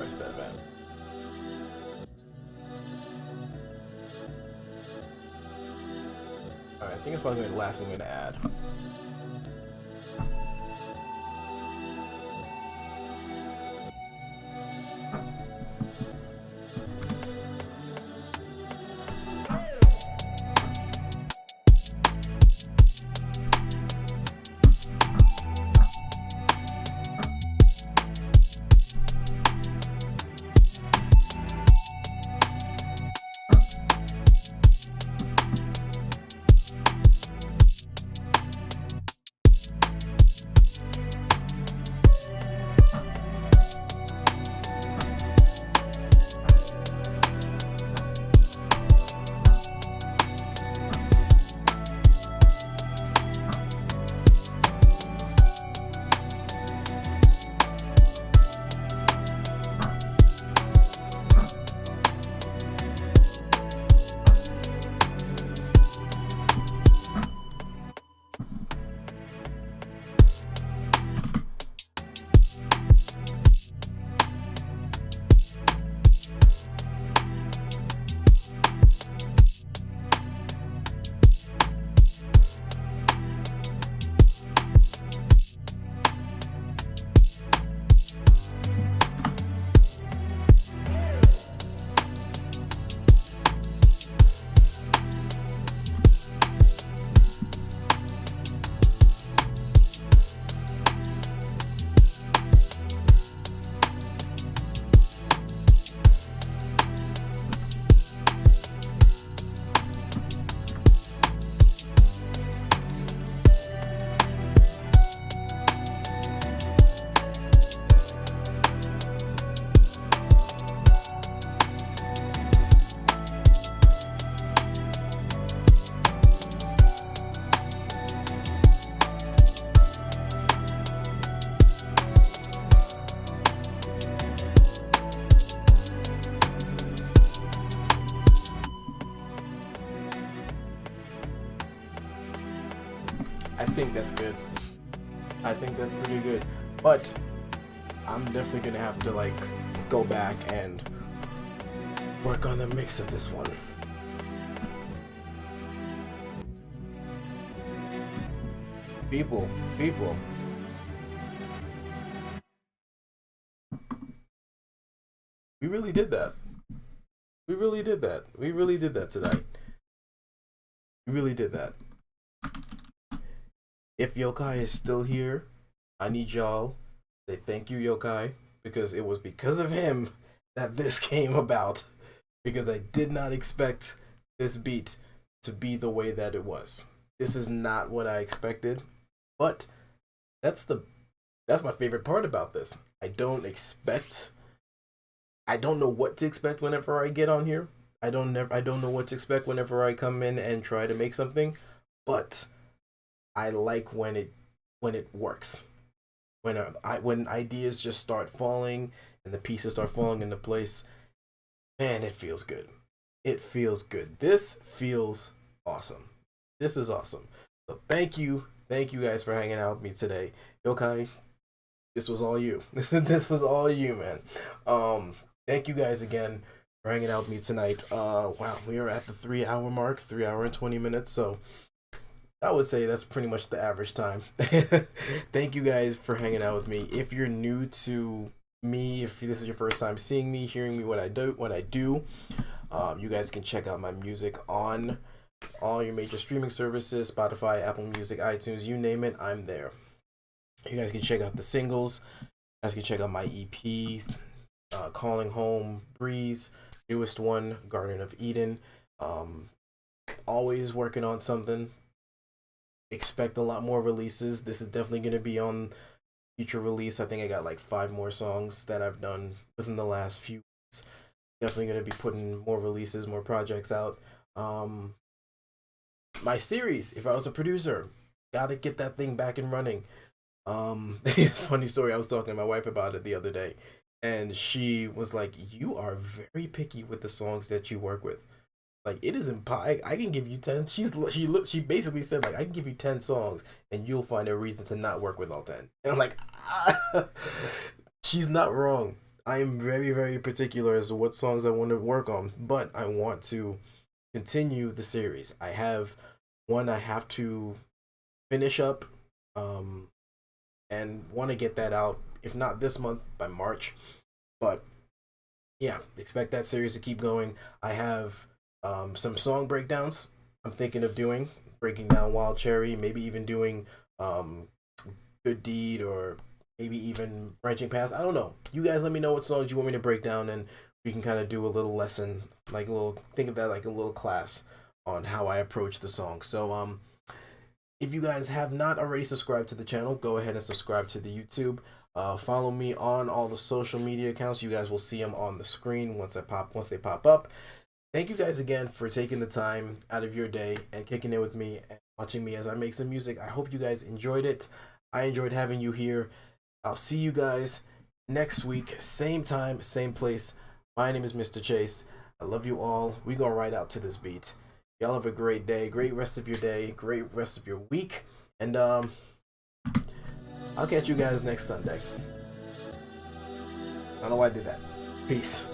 press that, man. Alright, I think it's probably going to be the last thing I'm going to add. I think that's good. I think that's pretty good. But I'm definitely gonna have to like go back and work on the mix of this one. People. We really did that. We really did that. We really did that tonight. We really did that. If Yokai is still here, I need y'all to say thank you, Yokai, because it was because of him that this came about. Because I did not expect this beat to be the way that it was. This is not what I expected, but that's my favorite part about this. I don't know what to expect whenever I get on here. I don't know what to expect whenever I come in and try to make something, but I like when it works. When ideas just start falling and the pieces start falling into place, man, it feels good. It feels good. This feels awesome. This is awesome. So thank you guys for hanging out with me today. Yokai, this was all you. This was all you, man. Thank you guys again for hanging out with me tonight. Wow, we are at the 3 hour mark, 3 hour and 20 minutes. So I would say that's pretty much the average time. Thank you guys for hanging out with me. If you're new to me, if this is your first time seeing me, hearing me, what I do, you guys can check out my music on all your major streaming services, Spotify, Apple Music, iTunes, you name it, I'm there. You guys can check out the singles. You guys can check out my EPs, Calling Home, Breeze, newest one, Garden of Eden. Always working on something. Expect a lot more releases. This is definitely going to be on future release. I think I got like 5 more songs that I've done within the last few weeks. Definitely going to be putting more releases, more projects out. My series, If I Was a Producer, gotta get that thing back and running. It's a funny story. I was talking to my wife about it the other day, and she was like, "You are very picky with the songs that you work with. Like, it is I can give you 10." She basically said, like, I can give you 10 songs, and you'll find a reason to not work with all 10. And I'm like, she's not wrong. I am very, very particular as to what songs I want to work on, but I want to continue the series. I have one I have to finish up, um, and want to get that out, if not this month, by March. But yeah, expect that series to keep going. I have some song breakdowns I'm thinking of doing, breaking down Wild Cherry, maybe even doing um, Good Deed, or maybe even Branching Past. I don't know. You guys let me know what songs you want me to break down, and we can kind of do a little lesson, like a little, think of that like a little class on how I approach the song. So if you guys have not already subscribed to the channel, go ahead and subscribe to the YouTube. Follow me on all the social media accounts. You guys will see them on the screen once they pop up. Thank you guys again for taking the time out of your day and kicking it with me and watching me as I make some music. I hope you guys enjoyed it. I enjoyed having you here. I'll see you guys next week, same time, same place. My name is Mr. Chase. I love you all. We gonna ride out to this beat. Y'all have a great day, great rest of your day, great rest of your week, and I'll catch you guys next Sunday. I don't know why I did that. Peace.